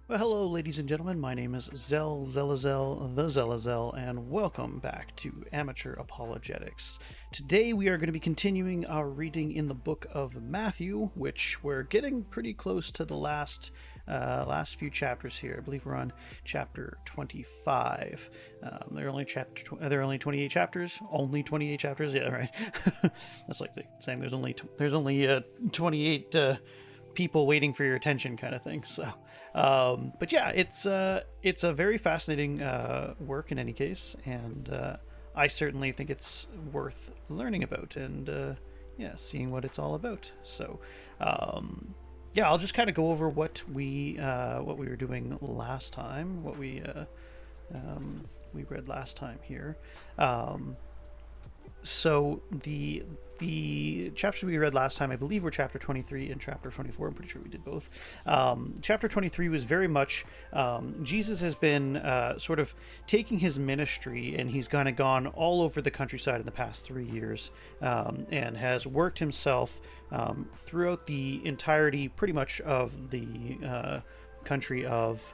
Well, hello, ladies and gentlemen. My name is Zelazel, the Zelazel, and welcome back to Amateur Apologetics. Today we are going to be continuing our reading in the book of Matthew, which we're getting pretty close to the last few chapters here. I believe we're on chapter 25. There are only 28 chapters. Only 28 chapters. Yeah, right. That's like saying there's only 28. People waiting for your attention kind of thing. So but yeah, it's a very fascinating work in any case, and I certainly think it's worth learning about and seeing what it's all about. So I'll just kind of go over what we were doing last time, what we read last time here. So the chapters we read last time, I believe, were chapter 23 and chapter 24. I'm pretty sure we did both. Chapter 23 was very much Jesus has been sort of taking his ministry, and he's kind of gone all over the countryside in the past 3 years, and has worked himself throughout the entirety, pretty much, of the country of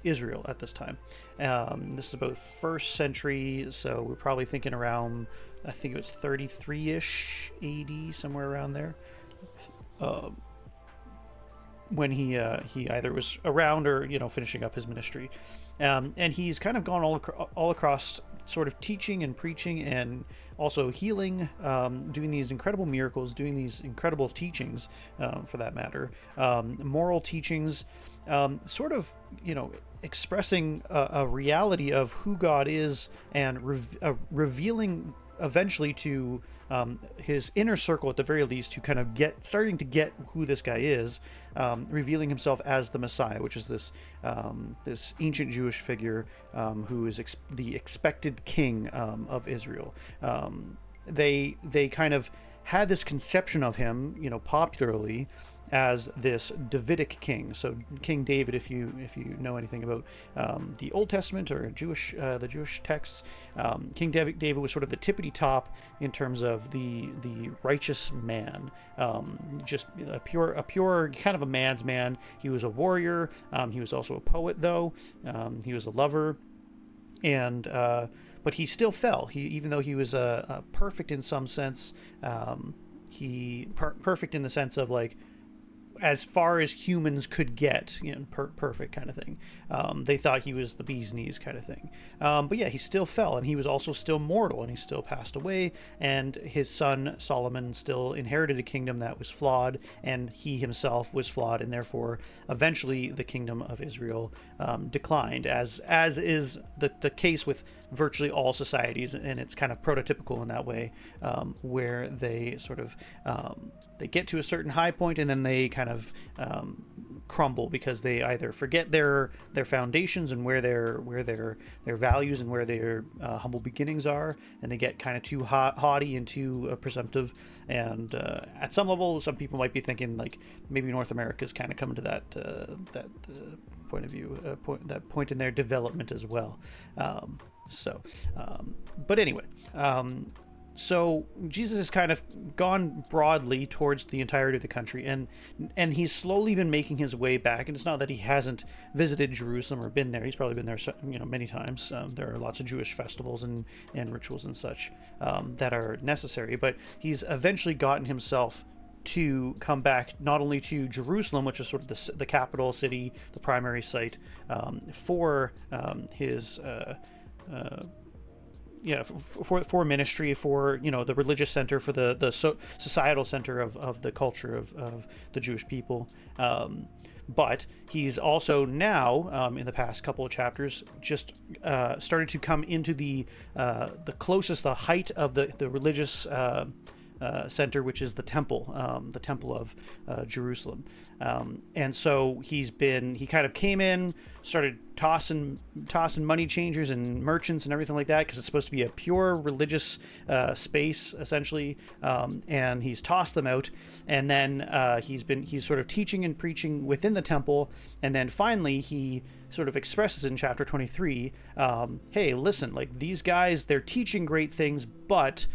Israel at this time. This is about first century, so we're probably thinking around, I think it was 33-ish AD, somewhere around there, when he either was around or finishing up his ministry, and he's kind of gone all across, sort of teaching and preaching and also healing, doing these incredible miracles, doing these incredible teachings, for that matter, moral teachings, sort of expressing a reality of who God is, and revealing eventually to his inner circle, at the very least, to kind of starting to get who this guy is, revealing himself as the Messiah, which is this ancient Jewish figure, who is the expected king of Israel. They kind of had this conception of him, popularly, as this Davidic king. So King David, if you know anything about the Old Testament or the Jewish texts, King David was sort of the tippity top in terms of the righteous man, just a pure kind of a man's man. He was a warrior. He was also a poet, though. He was a lover, and but he still fell. Even though he was perfect in some sense, perfect in the sense of, like, as far as humans could get, perfect kind of thing. They thought he was the bee's knees kind of thing. But yeah, he still fell, and he was also still mortal, and he still passed away, and his son Solomon still inherited a kingdom that was flawed, and he himself was flawed, and therefore eventually the kingdom of Israel declined, as is the case with virtually all societies, and it's kind of prototypical in that way, where they sort of they get to a certain high point, and then they kind of crumble because they either forget their foundations and where their values and where their humble beginnings are, and they get kind of too haughty and too presumptive. And at some level, some people might be thinking, like, maybe North America is kind of coming to that point of view, that point in their development as well. But anyway. So Jesus has kind of gone broadly towards the entirety of the country, and he's slowly been making his way back. And it's not that he hasn't visited Jerusalem or been there. He's probably been there, many times. There are lots of Jewish festivals and rituals and such that are necessary. But he's eventually gotten himself to come back not only to Jerusalem, which is sort of the capital city, the primary site for his. For ministry, for the religious center, for the societal center of the culture of the Jewish people, but he's also now, in the past couple of chapters, just started to come into the height of the religious center, which is the temple of Jerusalem, and so he kind of came in, started tossing money changers and merchants and everything like that, because it's supposed to be a pure religious space, essentially, and he's tossed them out, and then he's sort of teaching and preaching within the temple, and then finally he sort of expresses in chapter 23, hey, listen, like, these guys, they're teaching great things, but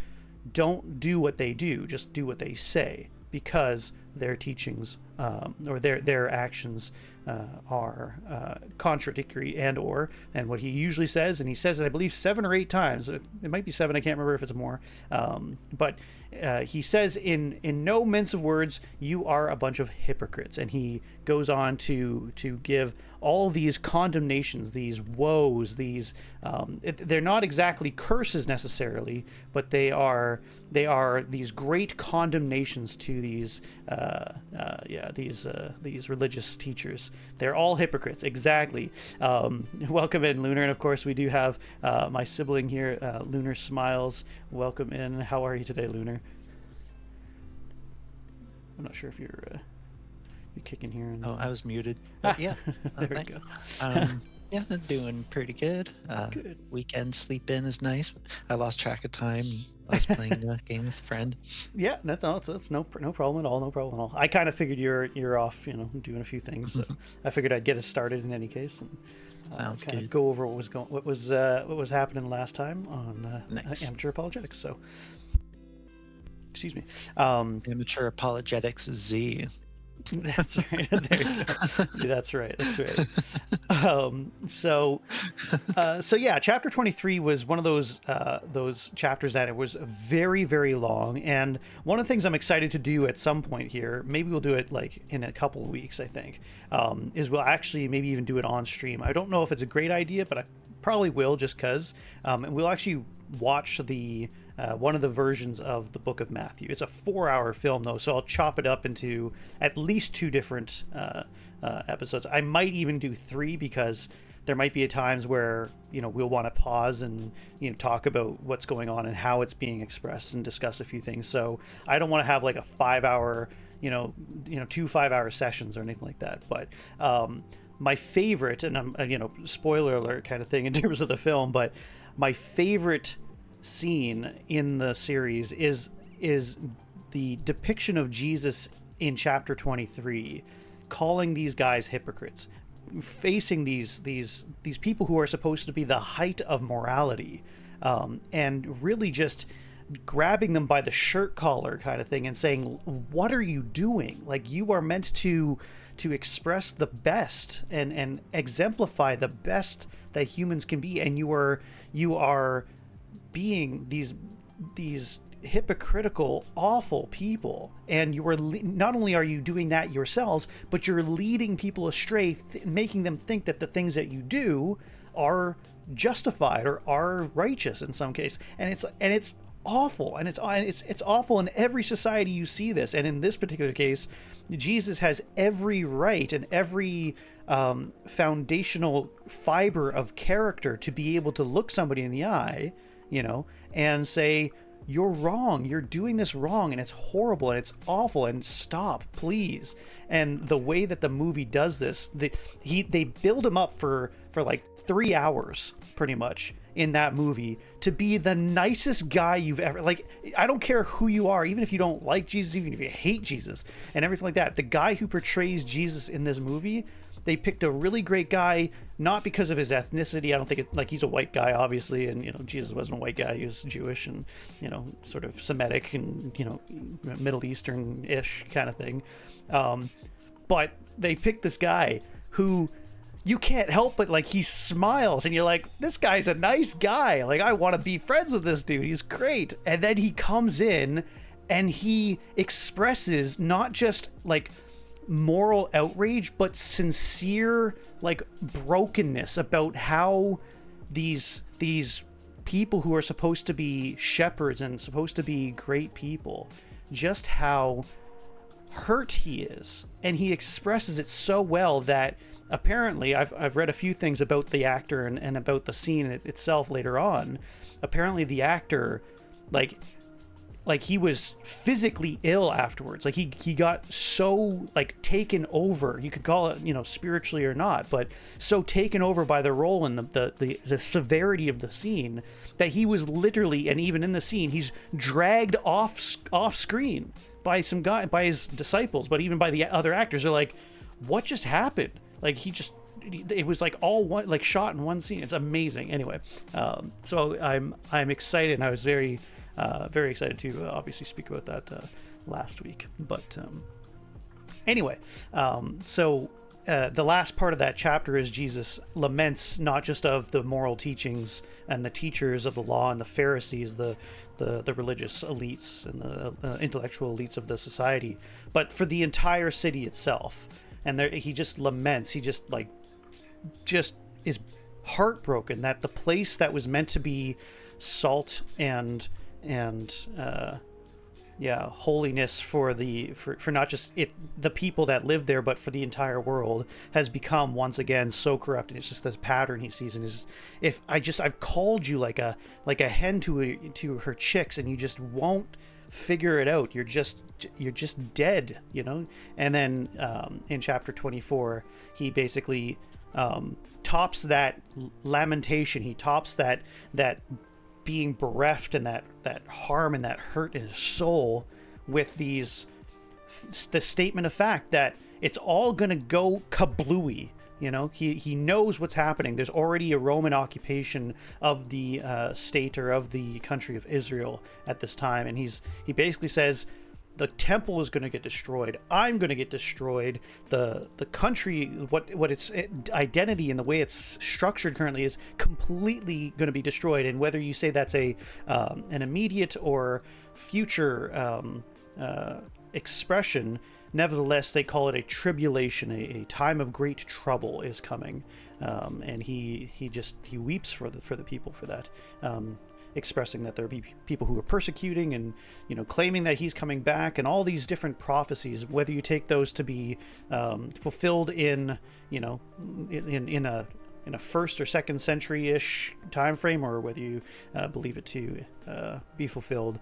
don't do what they do, just do what they say, because their teachings or their actions are contradictory and what he usually says, and he says it, I believe, 7 or 8 times. It might be 7. I can't remember if it's more. But he says in no mince of words, you are a bunch of hypocrites. And he goes on to give all these condemnations, these woes, these they're not exactly curses necessarily, but they are these great condemnations to these religious teachers. They're all hypocrites. Exactly. Welcome in, Lunar. And of course we do have my sibling here, Lunar Smiles. Welcome in. How are you today, Lunar? I'm not sure if you're kicking here. Oh, I was muted. But yeah. There we go. Yeah, I'm doing pretty good. Good. Weekend sleep in is nice. I lost track of time. I was playing a game with a friend. Yeah, that's no problem at all. No problem at all. I kind of figured you're off, doing a few things. So I figured I'd get us started in any case, and kind of go over what was happening last time on Amateur Apologetics. So, excuse me. Amateur Apologetics Z. That's right. There you go. That's right. So yeah, chapter 23 was one of those chapters that it was very, very long. And one of the things I'm excited to do at some point here, maybe we'll do it like in a couple of weeks, I think, is we'll actually maybe even do it on stream. I don't know if it's a great idea, but I probably will, just because. And we'll actually watch the one of the versions of the Book of Matthew. It's a 4-hour film though, so I'll chop it up into at least 2 different episodes. I might even do 3, because there might be times where we'll want to pause and talk about what's going on and how it's being expressed and discuss a few things. So I don't want to have like a 5-hour 2 5-hour sessions or anything like that. But my favorite, and I'm spoiler alert kind of thing in terms of the film, but my favorite scene in the series is the depiction of Jesus in chapter 23 calling these guys hypocrites, facing these people who are supposed to be the height of morality, and really just grabbing them by the shirt collar kind of thing and saying, what are you doing? Like, you are meant to express the best and exemplify the best that humans can be, and you are being these hypocritical, awful people, and you are not only are you doing that yourselves, but you're leading people astray, making them think that the things that you do are justified or are righteous in some case, and it's awful, and it's awful in every society you see this. And in this particular case, Jesus has every right and every foundational fiber of character to be able to look somebody in the eye, and say, you're wrong, you're doing this wrong, and it's horrible, and it's awful, and stop, please. And the way that the movie does this, they build him up for like 3 hours pretty much in that movie to be the nicest guy you've ever, like, I don't care who you are, even if you don't like Jesus, even if you hate Jesus and everything like that, the guy who portrays Jesus in this movie, they picked a really great guy, not because of his ethnicity. I don't think he's a white guy, obviously, and Jesus wasn't a white guy. He was Jewish and sort of Semitic and Middle Eastern-ish kind of thing. But they picked this guy who you can't help but like, he smiles and you're like, this guy's a nice guy. Like, I want to be friends with this dude. He's great. And then he comes in and he expresses not just like moral outrage, but sincere like brokenness about how these people who are supposed to be shepherds and supposed to be great people, just how hurt he is. And he expresses it so well that apparently I've read a few things about the actor and about the scene itself later on. Apparently the actor like he was physically ill afterwards. Like he got so like taken over, you could call it spiritually or not, but so taken over by the role and the severity of the scene that he was literally, and even in the scene, he's dragged off screen by some guy, by his disciples, but even by the other actors. They're like, what just happened? Like, it was like all one, like shot in one scene. It's amazing. Anyway, so I'm excited, and I was very excited to obviously speak about that last week. But Anyway, the last part of that chapter is Jesus laments not just of the moral teachings and the teachers of the law and the Pharisees, the religious elites and the intellectual elites of the society, but for the entire city itself. And there, he just laments. He just is heartbroken that the place that was meant to be salt and holiness for not just the people that live there, but for the entire world, has become once again so corrupt. And it's just this pattern he sees, and is, I've called you like a hen to her chicks, and you just won't figure it out. You're just dead, you know. And then in chapter 24, he basically tops that lamentation. He tops that being bereft and that harm and that hurt in his soul with the statement of fact that it's all gonna go kablooey. You know, he knows what's happening. There's already a Roman occupation of the state or of the country of Israel at this time, and he basically says the temple is going to get destroyed. I'm going to get destroyed. The country, what its identity and the way it's structured currently is completely going to be destroyed. And whether you say that's an immediate or future expression, nevertheless, they call it a tribulation, a time of great trouble is coming. And he weeps for the people for that. Expressing that there be people who are persecuting and, you know, claiming that he's coming back, and all these different prophecies, whether you take those to be fulfilled in, you know, in a first or second century-ish time frame, or whether you believe it to be fulfilled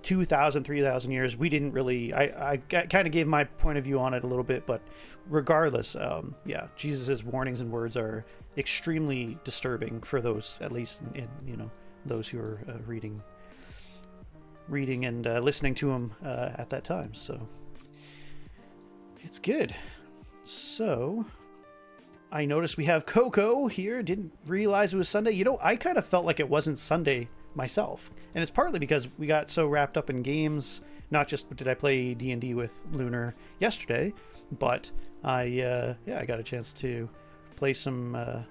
2,000, 3,000 years. We didn't really, I kind of gave my point of view on it a little bit, but regardless, Jesus's warnings and words are extremely disturbing for those, at least in you know, those who are reading and listening to him at that time. So it's good. So I noticed we have Coco here. Didn't realize it was Sunday. You know, I kind of felt like it wasn't Sunday myself, and it's partly because we got so wrapped up in games. Not just did I play D&D with Lunar yesterday, but I got a chance to play some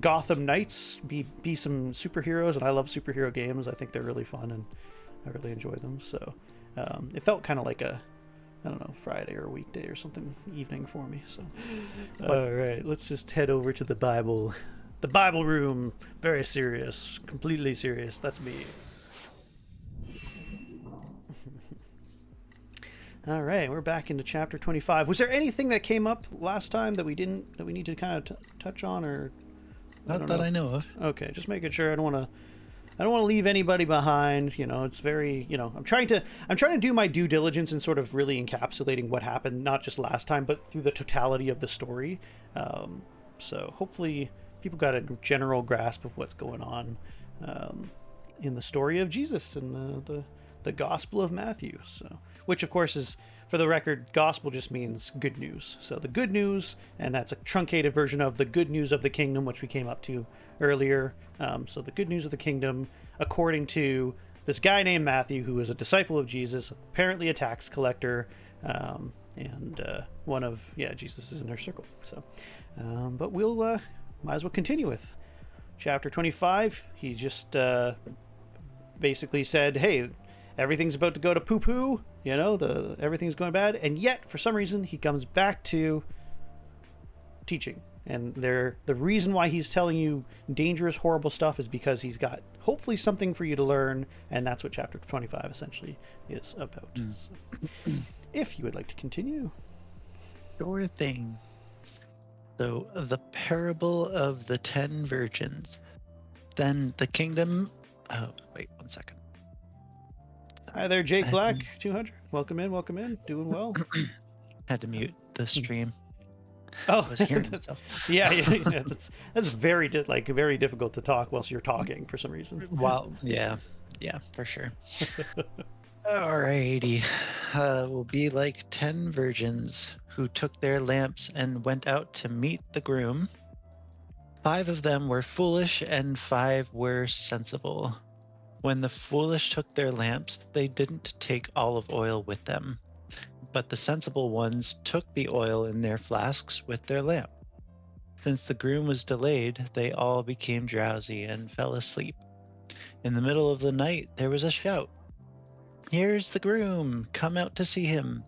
Gotham Knights, be some superheroes, and I love superhero games. I think they're really fun, and I really enjoy them. So it felt kind of like a, I don't know, Friday or a weekday or something evening for me. So all right, let's just head over to the Bible room. Very serious, completely serious. That's me. All right, we're back into chapter 25. Was there anything that came up last time that we need to kind of touch on, or not that I know of? Okay, just making sure. I don't want to leave anybody behind. You know, it's very, you know, I'm trying to do my due diligence in sort of really encapsulating what happened, not just last time, but through the totality of the story. So hopefully people got a general grasp of what's going on in the story of Jesus and the Gospel of Matthew. So, which of course is, for the record, gospel just means good news. So the good news, and that's a truncated version of the good news of the kingdom, which we came up to earlier. So the good news of the kingdom, according to this guy named Matthew, who is a disciple of Jesus, apparently a tax collector, and one of Jesus' inner circle. So, but we'll might as well continue with chapter 25. He just basically said, "Hey, everything's about to go to poo-poo, you know, everything's going bad," and yet for some reason he comes back to teaching. And the reason why he's telling you dangerous, horrible stuff is because he's got hopefully something for you to learn, and that's what chapter 25 essentially is about. So, if you would like to continue. Sure thing. So, the parable of the 10 virgins. Then the kingdom... Oh, wait, 1 second. Hi there, Jake Black, 200. Welcome in. Doing well. Had to mute the stream. Oh, I was hearing myself. yeah. That's very difficult to talk whilst you're talking for some reason. Well, yeah, for sure. Alrighty, will be like 10 virgins who took their lamps and went out to meet the groom. 5 of them were foolish and 5 were sensible. When the foolish took their lamps, they didn't take olive oil with them. but the sensible ones took the oil in their flasks with their lamp. Since the groom was delayed, they all became drowsy and fell asleep. In the middle of the night, there was a shout. "Here's the groom! Come out to see him!"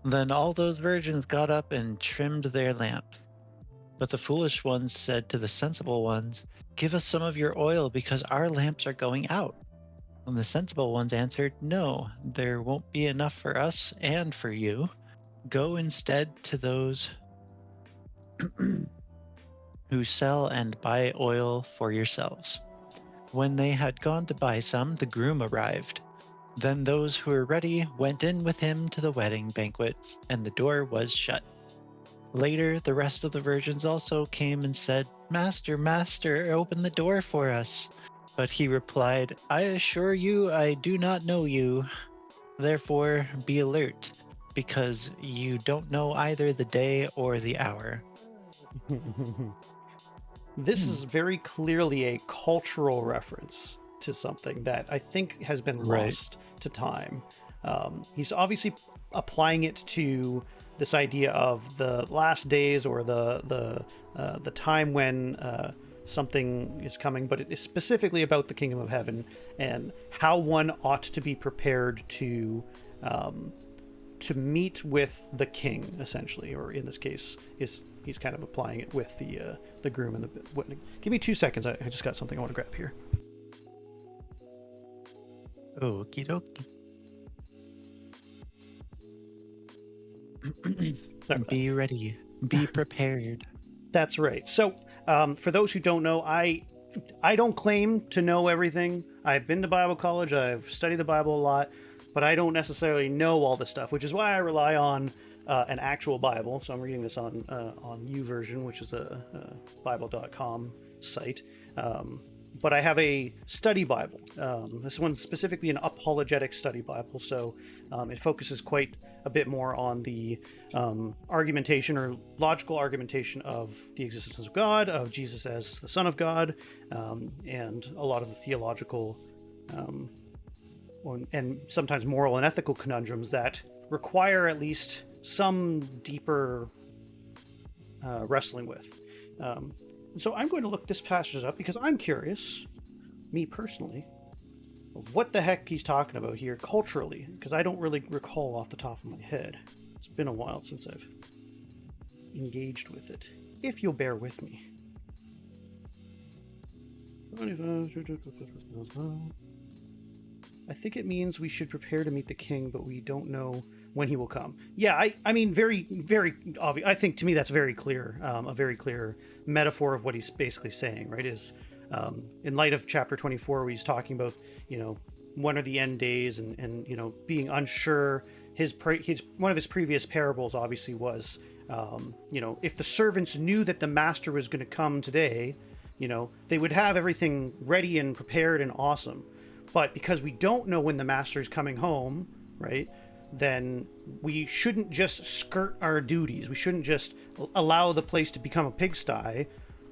Then all those virgins got up and trimmed their lamp. But the foolish ones said to the sensible ones, "Give us some of your oil because our lamps are going out." And the sensible ones answered, "No, there won't be enough for us and for you. Go instead to those who sell and buy oil for yourselves." When they had gone to buy some, the groom arrived. Then those who were ready went in with him to the wedding banquet, and the door was shut. Later, the rest of the virgins also came and said, "Master, Master, open the door for us." But he replied, "I assure you, I do not know you. Therefore, be alert, because you don't know either the day or the hour." This is very clearly a cultural reference to something that I think has been lost to time. He's obviously applying it to this idea of the last days or the time when something is coming, but it is specifically about the kingdom of heaven and how one ought to be prepared to meet with the king, essentially, or in this case, he's kind of applying it with the groom and the wedding. Give me 2 seconds. I just got something I want to grab here. Okie dokie. Be ready. Be prepared. That's right. So, for those who don't know, I don't claim to know everything. I've been to Bible college. I've studied the Bible a lot, but I don't necessarily know all the stuff, which is why I rely on an actual Bible. So I'm reading this on YouVersion, which is a Bible.com site. But I have a study Bible. This one's specifically an apologetic study Bible, so it focuses quite a bit more on the argumentation or logical argumentation of the existence of God, of Jesus as the Son of God, and a lot of the theological and sometimes moral and ethical conundrums that require at least some deeper wrestling with. So I'm going to look this passage up because I'm curious, me personally, of what the heck he's talking about here culturally, because I don't really recall off the top of my head. It's been a while since I've engaged with it. If you'll bear with me. I think it means we should prepare to meet the king, but we don't know when he will come. Yeah, I mean, very, very obvious. I think to me that's very clear, a very clear metaphor of what he's basically saying, right? Is in light of chapter 24, where he's talking about, when are the end days and being unsure. His one of his previous parables obviously was, if the servants knew that the master was going to come today, they would have everything ready and prepared and awesome. But because we don't know when the master is coming home, right, then we shouldn't just skirt our duties. We shouldn't just allow the place to become a pigsty,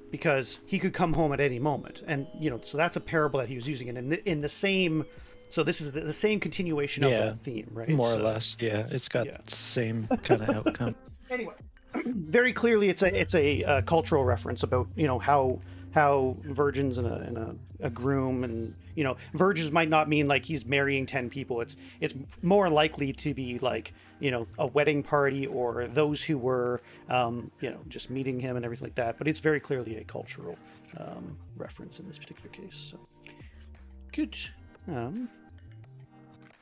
because he could come home at any moment. And, so that's a parable that he was using. And in the same, so this is the same continuation of that theme, right? More or less, yeah. It's got the same kind of outcome. Anyway, very clearly it's a cultural reference about, how virgins and a groom and, virgins might not mean like he's marrying 10 people. It's more likely to be like, a wedding party or those who were, just meeting him and everything like that. But it's very clearly a cultural reference in this particular case. So good.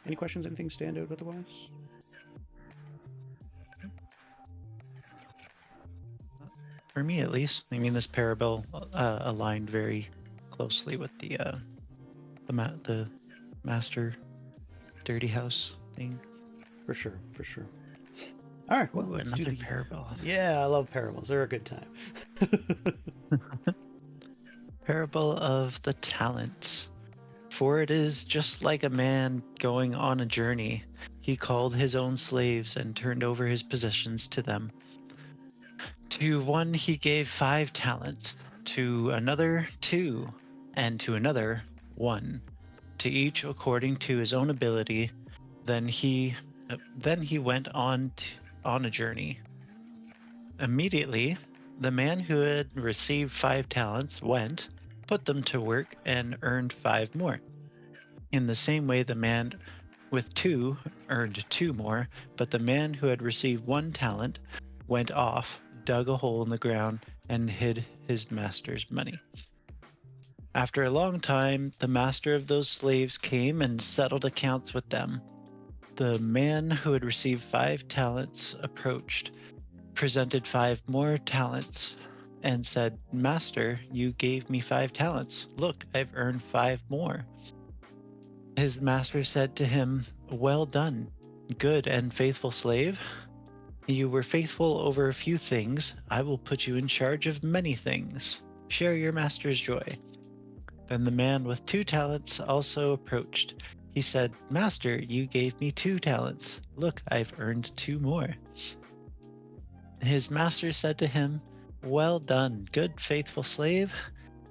Any questions? Anything stand out otherwise? For me, at least. I mean, this parable aligned very closely with the master dirty house thing. For sure. All right, well, let's do the parable. Yeah, I love parables. They're a good time. Parable of the talents. For it is just like a man going on a journey. He called his own slaves and turned over his possessions to them. To one he gave 5 talents, to another 2, and to another 1, to each according to his own ability. Then he Then he went on a journey. Immediately, the man who had received 5 talents went, put them to work, and earned 5 more. In the same way, the man with 2 earned 2 more, but the man who had received 1 talent went off, dug a hole in the ground, and hid his master's money. After a long time, the master of those slaves came and settled accounts with them. The man who had received 5 talents approached, presented 5 more talents, and said, "Master, you gave me 5 talents. Look, I've earned 5 more." His master said to him, "Well done, good and faithful slave. You were faithful over a few things. I will put you in charge of many things. Share your master's joy." Then the man with 2 talents also approached. He said, "Master, you gave me 2 talents. Look, I've earned 2 more." His master said to him, "Well done, good, faithful slave.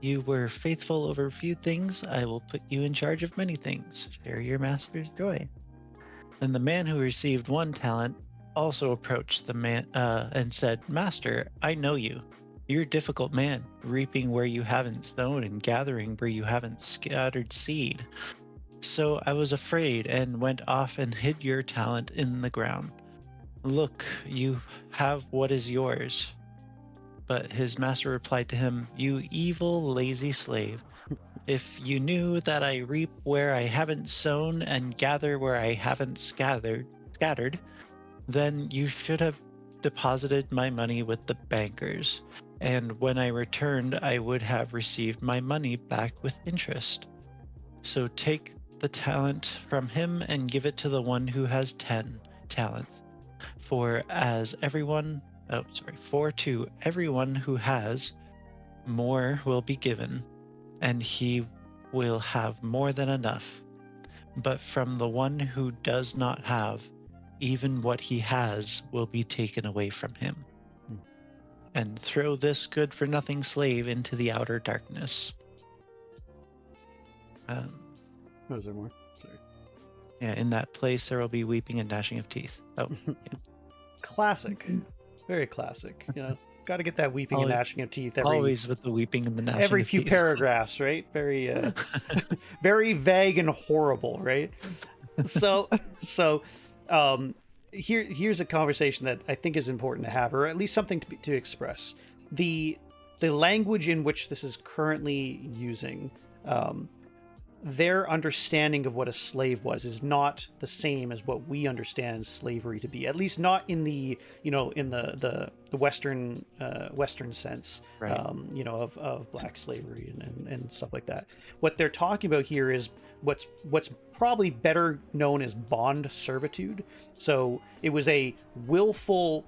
You were faithful over a few things. I will put you in charge of many things. Share your master's joy." Then the man who received 1 talent also approached the man and said, "Master, I know you. You're a difficult man, reaping where you haven't sown and gathering where you haven't scattered seed. So I was afraid and went off and hid your talent in the ground. Look, you have what is yours." But his master replied to him, "You evil, lazy slave. If you knew that I reap where I haven't sown and gather where I haven't scattered, then you should have deposited my money with the bankers, and when I returned, I would have received my money back with interest. So take the talent from him and give it to the one who has 10 talents. For to everyone who has, more will be given, and he will have more than enough. But from the one who does not have, even what he has will be taken away from him. And throw this good-for-nothing slave into the outer darkness." Was there more? Sorry. Yeah, in that place there will be weeping and gnashing of teeth. Oh, yeah. Classic. Very classic. Got to get that weeping and gnashing of teeth Always with the weeping and the gnashing every of few teeth. paragraphs, right? Very very vague and horrible, right? So here's a conversation that I think is important to have, or at least something to express. The language in which this is currently using, their understanding of what a slave was is not the same as what we understand slavery to be. At least not in the in the Western sense, Right. Of black slavery and stuff like that. What they're talking about here is what's probably better known as bond servitude. So it was a willful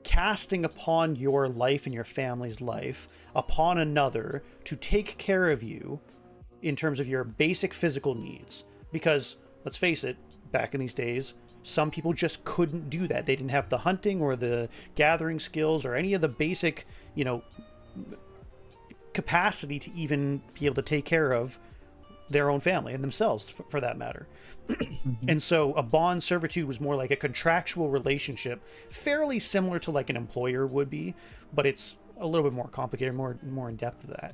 casting upon your life and your family's life upon another to take care of you in terms of your basic physical needs. Because let's face it, back in these days, some people just couldn't do that. They didn't have the hunting or the gathering skills or any of the basic, capacity to even be able to take care of their own family and themselves, for that matter. Mm-hmm. And so a bond servitude was more like a contractual relationship, fairly similar to like an employer would be, but it's a little bit more complicated, more in depth of that.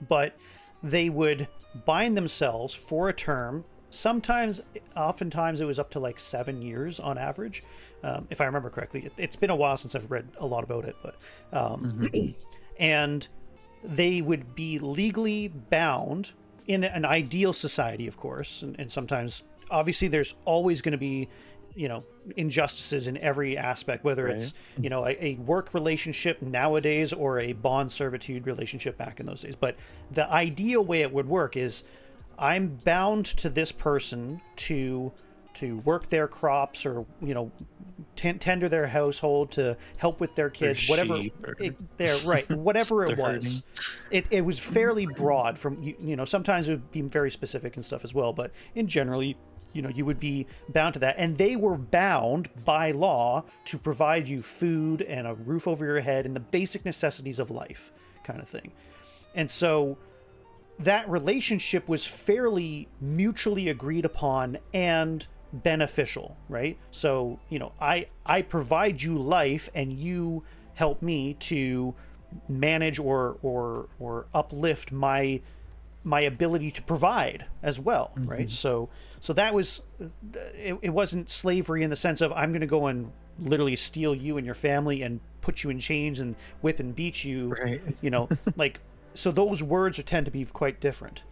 But they would bind themselves for a term. Oftentimes it was up to like 7 years on average, if I remember correctly. It's been a while since I've read a lot about it, but and they would be legally bound in an ideal society, of course, and sometimes, obviously, there's always going to be, injustices in every aspect, whether it's, a work relationship nowadays or a bond servitude relationship back in those days. But the ideal way it would work is I'm bound to this person to work their crops or, tender their household, to help with their kids, whatever whatever it was. It was fairly broad from, sometimes it would be very specific and stuff as well. But in generally, you would be bound to that. And they were bound by law to provide you food and a roof over your head and the basic necessities of life kind of thing. And so that relationship was fairly mutually agreed upon and beneficial, right? So, I provide you life and you help me to manage or uplift my ability to provide as well, right? So that was it wasn't slavery in the sense of I'm going to go and literally steal you and your family and put you in chains and whip and beat you, Right. like, so those words tend to be quite different.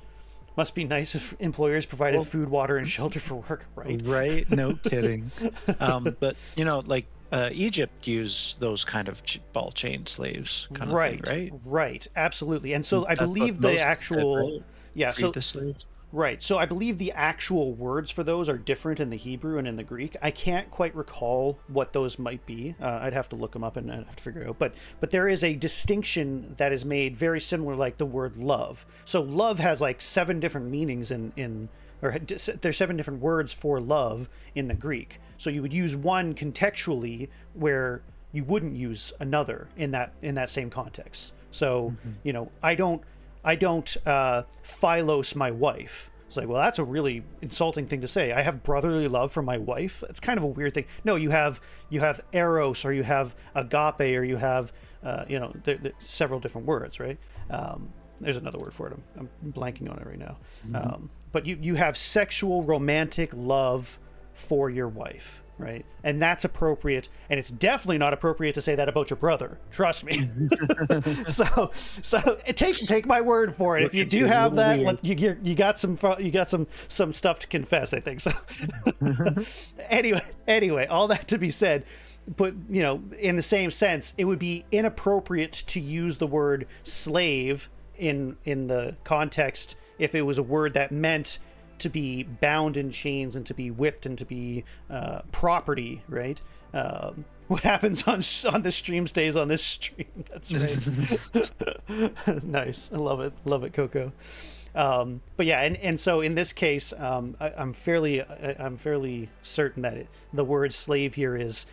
Must be nice if employers provided food, water, and shelter for work, right? Right. No kidding. But Egypt used those kind of ball chain slaves, kind of Right, thing, right? right, absolutely. And so I That's what believe the Moses said, actual, right? yeah, Freed so the slaves. right. So I believe the actual words for those are different in the Hebrew and in the Greek. I can't quite recall what those might be. I'd have to look them up and I'd have to figure it out. But there is a distinction that is made very similar, like the word love. So love has like 7 different meanings or there's 7 different words for love in the Greek. So you would use one contextually where you wouldn't use another in that same context. So I don't philos my wife. It's like, well, that's a really insulting thing to say. I have brotherly love for my wife. It's kind of a weird thing. No, you have eros, or you have agape, or you have several different words, right? There's another word for it. I'm blanking on it right now. But you have sexual romantic love for your wife, right? And that's appropriate, and it's definitely not appropriate to say that about your brother. Trust me. so take my word for it. If you do have that, you got some stuff to confess, I think. So anyway, all that to be said, but in the same sense, it would be inappropriate to use the word slave in the context if it was a word that meant to be bound in chains and to be whipped and to be property, right? What happens on the stream stays on this stream. That's right. Nice. I love it, Coco. But yeah, and so in this case, I'm fairly certain that the word slave here is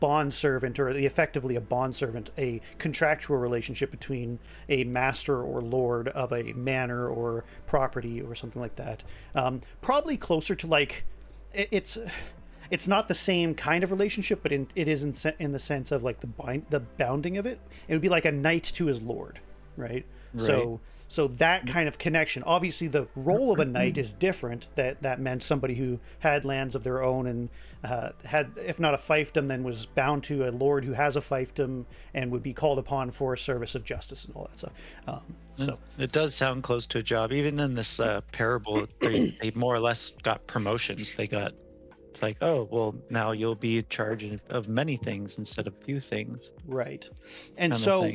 bondservant, or effectively a bondservant, a contractual relationship between a master or lord of a manor or property or something like that. Probably closer to like it's not the same kind of relationship, but it is in the sense of like the bounding of it. It would be like a knight to his lord, right? So that kind of connection. Obviously, the role of a knight is different. That meant somebody who had lands of their own and had, if not a fiefdom, then was bound to a lord who has a fiefdom and would be called upon for service of justice and all that stuff. So it does sound close to a job. Even in this parable, they more or less got promotions. They got like, oh, well, now you'll be in charge of many things instead of few things. Right. And so...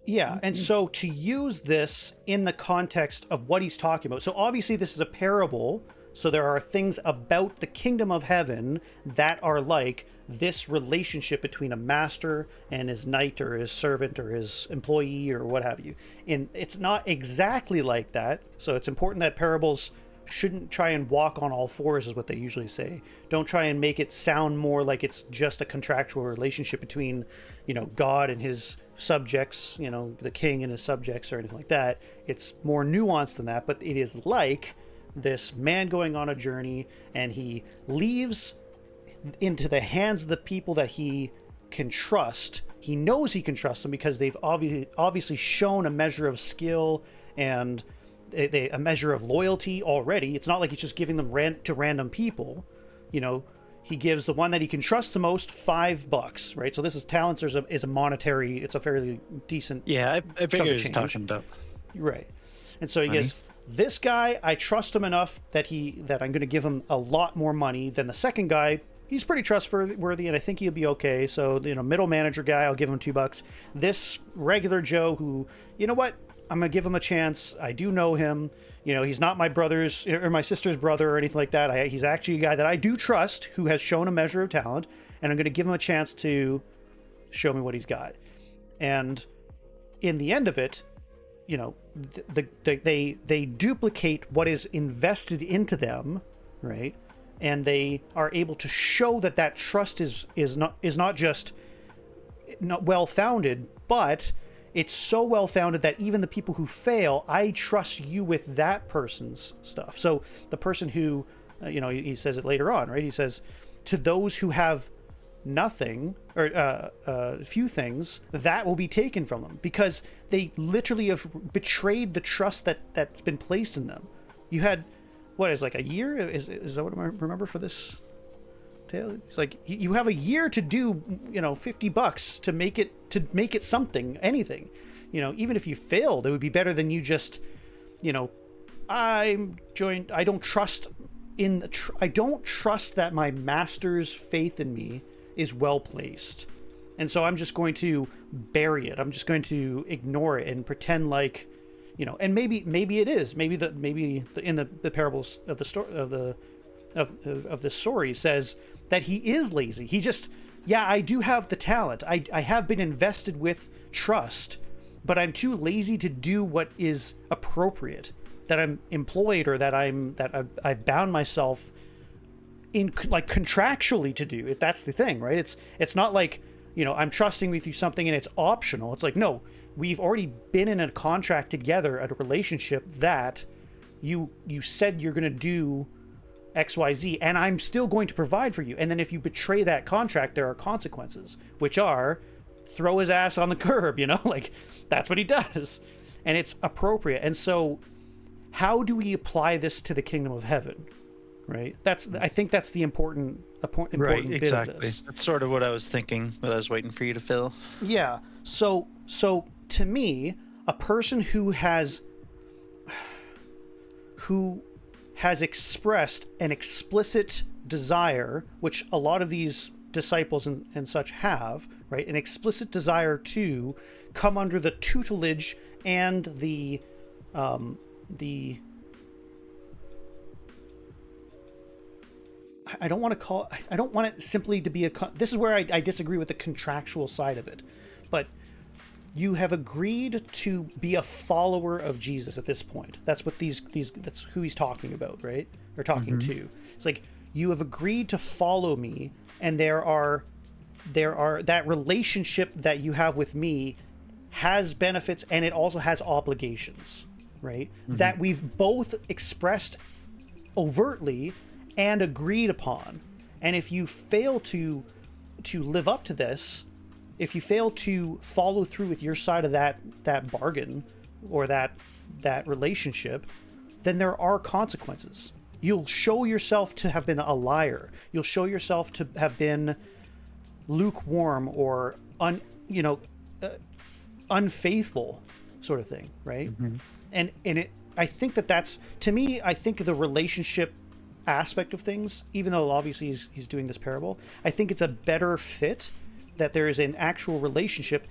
Yeah, and so to use this in the context of what he's talking about. So obviously this is a parable, so there are things about the kingdom of heaven that are like this relationship between a master and his knight or his servant or his employee or what have you. And it's not exactly like that, so it's important that parables shouldn't try and walk on all fours, is what they usually say. Don't try and make it sound more like it's just a contractual relationship between, God and his subjects, the king and his subjects or anything like that. It's more nuanced than that, but it is like this man going on a journey, and he leaves into the hands of the people that he can trust. He knows he can trust them because they've obviously shown a measure of skill and a measure of loyalty already. It's not like he's just giving them to random people. He gives the one that he can trust the most $5, right? So this is talents is a monetary. It's a fairly decent. Yeah, I figure he's talking about. Right, and so he goes, this guy, I trust him enough that I'm going to give him a lot more money than the second guy. He's pretty trustworthy, and I think he'll be okay. So middle manager guy, I'll give him $2. This regular Joe, who, I'm gonna give him a chance. I do know him. He's not my brother's or my sister's brother or anything like that. He's actually a guy that I do trust, who has shown a measure of talent, and I'm gonna give him a chance to show me what he's got. And in the end of it, they duplicate what is invested into them, right? And they are able to show that trust is not just not well founded, but it's so well founded that even the people who fail, I trust you with that person's stuff. So the person who, he says it later on, right? He says, to those who have nothing or few things, that will be taken from them, because they literally have betrayed the trust that's been placed in them. You had, what is like a year? Is that what I remember for this tale? It's like you have a year to do, $50 to make it something, anything. Even if you failed, it would be better than you just, I don't trust that my master's faith in me is well placed, and so I'm just going to bury it. I'm just going to ignore it and pretend like, and maybe it is. Maybe in the parables of the story of the story says that he is lazy. He just, I do have the talent. I have been invested with trust, but I'm too lazy to do what is appropriate, that I'm employed, or that I've bound myself in, like, contractually to do. If that's the thing, right? It's not like, I'm trusting with you something and it's optional. It's like, no, we've already been in a contract together, at a relationship that you said you're going to do XYZ, and I'm still going to provide for you. And then if you betray that contract, there are consequences, which are throw his ass on the curb, like that's what he does. And it's appropriate. And so how do we apply this to the kingdom of heaven? Right. I think that's the important right, bit exactly. of this. That's sort of what I was thinking, but I was waiting for you to fill. Yeah. So to me, a person who has expressed an explicit desire, which a lot of these disciples and such have, right? An explicit desire to come under the tutelage and the I don't want it simply to be this is where I disagree with the contractual side of it, but you have agreed to be a follower of Jesus at this point. That's what that's who he's talking about, right? Or talking to. It's like, you have agreed to follow me, and there are that relationship that you have with me has benefits, and it also has obligations, right? That we've both expressed overtly and agreed upon. And if you fail to live up to this, if you fail to follow through with your side of that bargain, or that relationship, then there are consequences. You'll show yourself to have been a liar. You'll show yourself to have been lukewarm or unfaithful, sort of thing, right? And I think that's, to me, I think the relationship aspect of things, even though obviously he's doing this parable, I think it's a better fit that there is an actual relationship.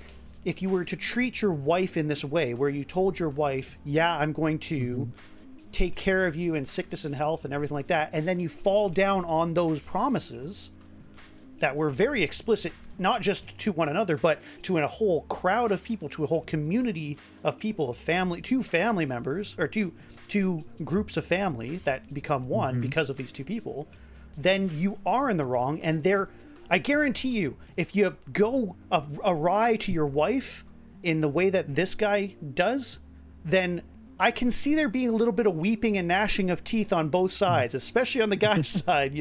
If you were to treat your wife in this way, where you told your wife, I'm going to take care of you in sickness and health and everything like that, and then you fall down on those promises that were very explicit, not just to one another, but to a whole crowd of people, to a whole community of people, two family members, or two groups of family that become one because of these two people, then you are in the wrong. And I guarantee you, if you go awry to your wife in the way that this guy does, then I can see there being a little bit of weeping and gnashing of teeth on both sides, especially on the guy's side,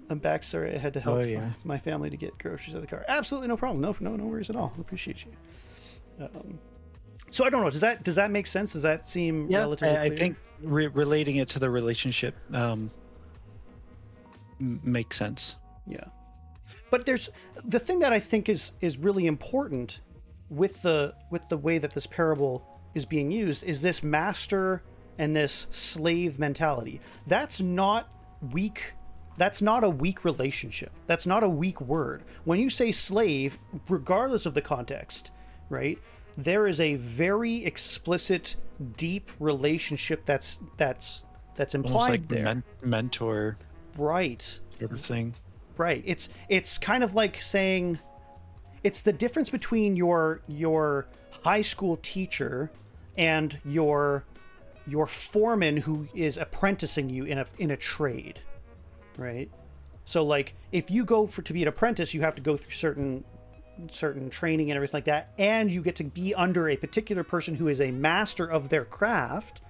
I'm back. Sorry, I had to help my family to get groceries out of the car. Absolutely no problem. No worries at all. I appreciate you. So I don't know. Does that make sense? Does that seem relatively clear? I think relating it to the relationship makes sense. Yeah. But there's the thing that I think is really important with the way that this parable is being used is this master and this slave mentality. That's not weak. That's not a weak relationship. That's not a weak word. When you say slave, regardless of the context, right? There is a very explicit, deep relationship that's implied like there. Mentor, right? Sort of thing. Right. It's kind of like saying, it's the difference between your high school teacher and your foreman who is apprenticing you in a trade, right? So like if you go to be an apprentice, you have to go through certain certain training and everything like that, and you get to be under a particular person who is a master of their craft,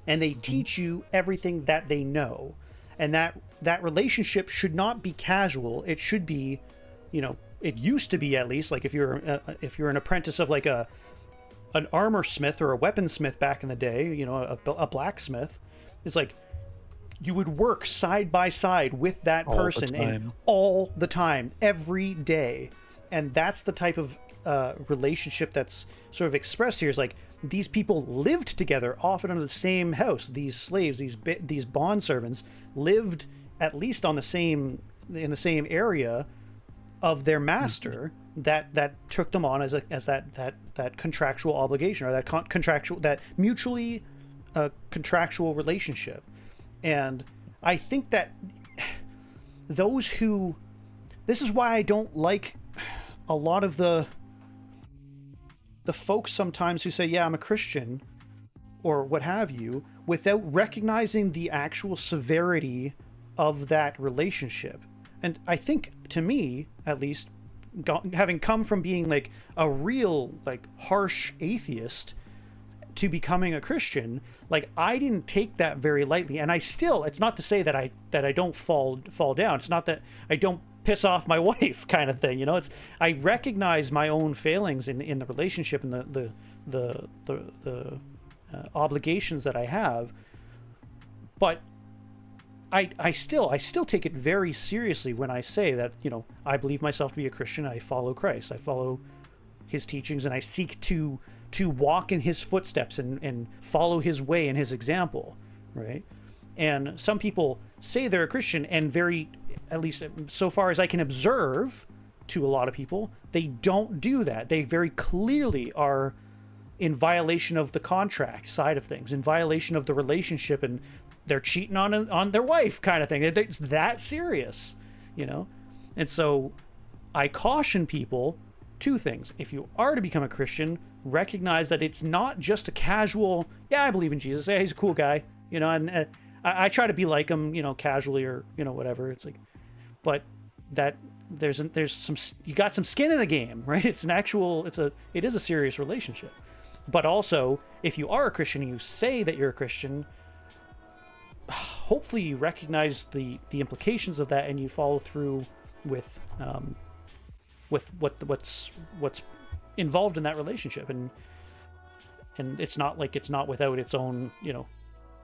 and they teach you everything that they know. And that relationship should not be casual. It should be, it used to be, at least, like if you're an apprentice of like an armor smith or a weaponsmith back in the day, a blacksmith. It's like you would work side by side with that person and all the time, every day. And that's the type of relationship that's sort of expressed here. Is like these people lived together, often under the same house. These slaves, these bond servants, lived at least in the same area of their master. That took them on as that contractual obligation, or that mutually contractual relationship. And I think that this is why I don't like a lot of the folks sometimes who say, yeah, I'm a Christian or what have you, without recognizing the actual severity of that relationship. And I think, to me at least, having come from being like a real like harsh atheist to becoming a Christian, like I didn't take that very lightly. And it's not to say that I don't fall down. It's not that I don't piss off my wife, kind of thing. I recognize my own failings in the relationship and the obligations that I have, but I still take it very seriously when I say that, I believe myself to be a Christian. I follow Christ. I follow his teachings, and I seek to walk in his footsteps and follow his way and his example, right? And some people say they're a Christian, and at least so far as I can observe to a lot of people, they don't do that. They very clearly are in violation of the contract side of things, in violation of the relationship, and they're cheating on their wife, kind of thing. It's that serious, And so I caution people two things. If you are to become a Christian, recognize that it's not just a casual, yeah, I believe in Jesus, yeah, he's a cool guy, and I try to be like him, casually, or whatever. It's like, but that there's some, you got some skin in the game, right? It is a serious relationship. But also, if you are a Christian and you say that you're a Christian, hopefully you recognize the implications of that, and you follow through with what's involved in that relationship. And it's not without its own,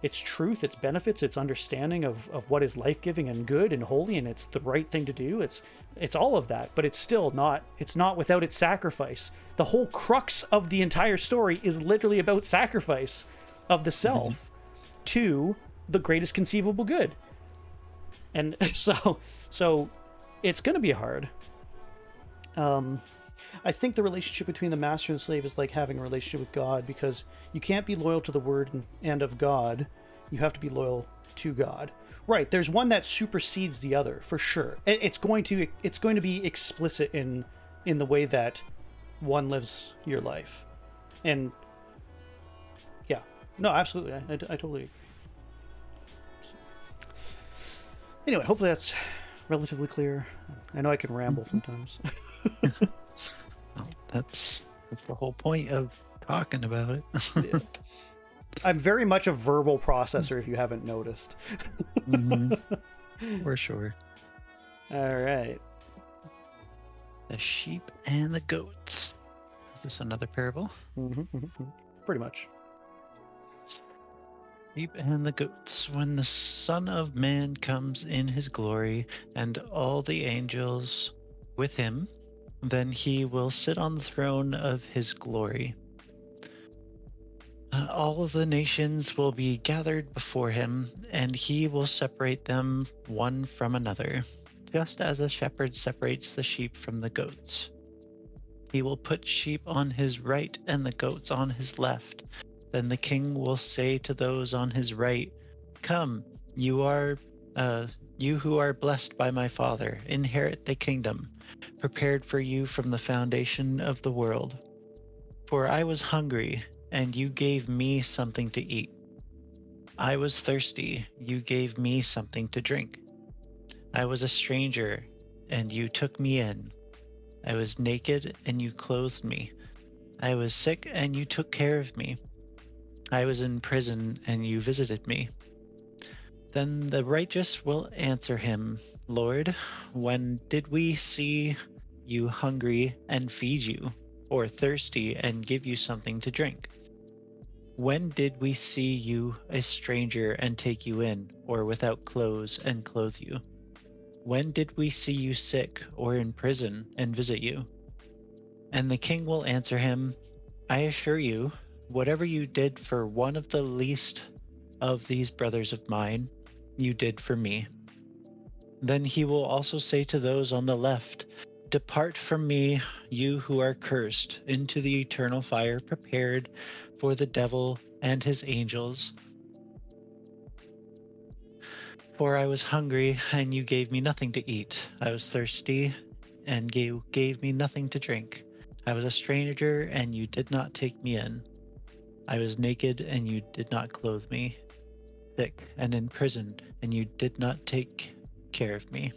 its truth, its benefits, its understanding of what is life-giving and good and holy, and it's the right thing to do. It's all of that, but it's not without its sacrifice. The whole crux of the entire story is literally about sacrifice of the self to the greatest conceivable good. And so it's going to be hard. I think the relationship between the master and the slave is like having a relationship with God, because you can't be loyal to the word and of God. You have to be loyal to God. Right. There's one that supersedes the other, for sure. It's going to be explicit in the way that one lives your life. And yeah, no, absolutely. I totally agree. Anyway, hopefully that's relatively clear. I know I can ramble sometimes. Well, that's the whole point of talking about it. Yeah. I'm very much a verbal processor, if you haven't noticed. For sure. All right. The sheep and the goats. Is this another parable? Pretty much. Sheep and the goats. When the Son of Man comes in his glory, and all the angels with him, then he will sit on the throne of his glory. All of the nations will be gathered before him, and he will separate them one from another, just as a shepherd separates the sheep from the goats. He will put sheep on his right and the goats on his left. Then the king will say to those on his right, "Come, you who are blessed by my Father, inherit the kingdom, prepared for you from the foundation of the world. For I was hungry, and you gave me something to eat. I was thirsty, you gave me something to drink. I was a stranger, and you took me in. I was naked, and you clothed me. I was sick, and you took care of me. I was in prison, and you visited me. Then the righteous will answer him, Lord, when did we see you hungry and feed you, or thirsty and give you something to drink? When did we see you a stranger and take you in, or without clothes and clothe you? When did we see you sick or in prison and visit you? And the king will answer him, I assure you, whatever you did for one of the least of these brothers of mine, you did for me. Then he will also say to those on the left, Depart from me, you who are cursed, into the eternal fire prepared for the devil and his angels. For I was hungry, and you gave me nothing to eat. I was thirsty, and you gave me nothing to drink. I was a stranger, and you did not take me in. I was naked, and you did not clothe me. Sick and in prison, and you did not take care of me.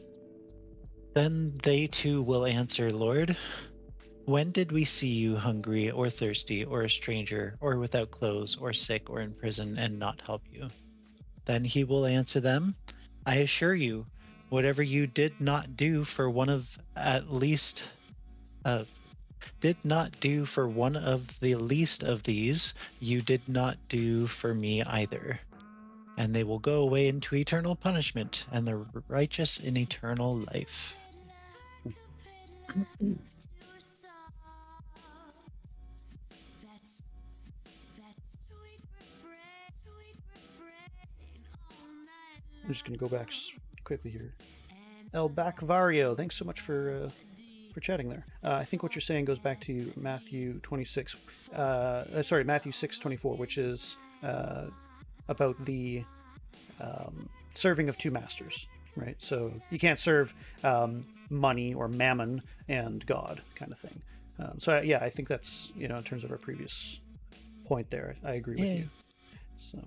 Then they too will answer, Lord, when did we see you hungry or thirsty or a stranger or without clothes or sick or in prison and not help you? Then he will answer them, I assure you, whatever you did not do for one of the least of these, you did not do for me either. And they will go away into eternal punishment, and the righteous in eternal life. I'm just going to go back quickly here. El Bacvario, thanks so much for chatting there. I think what you're saying goes back to Matthew 26. Matthew 6:24, which is about the serving of two masters, right? So you can't serve money or mammon and God, kind of thing. I think that's, in terms of our previous point there, I agree with you. So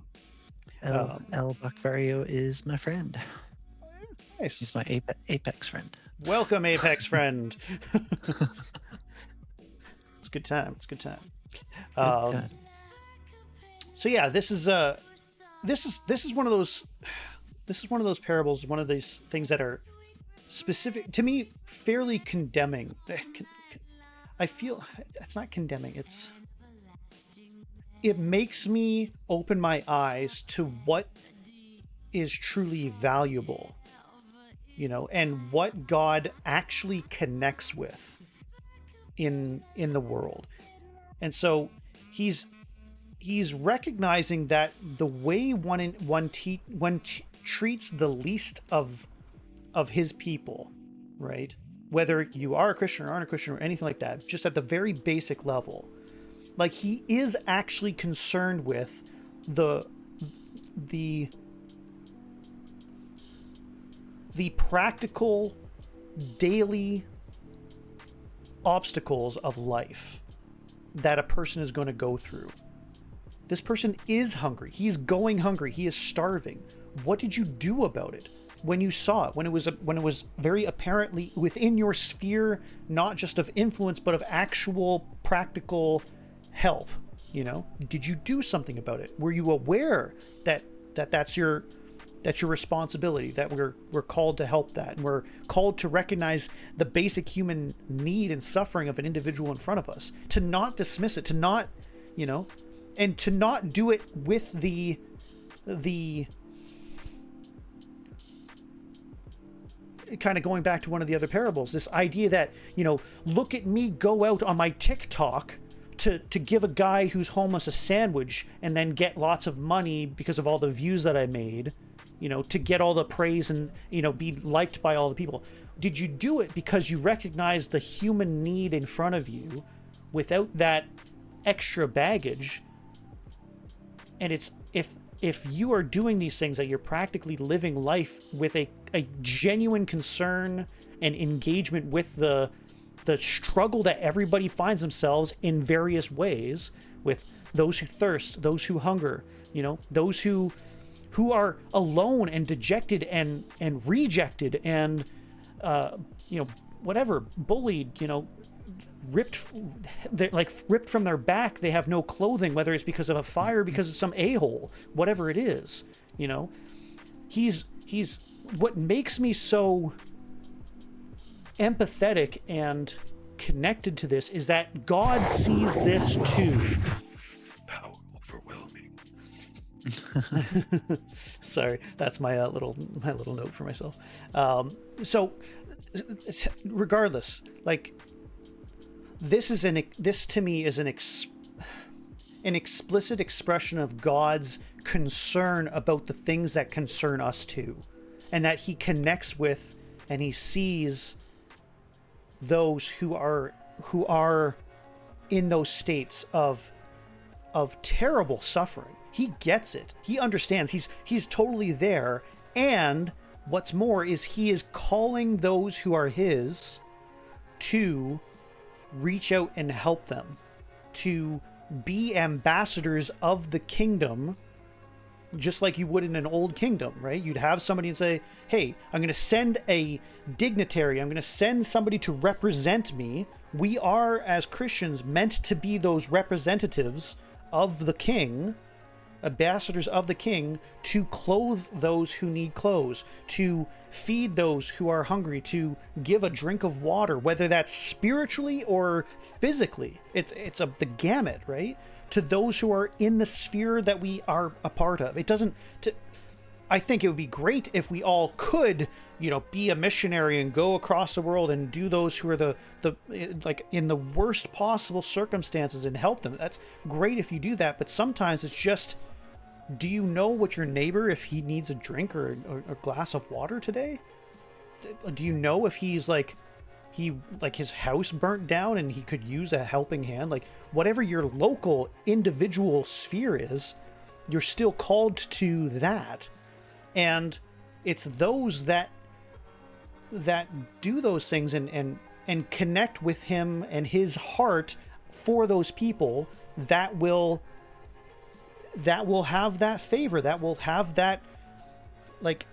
El Bacvario is my friend. Nice. He's my Apex friend. Welcome, Apex friend. It's a good time. It's a good time. So yeah, this is one of those parables, one of these things that are specific to me, fairly condemning. I feel it's not condemning. It makes me open my eyes to what is truly valuable, and what God actually connects with in the world. And so he's recognizing that the way one treats the least of his people, right? Whether you are a Christian or aren't a Christian or anything like that, just at the very basic level, like he is actually concerned with the practical daily obstacles of life that a person is going to go through. This person is hungry. He is going hungry. He is starving. What did you do about it when you saw it? When it was very apparently within your sphere, not just of influence, but of actual practical help? Did you do something about it? Were you aware that's your responsibility, that we're called to help that, and we're called to recognize the basic human need and suffering of an individual in front of us, to not dismiss it, to not, and to not do it with the kind of going back to one of the other parables, this idea that, look at me go out on my TikTok to give a guy who's homeless a sandwich and then get lots of money because of all the views that I made, to get all the praise and, be liked by all the people. Did you do it because you recognize the human need in front of you without that extra baggage? And it's, if you are doing these things, that you're practically living life with a genuine concern and engagement with the struggle that everybody finds themselves in various ways, with those who thirst, those who hunger, those who are alone and dejected and rejected and whatever, bullied, ripped from their back. They have no clothing, whether it's because of a fire, because of some a-hole, whatever it is. He's what makes me so empathetic and connected to this is that God sees this too. Power overwhelming. Sorry, that's my little note for myself. So regardless, like, this to me is an explicit expression of God's concern about the things that concern us too, and that he connects with and he sees those who are in those states of terrible suffering. He gets it. He understands. He's totally there. And what's more is he is calling those who are his to reach out and help them, to be ambassadors of the kingdom, just like you would in an old kingdom, right? You'd have somebody and say, hey, I'm going to send a dignitary. I'm going to send somebody to represent me. We are, as Christians, meant to be those representatives of the king, ambassadors of the king, to clothe those who need clothes, to feed those who are hungry, to give a drink of water, whether that's spiritually or physically. It's the gamut, right? To those who are in the sphere that we are a part of. I think it would be great if we all could, be a missionary and go across the world and do those who are the like in the worst possible circumstances and help them. That's great if you do that, but sometimes it's just, do you know what your neighbor, if he needs a drink or a glass of water today? Do you know if he's his house burnt down and he could use a helping hand? Like, whatever your local individual sphere is, you're still called to that. And it's those that do those things and connect with him and his heart for those people that will have that favor, that will have that, like,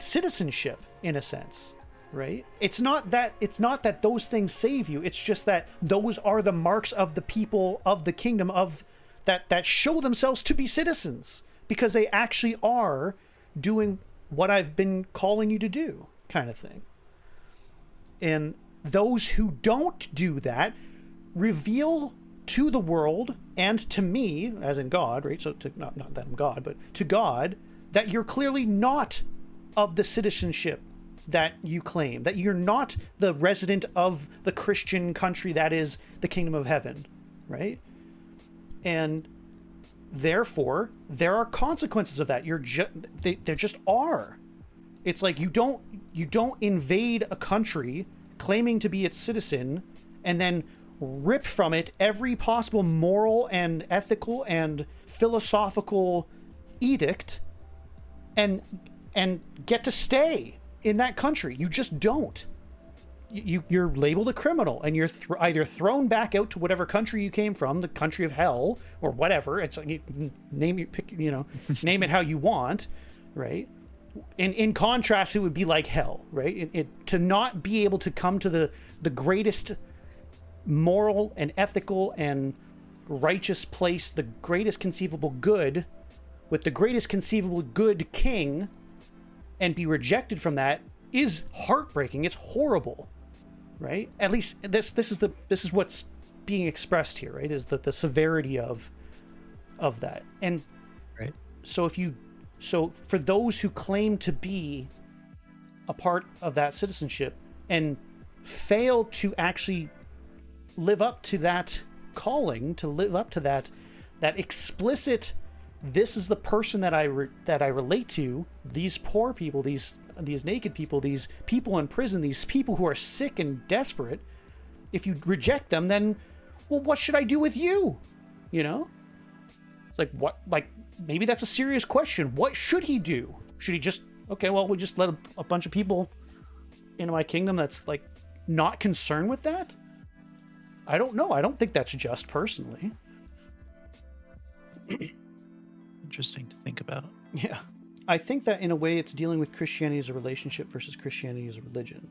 citizenship in a sense, right? It's not that those things save you. It's just that those are the marks of the people of the kingdom of that show themselves to be citizens, because they actually are doing what I've been calling you to do, kind of thing. And those who don't do that reveal to the world and to me, as in God, right? So not that I'm God, but to God, that you're clearly not of the citizenship that you claim, that you're not the resident of the Christian country that is the kingdom of heaven, right? And therefore, there are consequences of that. There just are. It's like you don't invade a country claiming to be its citizen and then rip from it every possible moral and ethical and philosophical edict and get to stay in that country. You just don't. You're labeled a criminal, and you're either thrown back out to whatever country you came from, the country of hell or whatever. It's name it how you want, right? In contrast, it would be like hell, right? To not be able to come to the greatest moral and ethical and righteous place, the greatest conceivable good, with the greatest conceivable good king, and be rejected from that is heartbreaking. It's horrible, right? At least this is what's being expressed here, right? Is the severity of that. And right. So for those who claim to be a part of that citizenship and fail to actually live up to that calling, to live up to that explicit, this is the person that I relate to, these poor people, these naked people, these people in prison, these people who are sick and desperate. If you reject them, then, well, what should I do with you? It's like, what? Like, maybe that's a serious question. What should he do? Should he just, okay, well, we just let a bunch of people into my kingdom that's like not concerned with that? I don't know. I don't think that's just, personally. Interesting to think about. Yeah. I think that in a way it's dealing with Christianity as a relationship versus Christianity as a religion.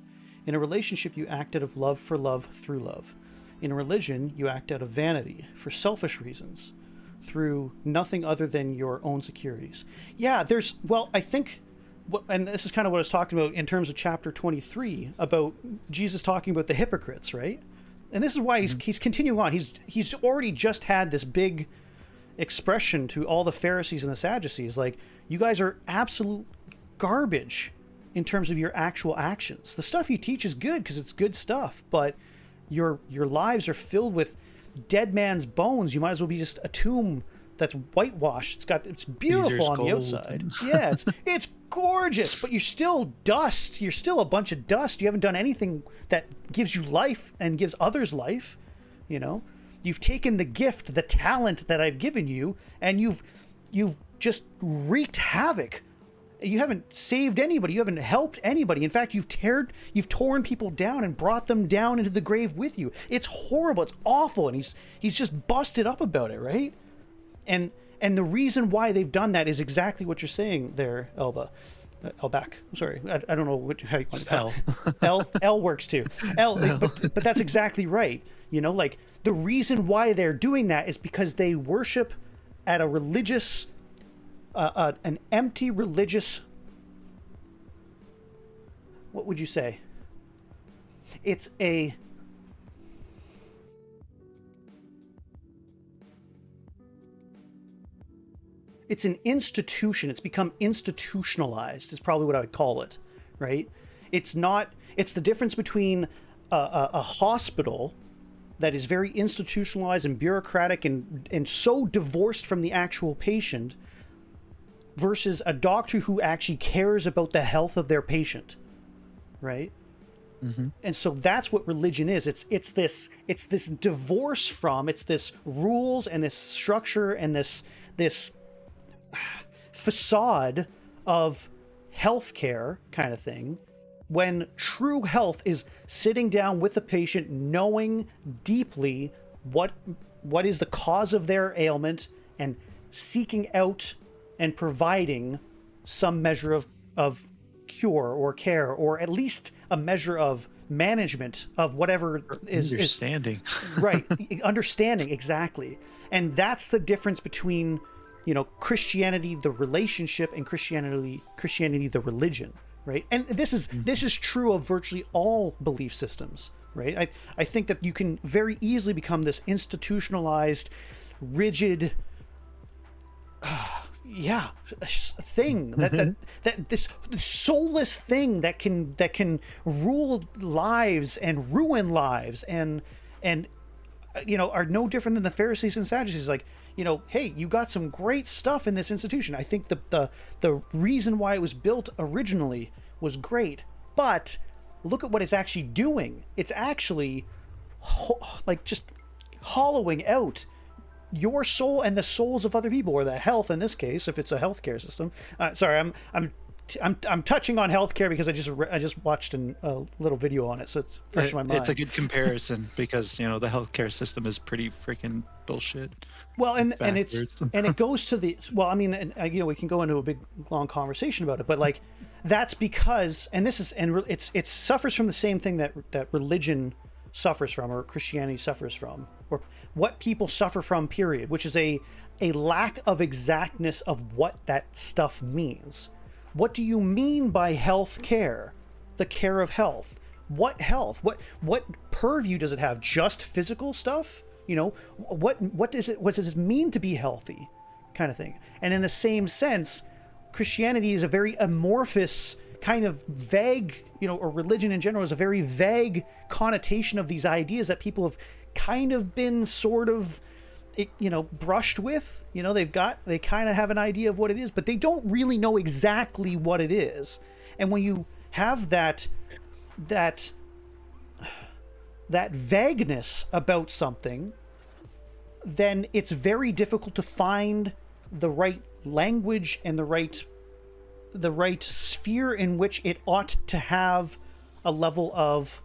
In a relationship, you act out of love for love through love. In a religion, you act out of vanity for selfish reasons through nothing other than your own securities. Yeah, I think, and this is kind of what I was talking about in terms of chapter 23 about Jesus talking about the hypocrites, right? And this is why he's continuing on. He's already just had this big expression to all the Pharisees and the Sadducees, like, you guys are absolute garbage in terms of your actual actions. The stuff you teach is good because it's good stuff, but your lives are filled with dead man's bones. You might as well be just a tomb that's whitewashed. It's beautiful on the outside. Yeah, it's gorgeous, but you're still dust. You're still a bunch of dust. You haven't done anything that gives you life and gives others life. You know, you've taken the gift, the talent that I've given you, and you've just wreaked havoc. You haven't saved anybody. You haven't helped anybody. In fact, you've torn people down and brought them down into the grave with you. It's horrible. It's awful. And he's just busted up about it, right? And the reason why they've done that is exactly what you're saying there, Elback. Sorry, I don't know how you want to L works too. But that's exactly right. You know, like, the reason why they're doing that is because they worship at a religious, an empty religious. What would you say? It's an institution. It's become institutionalized is probably what I would call it, right? It's the difference between a hospital that is very institutionalized and bureaucratic and so divorced from the actual patient versus a doctor who actually cares about the health of their patient, right? Mm-hmm. And so that's what religion is. It's this divorce from, it's this rules and this structure and this facade of healthcare kind of thing, when true health is sitting down with the patient, knowing deeply what is the cause of their ailment and seeking out and providing some measure of cure or care, or at least a measure of management of whatever is understanding. Right. Understanding, exactly. And that's the difference between, you know, Christianity, the relationship, and Christianity, the religion, right? And this is true of virtually all belief systems, right? I think that you can very easily become this institutionalized, rigid, thing that this soulless thing that can rule lives and ruin lives and you know, are no different than the Pharisees and Sadducees. Like, you know, hey, you got some great stuff in this institution. I think the reason why it was built originally was great, but look at what it's actually doing. It's actually like just hollowing out your soul and the souls of other people, or the health in this case, if it's a healthcare system. Sorry, I'm touching on healthcare because I just watched a little video on it, so it's fresh in my mind. It's a good comparison because, you know, the healthcare system is pretty freaking bullshit. Well, and it goes to the, well, I mean, and, you know, we can go into a big long conversation about it, but like, that's because, and it suffers from the same thing that religion suffers from, or Christianity suffers from, or what people suffer from, period, which is a lack of exactness of what that stuff means. What do you mean by health care? The care of health. What health? What purview does it have? Just physical stuff? You know, what does it mean to be healthy? Kind of thing. And in the same sense, Christianity is a very amorphous, kind of vague, you know, or religion in general is a very vague connotation of these ideas that people have kind of been sort of, you know, brushed with. You know, they kind of have an idea of what it is, but they don't really know exactly what it is. And when you have that vagueness about something, then it's very difficult to find the right language and the right sphere in which it ought to have a level of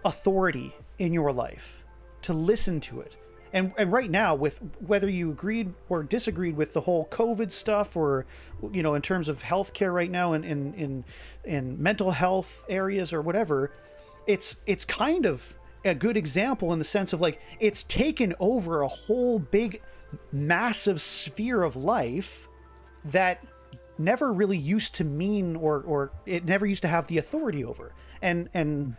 authority in your life, to listen to it. and right now, with whether you agreed or disagreed with the whole COVID stuff, or in terms of healthcare right now, and in mental health areas or whatever, it's kind of a good example in the sense of like it's taken over a whole big massive sphere of life that never really used to mean, or it never used to have the authority over. And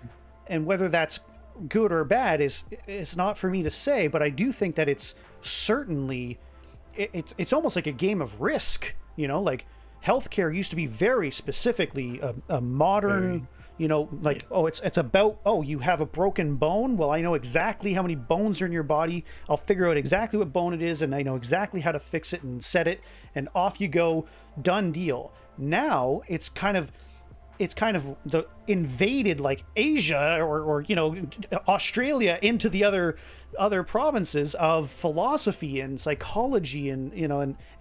whether that's good or bad is not for me to say, but I do think that it's certainly it's almost like a game of Risk. Like healthcare used to be very specifically a modern, like, oh, it's about, oh, you have a broken bone, well, I know exactly how many bones are in your body, I'll figure out exactly what bone it is, and I know exactly how to fix it and set it, and off you go, done deal. Now it's kind of the invaded like Asia or Australia into the other provinces of philosophy and psychology and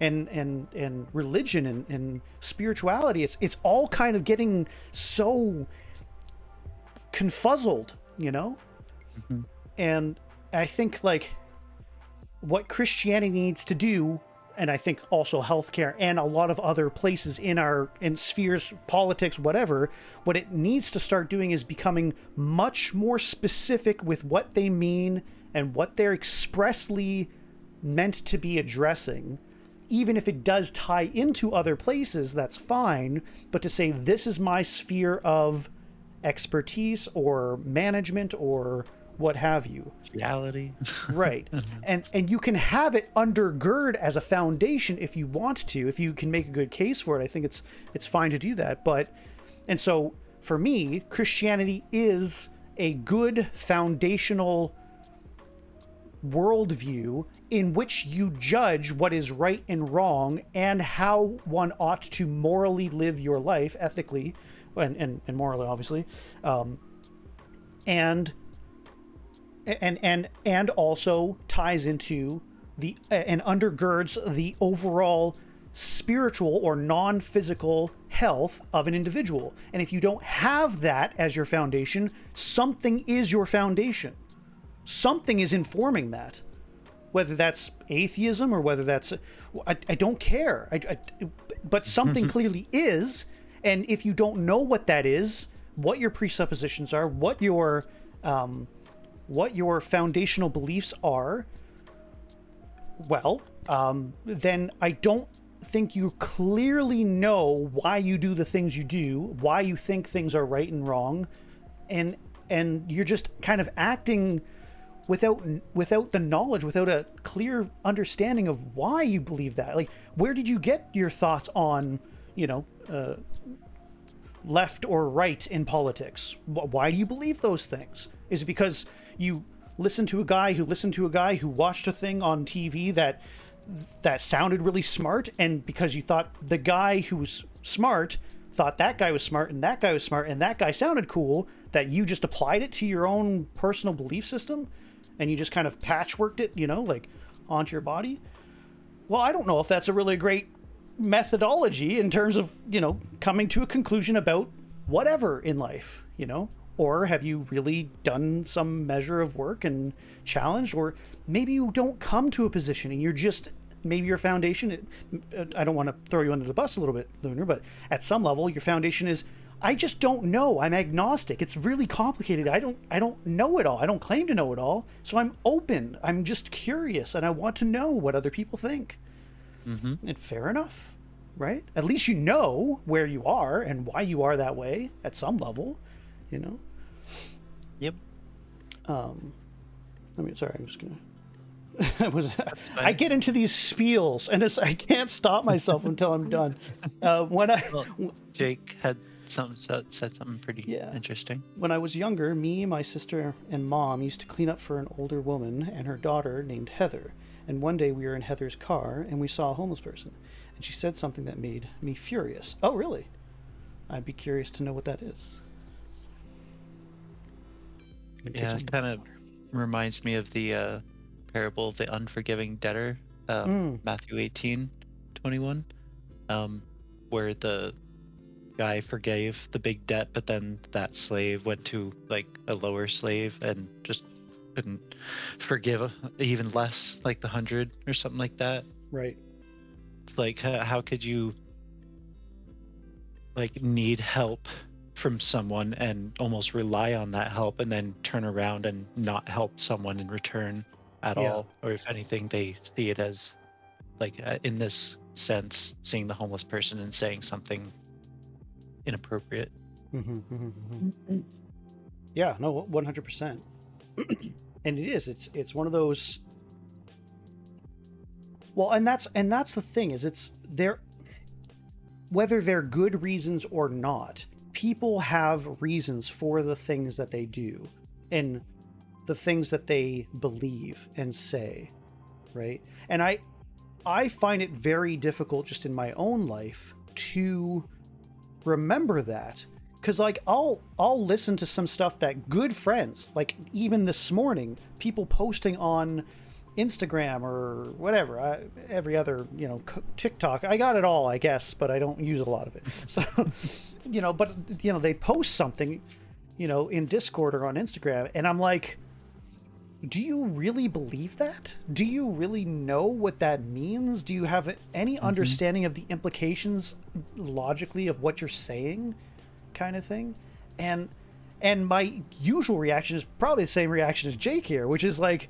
and religion and spirituality. It's all kind of getting so confuzzled, and I think like what Christianity needs to do, and I think also healthcare and a lot of other places in spheres, politics, whatever, what it needs to start doing is becoming much more specific with what they mean and what they're expressly meant to be addressing. Even if it does tie into other places, that's fine, but to say this is my sphere of expertise or management or what have you. Reality. Right. And you can have it undergird as a foundation if you want to, if you can make a good case for it. I think it's fine to do that. And so for me, Christianity is a good foundational worldview in which you judge what is right and wrong and how one ought to morally live your life, ethically and morally, obviously, and also ties into and undergirds the overall spiritual or non-physical health of an individual. And if you don't have that as your foundation, something is your foundation. Something is informing that. Whether that's atheism or whether that's... I don't care. But something clearly is. And if you don't know what that is, what your presuppositions are, what your foundational beliefs are, well, then I don't think you clearly know why you do the things you do, why you think things are right and wrong, and you're just kind of acting without the knowledge, without a clear understanding of why you believe that. Like, where did you get your thoughts on, left or right in politics? Why do you believe those things? Is it because you listened to a guy who watched a thing on TV that sounded really smart, and because you thought the guy who's smart thought that guy was smart and that guy was smart and that guy sounded cool, that you just applied it to your own personal belief system and you just kind of patchworked it, like onto your body? Well, I don't know if that's a really great methodology in terms of, coming to a conclusion about whatever in life, or have you really done some measure of work and challenged, or maybe you don't come to a position and you're just, maybe your foundation, I don't want to throw you under the bus a little bit, Lunar, but at some level your foundation is, I just don't know. I'm agnostic. It's really complicated. I don't know it all. I don't claim to know it all. So I'm open. I'm just curious, and I want to know what other people think. And fair enough, right? At least you know where you are and why you are that way at some level, Yep. Sorry, I'm just gonna. I get into these spiels, and I can't stop myself until I'm done. Jake had said something pretty interesting. When I was younger, me, my sister, and Mom used to clean up for an older woman and her daughter named Heather. And one day we were in Heather's car, and we saw a homeless person. And she said something that made me furious. Oh, really? I'd be curious to know what that is. Yeah, it kind of reminds me of the parable of the unforgiving debtor, Matthew 18:21, where the guy forgave the big debt, but then that slave went to like a lower slave and just couldn't forgive even less, like the 100 or something like that. Right. Like, how could you like need help from someone and almost rely on that help and then turn around and not help someone in return at Yeah. all? Or if anything, they see it as like, in this sense, seeing the homeless person and saying something inappropriate. Yeah, no, 100%. And it is, it's one of those, well, and that's the thing, is it's there, whether they're good reasons or not, people have reasons for the things that they do and the things that they believe and say, right? And I find it very difficult just in my own life to remember that, because like I'll listen to some stuff that good friends, like even this morning, people posting on Instagram or whatever, every other, TikTok, I got it all, I guess, but I don't use a lot of it. So but they post something in Discord or on Instagram, and I'm like, do you really believe that? Do you really know what that means? Do you have any understanding of the implications logically of what you're saying, kind of thing? And my usual reaction is probably the same reaction as Jake here, which is like,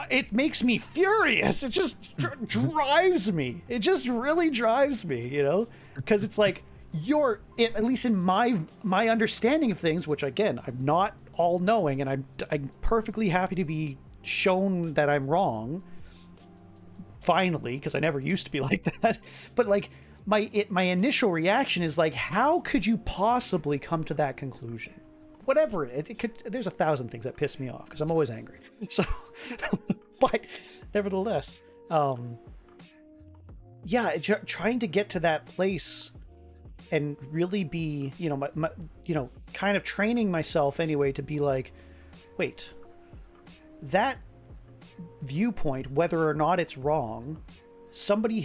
it makes me furious. It just drives me. It just really drives me, because it's like, at least in my understanding of things, which again, I'm not all knowing, and I'm perfectly happy to be shown that I'm wrong finally, because I never used to be like that. But like my initial reaction is like, how could you possibly come to that conclusion? Whatever it could, there's 1,000 things that piss me off because I'm always angry. So, but nevertheless, trying to get to that place and really be, kind of training myself anyway to be like, wait, that viewpoint, whether or not it's wrong, somebody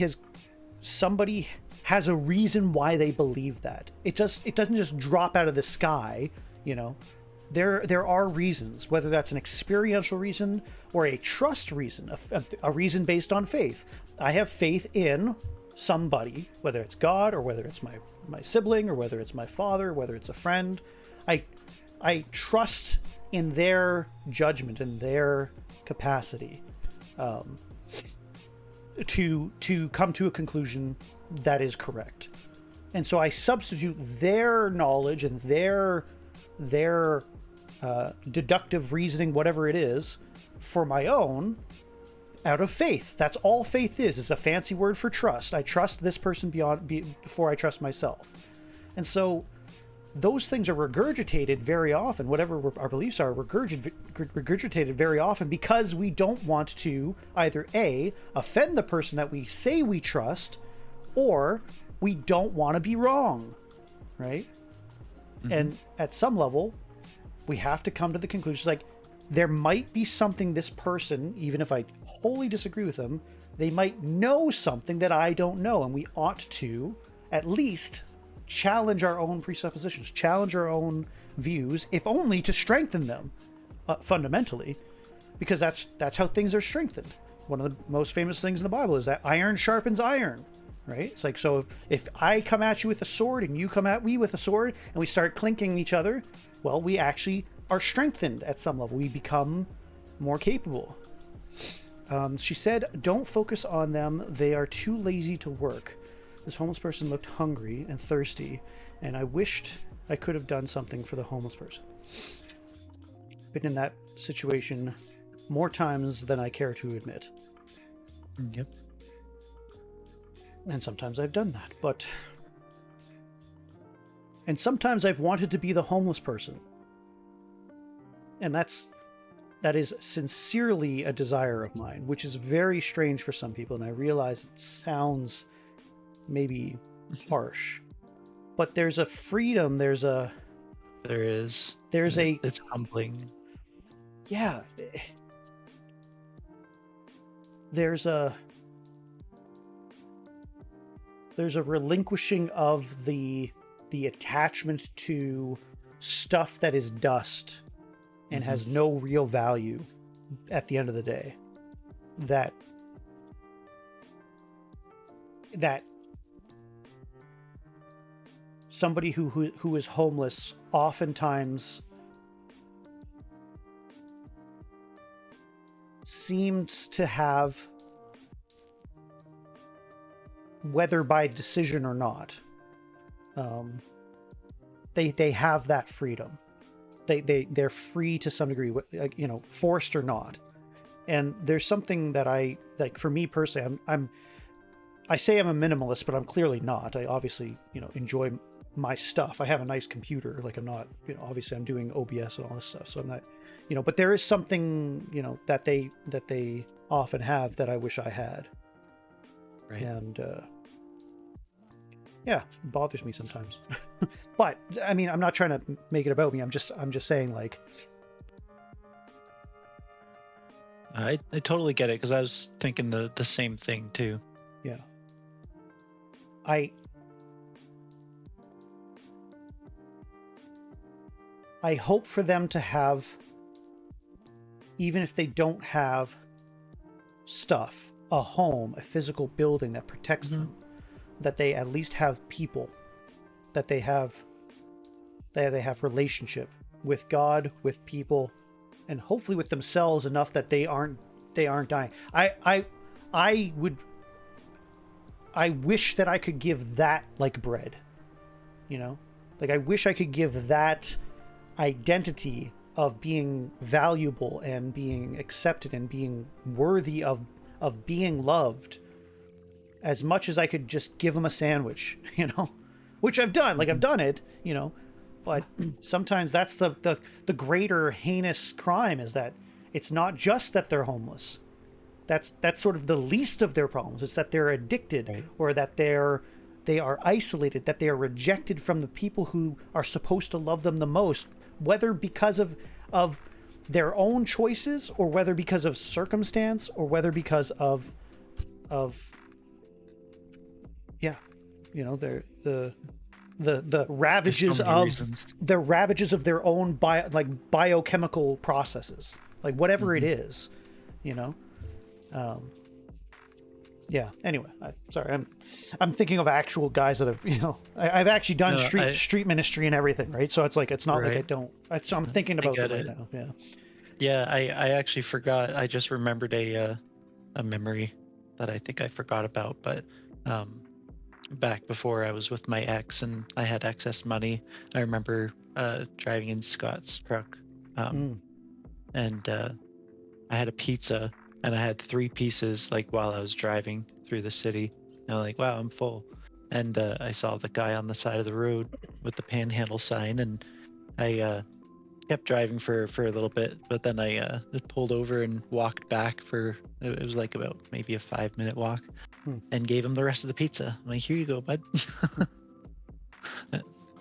has a reason why they believe that. It doesn't just drop out of the sky, There are reasons, whether that's an experiential reason or a trust reason, a reason based on faith. I have faith in somebody, whether it's God or whether it's my sibling or whether it's my father, whether it's a friend. I trust in their judgment and their capacity to come to a conclusion that is correct. And so I substitute their knowledge and their deductive reasoning, whatever it is, for my own, out of faith. That's all faith is. It's a fancy word for trust. I trust this person before I trust myself. And so those things are regurgitated very often, whatever our beliefs are, regurgitated very often, because we don't want to either A, offend the person that we say we trust, or we don't want to be wrong, right? Mm-hmm. And at some level, we have to come to the conclusion, like, there might be something this person, even if I wholly disagree with them, they might know something that I don't know, and we ought to at least challenge our own presuppositions, challenge our own views, if only to strengthen them fundamentally, because that's how things are strengthened. One of the most famous things in the Bible is that iron sharpens iron, right? It's like, so if I come at you with a sword and you come at me with a sword and we start clinking each other, well, we actually are strengthened at some level. We become more capable. She said, don't focus on them. They are too lazy to work. This homeless person looked hungry and thirsty, and I wished I could have done something for the homeless person. Been in that situation more times than I care to admit. Yep. And sometimes I've done that, and sometimes I've wanted to be the homeless person. And that is sincerely a desire of mine, which is very strange for some people, and I realize it sounds maybe harsh, but there's a freedom, it's humbling. Yeah. There's a relinquishing of the attachment to stuff that is dust and has no real value, at the end of the day, that somebody who is homeless oftentimes seems to have, whether by decision or not, they have that freedom. They're free to some degree, you know, forced or not. And there's something that I like, for me personally, I say I'm a minimalist, but I'm clearly not. I obviously, you know, enjoy my stuff. I have a nice computer. Like, I'm not, you know, obviously I'm doing OBS and all this stuff. So I'm not, you know, but there is something, you know, that they often have that I wish I had. Right. And, yeah, it bothers me sometimes. But I mean, I'm not trying to make it about me. I'm just saying, like, I totally get it, because I was thinking the same thing too. yeah. I hope for them to have, even if they don't have stuff, a home, a physical building that protects them, that they at least have people, that they have relationship with God, with people, and hopefully with themselves enough that they aren't dying. I wish that I could give that like bread, you know, like I wish I could give that identity of being valuable and being accepted and being worthy of being loved, as much as I could just give them a sandwich, you know, which I've done. Like, I've done it, you know, but sometimes that's the greater heinous crime, is that it's not just that they're homeless. That's sort of the least of their problems. It's that they're addicted, right, or that they are isolated, that they are rejected from the people who are supposed to love them the most, whether because of their own choices, or whether because of circumstance, or whether because of yeah, you know, the ravages of their own biochemical processes, like whatever it is, you know. Yeah. Anyway, sorry, I'm thinking of actual guys that have, you know, I've actually done street ministry and everything, right? So it's like, it's not right, like I don't. So I'm thinking about it right now. Yeah. Yeah, I actually forgot. I just remembered a memory that I think I forgot about, but back before I was with my ex and I had excess money, I remember driving in Scott's truck, and I had a pizza, and I had 3 pieces, like, while I was driving through the city. And I'm like, wow, I'm full. And I saw the guy on the side of the road with the panhandle sign, and I kept driving for a little bit, but then I pulled over and walked back for, it was like about maybe a 5-minute walk, and gave him the rest of the pizza. I'm like, here you go, bud.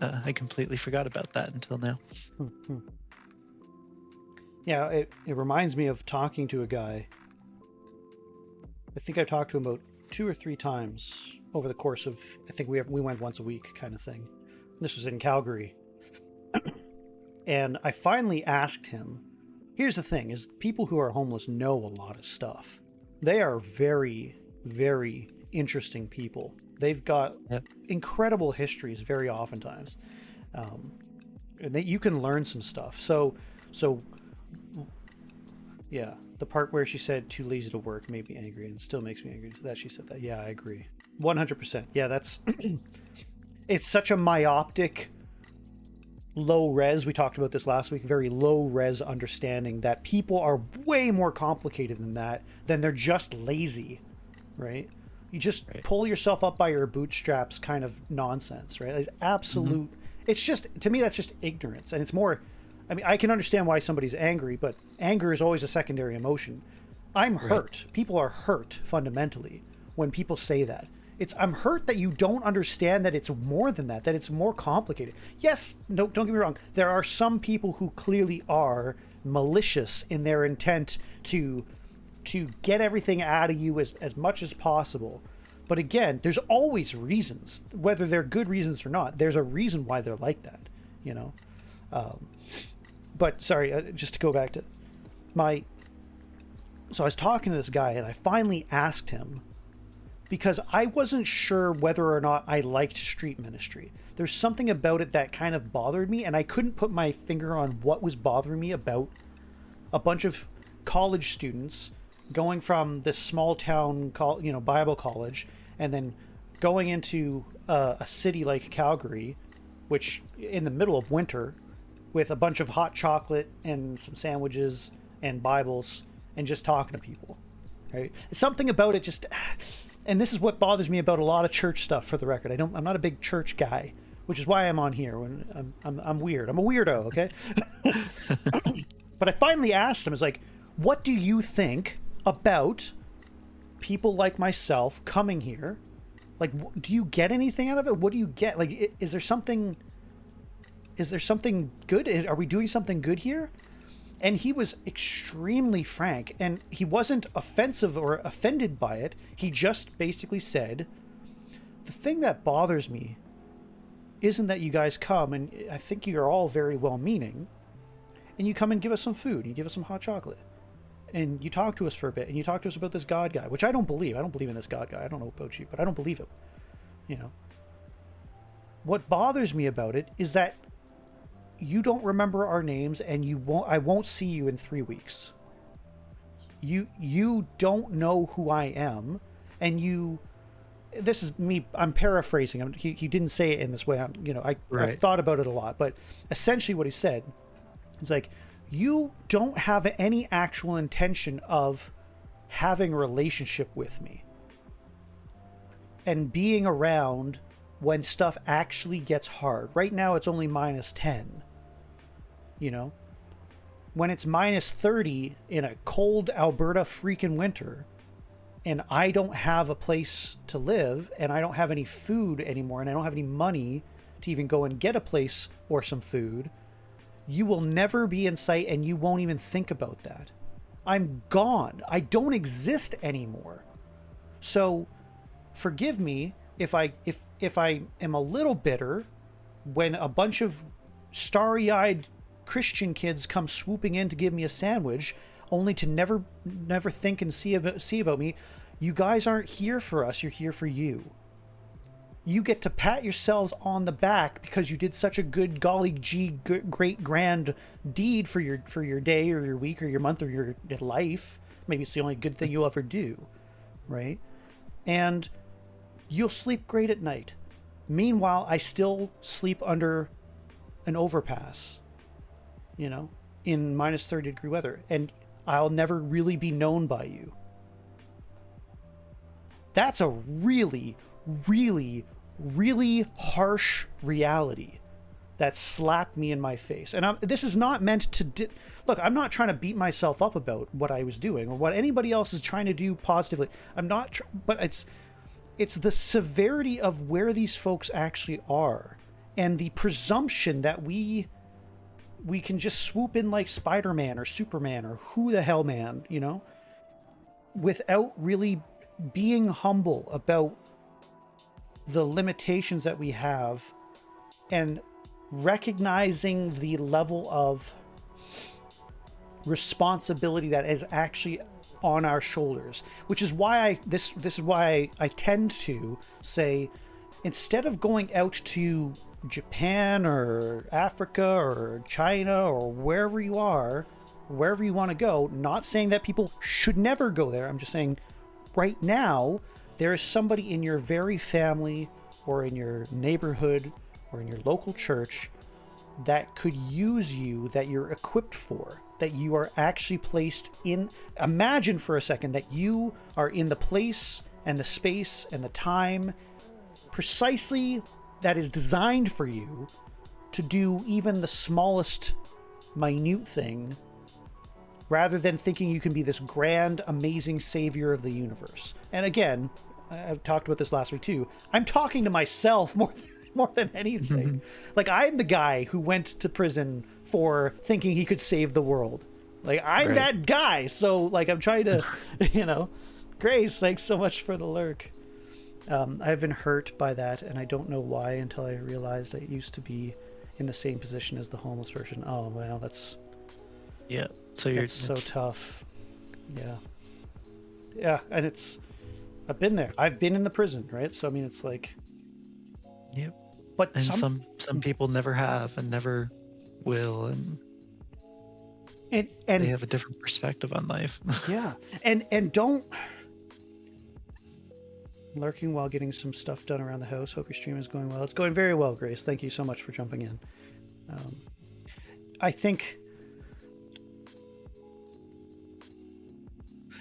I completely forgot about that until now. Yeah, it reminds me of talking to a guy. I think I talked to him about 2 or 3 times over the course of, I think we went once a week kind of thing. This was in Calgary. And I finally asked him, here's the thing, is people who are homeless know a lot of stuff. They are very, very interesting people. They've got incredible histories very oftentimes. And that you can learn some stuff. So yeah, the part where she said too lazy to work made me angry, and still makes me angry that she said that. Yeah, I agree. 100%. Yeah, that's it's such a myopic, low res, we talked about this last week, very low res understanding that people are way more complicated than that, than they're just lazy, right? You just pull yourself up by your bootstraps kind of nonsense, right? It's absolute, it's just, to me, that's just ignorance. And it's more, I mean, I can understand why somebody's angry, but anger is always a secondary emotion. I'm hurt. People are hurt fundamentally when people say that. I'm hurt that you don't understand that it's more than that it's more complicated. Yes, no, don't get me wrong. There are some people who clearly are malicious in their intent to get everything out of you as much as possible. But again, there's always reasons, whether they're good reasons or not. There's a reason why they're like that, you know? But sorry, just to go back to So I was talking to this guy, and I finally asked him, because I wasn't sure whether or not I liked street ministry. There's something about it that kind of bothered me, and I couldn't put my finger on what was bothering me about a bunch of college students going from this small town, Bible college, and then going into a city like Calgary, which in the middle of winter, with a bunch of hot chocolate and some sandwiches and Bibles, and just talking to people, right? Something about it just, and this is what bothers me about a lot of church stuff. For the record, I'm not a big church guy, which is why I'm on here. When I'm weird. I'm a weirdo, okay? But I finally asked him, I was like, what do you think about people like myself coming here? Like, do you get anything out of it? What do you get? Like, is there something good? Are we doing something good here? And he was extremely frank, and he wasn't offensive or offended by it. He just basically said, the thing that bothers me isn't that you guys come, and I think you're all very well-meaning, and you come and give us some food, you give us some hot chocolate, and you talk to us for a bit, and you talk to us about this God guy, which I don't believe. I don't believe in this God guy. I don't know about you, but I don't believe him. You know, what bothers me about it is that you don't remember our names, and I won't see you in 3 weeks. You don't know who I am, and this is me, I'm paraphrasing him. He didn't say it in this way. I've thought about it a lot, but essentially what he said is like, you don't have any actual intention of having a relationship with me and being around when stuff actually gets hard. Right now it's only -10. You know, when it's -30 in a cold Alberta freaking winter, and I don't have a place to live, and I don't have any food anymore, and I don't have any money to even go and get a place or some food, you will never be in sight, and you won't even think about that. I'm gone. I don't exist anymore. So forgive me if I am a little bitter when a bunch of starry-eyed Christian kids come swooping in to give me a sandwich, only to never think and see about me. You guys aren't here for us. You're here for you. You get to pat yourselves on the back because you did such a good golly gee great grand deed for your day or your week or your month or your life. Maybe it's the only good thing you'll ever do, right? And you'll sleep great at night. Meanwhile, I still sleep under an overpass, you know, in -30-degree weather, and I'll never really be known by you. That's a really, really, really harsh reality that slapped me in my face. And this is not meant to look, I'm not trying to beat myself up about what I was doing or what anybody else is trying to do positively. I'm not, but it's the severity of where these folks actually are, and the presumption that we can just swoop in like Spider-Man or Superman or who the hell man, you know, without really being humble about the limitations that we have and recognizing the level of responsibility that is actually on our shoulders, which is why this is why I tend to say, instead of going out to Japan or Africa or China or wherever you are, wherever you want to go, not saying that people should never go there. I'm just saying right now there is somebody in your very family or in your neighborhood or in your local church that could use you, that you're equipped for, that you are actually placed in. Imagine for a second that you are in the place and the space and the time precisely that is designed for you to do even the smallest minute thing, rather than thinking you can be this grand, amazing savior of the universe. And again, I've talked about this last week too, I'm talking to myself more than anything. Like, I'm the guy who went to prison for thinking he could save the world. Like, I'm that guy. So like, I'm trying to, you know, Grace, thanks so much for the lurk. I've been hurt by that, and I don't know why until I realized I used to be in the same position as the homeless person. Oh, well, that's... Yeah. So that's so tough. Yeah. Yeah, and I've been there. I've been in the prison, right? So I mean, it's like, Yep. but And some people never have and never will, and and they have a different perspective on life. yeah, and don't lurking while getting some stuff done around the house. Hope your stream is going well. It's going very well, Grace. Thank you so much for jumping in. I think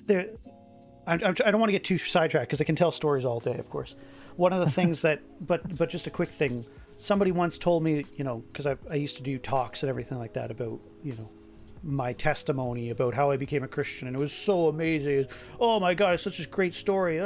there. I don't want to get too sidetracked because I can tell stories all day, of course. One of the things that, but just a quick thing. Somebody once told me, because I used to do talks and everything like that about, my testimony about how I became a Christian, and it was so amazing. Oh my God, it's such a great story.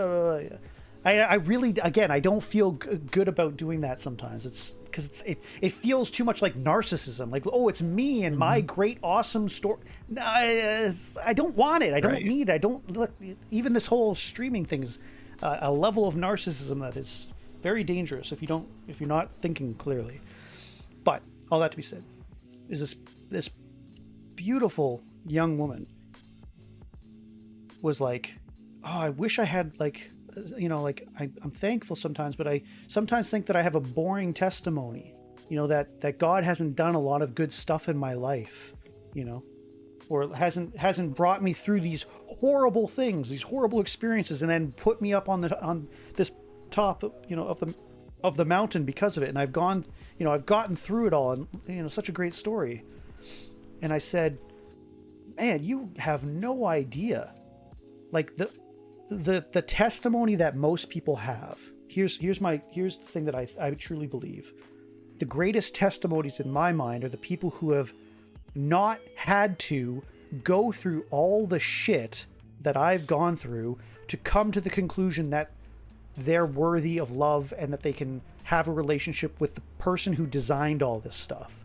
I really, again, I don't feel good about doing that sometimes. It's because it feels too much like narcissism. Like, oh, it's me and my great, awesome story. No, I don't want it. I don't need it. I don't look. Even this whole streaming thing is a level of narcissism that is very dangerous if you're not thinking clearly. But all that to be said, is this beautiful young woman was like, oh, I wish I had I'm thankful sometimes, but I sometimes think that I have a boring testimony, that God hasn't done a lot of good stuff in my life, or hasn't brought me through these horrible things, these horrible experiences, and then put me up on this top, of the mountain because of it. And I've gotten through it all, and such a great story. And I said, man, you have no idea, like the testimony that most people have. Here's the thing that I truly believe. The greatest testimonies in my mind are the people who have not had to go through all the shit that I've gone through to come to the conclusion that they're worthy of love and that they can have a relationship with the person who designed all this stuff.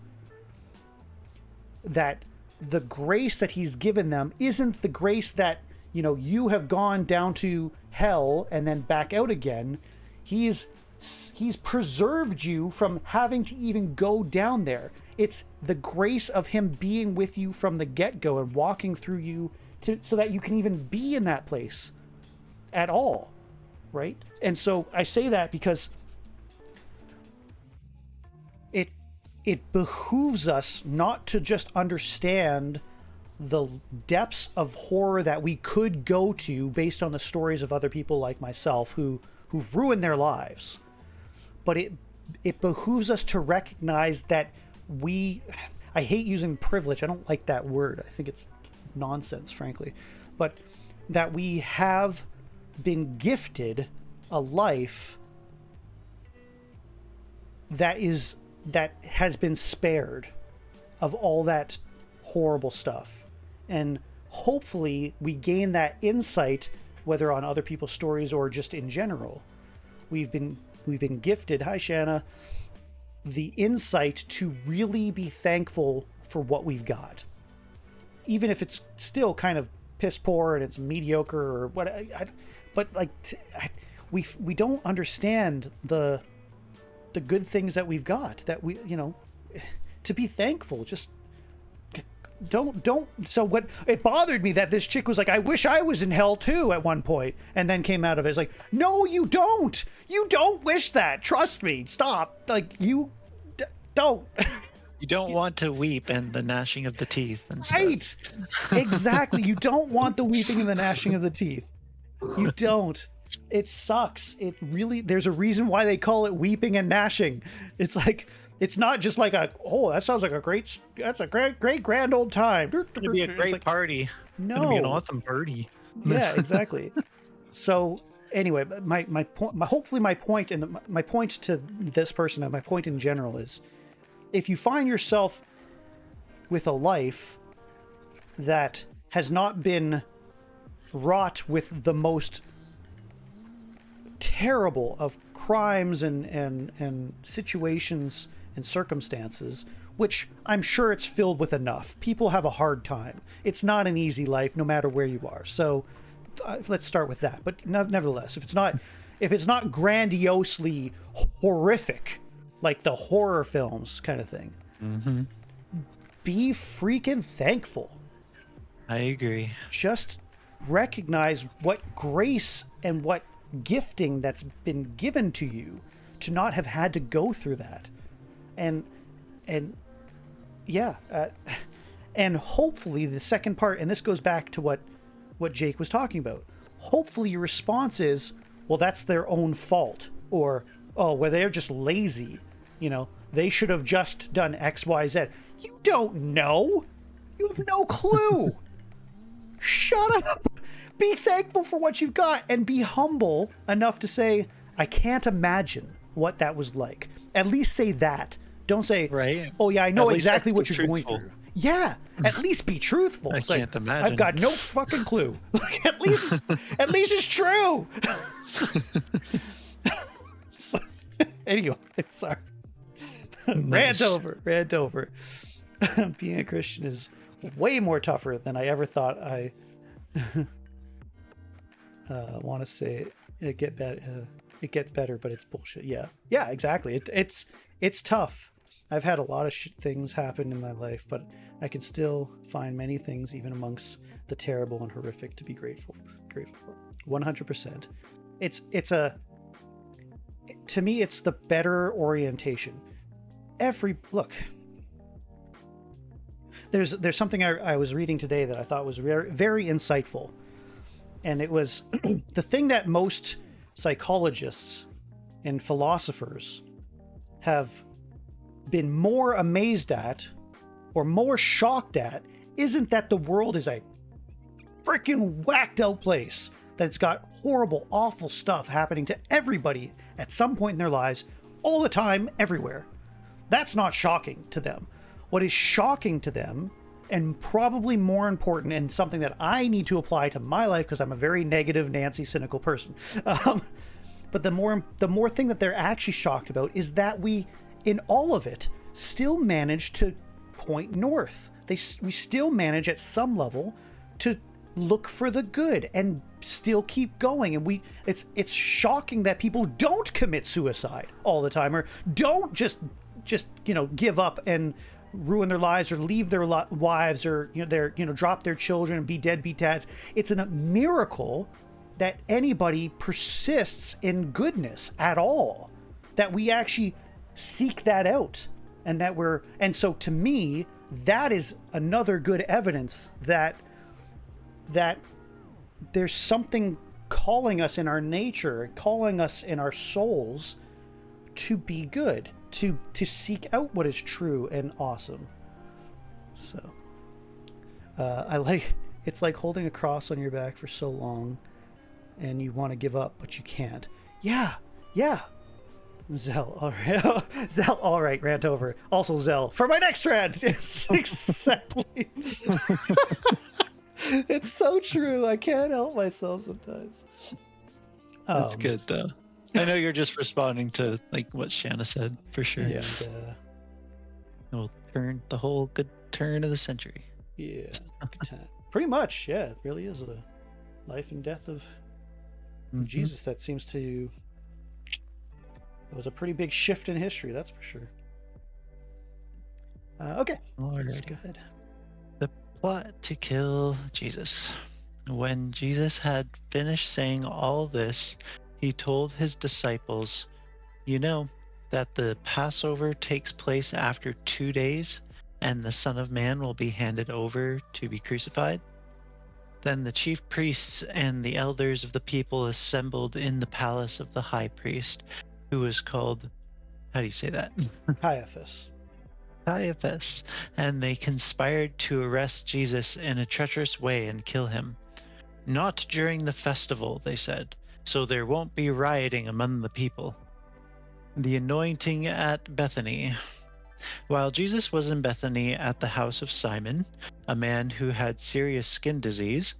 That the grace that he's given them isn't the grace that you have gone down to hell and then back out again. He's preserved you from having to even go down there. It's the grace of him being with you from the get-go and walking through you so that you can even be in that place at all, right? And so I say that because it behooves us not to just understand the depths of horror that we could go to based on the stories of other people like myself who've ruined their lives, but it behooves us to recognize that I hate using privilege. I don't like that word. I think it's nonsense, frankly, but that we have been gifted a life that has been spared of all that horrible stuff. And hopefully we gain that insight, whether on other people's stories or just in general. We've been gifted, hi Shanna, the insight to really be thankful for what we've got, even if it's still kind of piss poor and it's mediocre or what. But like we don't understand the good things that we've got, that we to be thankful. Just don't. So what, it bothered me that this chick was like, I wish I was in hell too at one point, and then came out of it. It's like, no, you don't wish that. Trust me. Stop. Like, you don't. You don't want to weep and the gnashing of the teeth and stuff. Right. Exactly. You don't want the weeping and the gnashing of the teeth. You don't. It sucks. It really, there's a reason why they call it weeping and gnashing. It's like, it's not just like that sounds like that's a great grand old time. It's gonna be a great party. No. It's gonna be an awesome party. Yeah, exactly. So anyway, my point, hopefully my point, and my point to this person and my point in general is, if you find yourself with a life that has not been wrought with the most terrible of crimes and situations and circumstances, which I'm sure it's filled with enough. People have a hard time. It's not an easy life, no matter where you are. So let's start with that. But nevertheless, if it's not grandiosely horrific, like the horror films kind of thing, be freaking thankful. I agree. Just recognize what grace and what gifting that's been given to you to not have had to go through that. And yeah, and hopefully the second part, and this goes back to what Jake was talking about, hopefully your response is, well, that's their own fault, or, oh, well, they're just lazy, you know, they should have just done X, Y, Z. You don't know. You have no clue. Shut up. Be thankful for what you've got and be humble enough to say, I can't imagine what that was like. At least say that. Don't say, right. Oh yeah, I know exactly what you're going through. Yeah, at least be truthful. I can't imagine. I've got no fucking clue. Like, at least it's true. Anyway, sorry. Nice. Rant over. Being a Christian is way more tougher than I ever thought. I want to say it gets better, but it's bullshit. Yeah, exactly. It's tough. I've had a lot of things happen in my life, but I can still find many things, even amongst the terrible and horrific, to be grateful for. 100%. To me, it's the better orientation. There's something I was reading today that I thought was very, very insightful. And it was the thing that most psychologists and philosophers have been more amazed at or more shocked at isn't that the world is a freaking whacked out place, that it's got horrible, awful stuff happening to everybody at some point in their lives, all the time, everywhere. That's not shocking to them. What is shocking to them, and probably more important, and something that I need to apply to my life because I'm a very negative, Nancy, cynical person. But the more thing that they're actually shocked about is that we, in all of it, still manage to point north. We still manage at some level to look for the good and still keep going. And it's shocking that people don't commit suicide all the time, or don't just give up and ruin their lives, or leave their wives, or drop their children and be deadbeat dads. It's a miracle that anybody persists in goodness at all, that we actually seek that out, and so to me, that is another good evidence that there's something calling us in our nature, calling us in our souls to be good, to seek out what is true and awesome. So it's like holding a cross on your back for so long and you want to give up, but you can't. Yeah. Zell, all right. Zell, all right, rant over. Also Zell, for my next rant. Yes, exactly. It's so true. I can't help myself sometimes. That's good, though. I know you're just responding to like what Shanna said, for sure. Yeah. We'll turn the whole good turn of the century. Yeah. Pretty much, yeah. It really is the life and death of Jesus that seems to... It was a pretty big shift in history, that's for sure. Okay, let's go ahead. The plot to kill Jesus. When Jesus had finished saying all this, he told his disciples, "You know that the Passover takes place after 2 days, and the Son of Man will be handed over to be crucified?" Then the chief priests and the elders of the people assembled in the palace of the high priest, who was called, how do you say that? Caiaphas. Caiaphas. And they conspired to arrest Jesus in a treacherous way and kill him. "Not during the festival," they said, "so there won't be rioting among the people." The anointing at Bethany. While Jesus was in Bethany at the house of Simon, a man who had serious skin disease,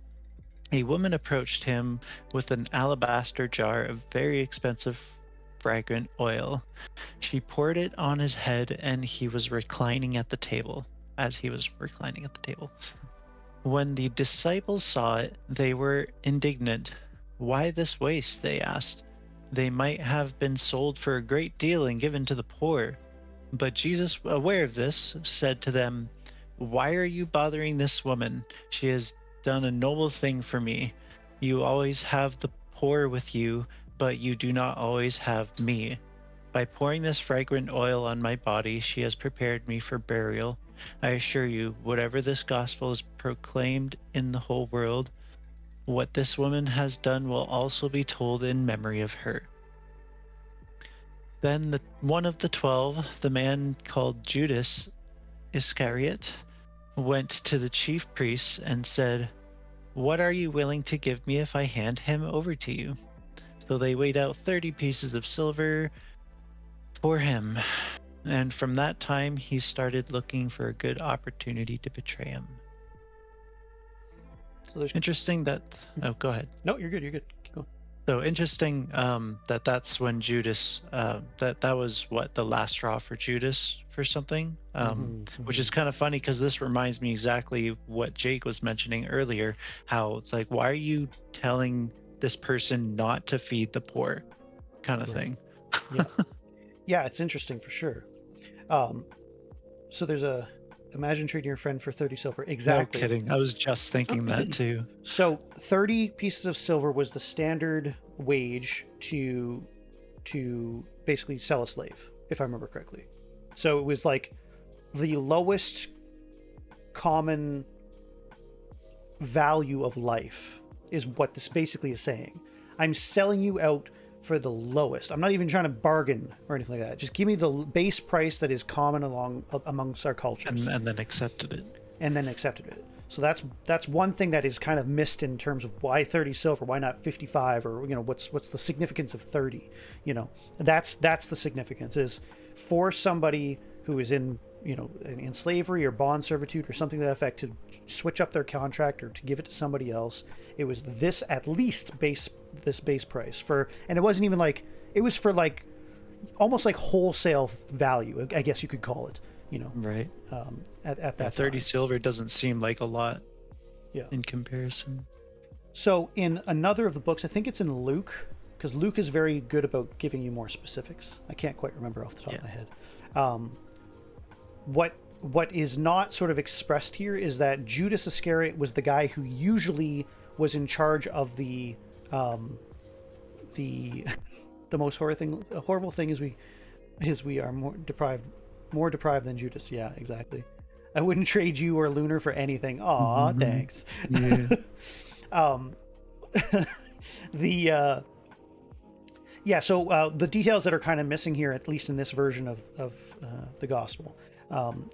a woman approached him with an alabaster jar of very expensive fragrant oil. She poured it on his head, and he was reclining at the table. When the disciples saw it, they were indignant. "Why this waste?" they asked. "They might have been sold for a great deal and given to the poor." But Jesus, aware of this, said to them, "Why are you bothering this woman? She has done a noble thing for me. You always have the poor with you, but you do not always have me. By pouring this fragrant oil on my body, she has prepared me for burial. I assure you, whatever this gospel is proclaimed in the whole world, what this woman has done will also be told in memory of her. Then one of the 12, the man called Judas Iscariot, went to the chief priests and said, "What are you willing to give me if I hand him over to you?" So they weighed out 30 pieces of silver for him. And from that time, he started looking for a good opportunity to betray him. So there's Interesting that... Oh, go ahead. no, you're good. You're good. Keep going. So interesting that's when Judas, that was what, the last straw for Judas for something, which is kind of funny because this reminds me exactly what Jake was mentioning earlier, how it's like, why are you telling this person not to feed the poor kind of thing? Yeah. Yeah, it's interesting for sure. So there's a imagine trading your friend for 30 silver. Exactly. No kidding. I was just thinking that too. So 30 pieces of silver was the standard wage to basically sell a slave, if I remember correctly. So it was like the lowest common value of life is what this basically is saying. I'm selling you out for the lowest. I'm not even trying to bargain or anything like that. Just give me the base price that is common amongst our cultures. And then accepted it. So that's one thing that is kind of missed in terms of why 30 silver, why not 55, or what's the significance of 30? That's the significance, is for somebody who is in slavery or bond servitude or something to that effect, to switch up their contract or to give it to somebody else. It was this at least base price for, and it wasn't even like, it was for like almost like wholesale value, I guess you could call it, right. At that 30 time. silver doesn't seem like a lot, Yeah, in comparison. So in another of the books, I think it's in Luke, because Luke is very good about giving you more specifics. I can't quite remember off the top of my head. What is not sort of expressed here is that Judas Iscariot was the guy who usually was in charge of the most horrible thing is we are more deprived than Judas. Yeah, exactly. I wouldn't trade you or Lunar for anything. Aw, thanks. Yeah. So the details that are kind of missing here, at least in this version of the gospel,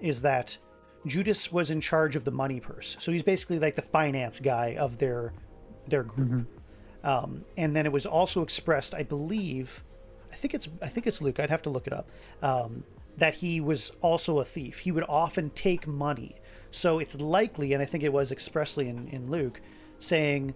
is that Judas was in charge of the money purse. So he's basically like the finance guy of their group. And then it was also expressed, I think it's Luke, I'd have to look it up, that he was also a thief. He would often take money. So it's likely, and I think it was expressly in Luke, saying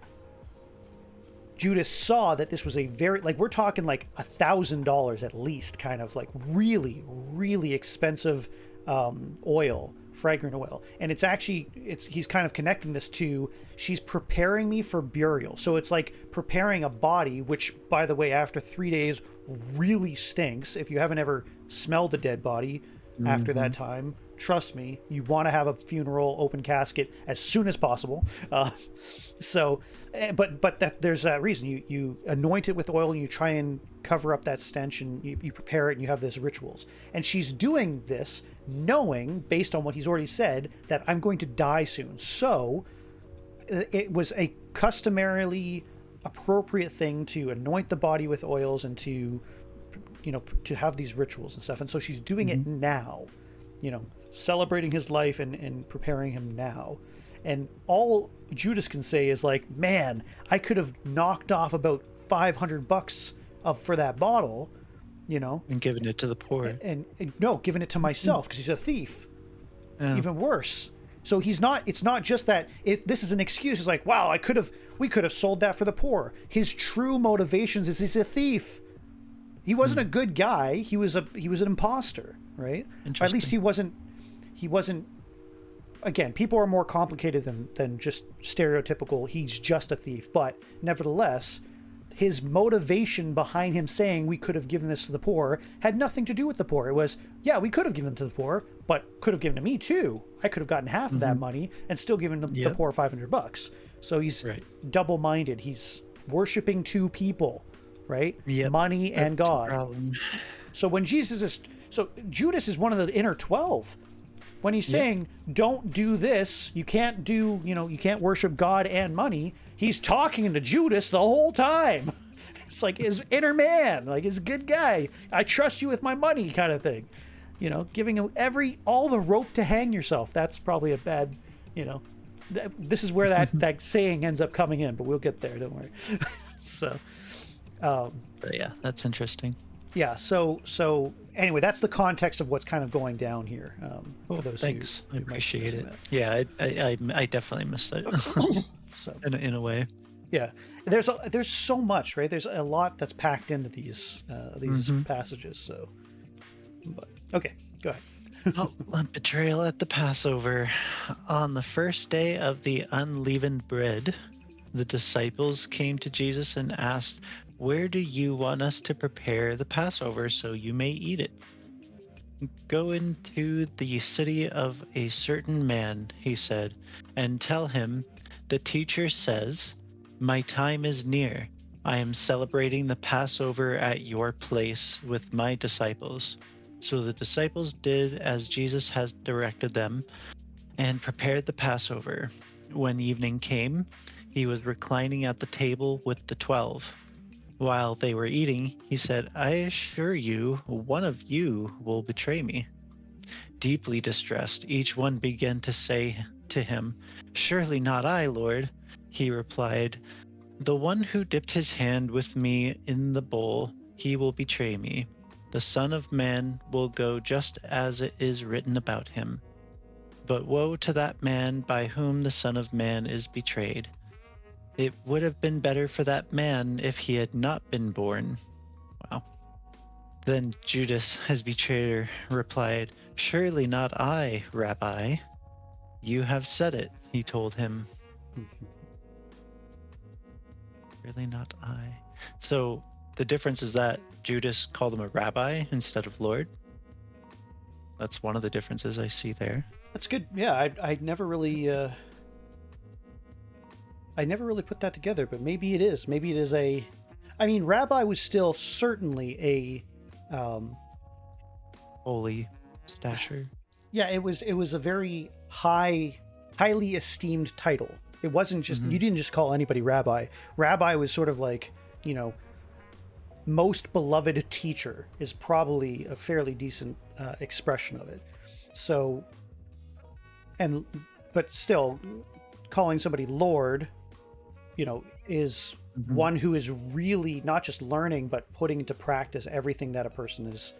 Judas saw that this was a very, like, we're talking like $1,000 at least, kind of like really, really expensive oil, fragrant oil. And he's kind of connecting this to, she's preparing me for burial. So it's like preparing a body, which, by the way, after 3 days really stinks. If you haven't ever smelled a dead body after that time, trust me, you want to have a funeral, open casket as soon as possible. But that there's that reason. You anoint it with oil and you try and cover up that stench, and you prepare it, and you have these rituals. And she's doing this knowing, based on what he's already said, that I'm going to die soon. So it was a customarily appropriate thing to anoint the body with oils and to have these rituals and stuff. And so she's doing it now, celebrating his life and preparing him now. And all Judas can say is like, man, I could have knocked off about $500 for that bottle, and given it to the poor. And no, giving it to myself, because he's a thief. Yeah. Even worse. So it's not just that this is an excuse. It's like, wow, we could have sold that for the poor. His true motivations is he's a thief. He wasn't a good guy. He was an imposter, right? Or at least he wasn't. Again, people are more complicated than just stereotypical, he's just a thief. But nevertheless, his motivation behind him saying we could have given this to the poor had nothing to do with the poor. It was, yeah, we could have given them to the poor, but could have given to me too. I could have gotten half of that money and still given the poor $500. So he's double-minded. He's worshiping two people, right? Money and God. So when Judas is one of the inner 12. When he's saying, don't do this, you can't worship God and money, he's talking to Judas the whole time. It's like his inner man, like his good guy. I trust you with my money kind of thing. Giving him all the rope to hang yourself. That's probably a bad, this is where that saying ends up coming in, but we'll get there, don't worry. So, but yeah, that's interesting. Yeah, so anyway, that's the context of what's kind of going down here. For those thanks. who I appreciate it. Yeah, I definitely missed that. So in a way. Yeah, there's so much, right? There's a lot that's packed into these passages. So, but okay, go ahead. Betrayal at the Passover. On the first day of the unleavened bread, the disciples came to Jesus and asked, "Where do you want us to prepare the Passover so you may eat it?" "Go into the city of a certain man," he said, "and tell him, 'The teacher says, my time is near. I am celebrating the Passover at your place with my disciples.'" So the disciples did as Jesus had directed them and prepared the Passover. When evening came, he was reclining at the table with the 12. While they were eating, he said, "I assure you, one of you will betray me." Deeply distressed, each one began to say to him, "Surely not I, Lord." He replied, "The one who dipped his hand with me in the bowl, he will betray me. The Son of Man will go just as it is written about him. But woe to that man by whom the Son of Man is betrayed. It would have been better for that man if he had not been born." Wow. Then Judas, his betrayer, replied, "Surely not I, Rabbi." "You have said it," he told him. Really not I. So the difference is that Judas called him a rabbi instead of Lord. That's one of the differences I see there. That's good. Yeah, I never really put that together, but maybe it is. Maybe it is rabbi was still certainly a holy stature. Yeah, it was a very highly esteemed title. It wasn't just you didn't just call anybody rabbi. Rabbi was sort of like, most beloved teacher is probably a fairly decent expression of it. So, but still, calling somebody Lord, is one who is really not just learning, but putting into practice everything that a person is.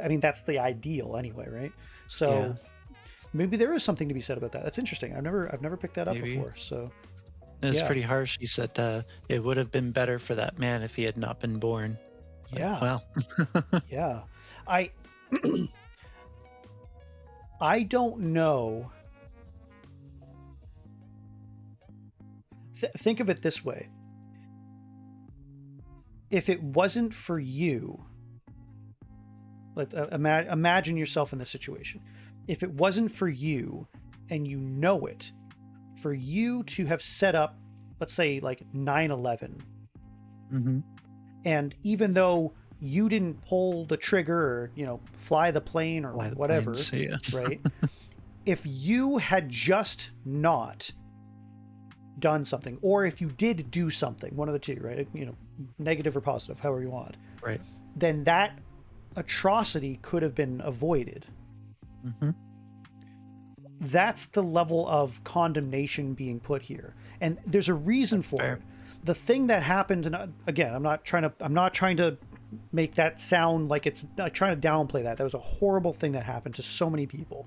I mean, that's the ideal anyway, right? So maybe there is something to be said about that. That's interesting. I've never picked that up before. So it's pretty harsh. He said it would have been better for that man if he had not been born. Yeah. Well. Yeah. I don't know. Think of it this way. If it wasn't for you, imagine yourself in this situation. If it wasn't for you, and you know it, for you to have set up, let's say, like 9/11, and even though you didn't pull the trigger or fly the plane or whatever, right? If you had just not done something, or if you did do something, one of the two, right? Negative or positive, however you want, right? Then that atrocity could have been avoided. That's the level of condemnation being put here, and there's a reason for it. The thing that happened, and again, I'm not trying to make that sound like it's trying to downplay that. That was a horrible thing that happened to so many people.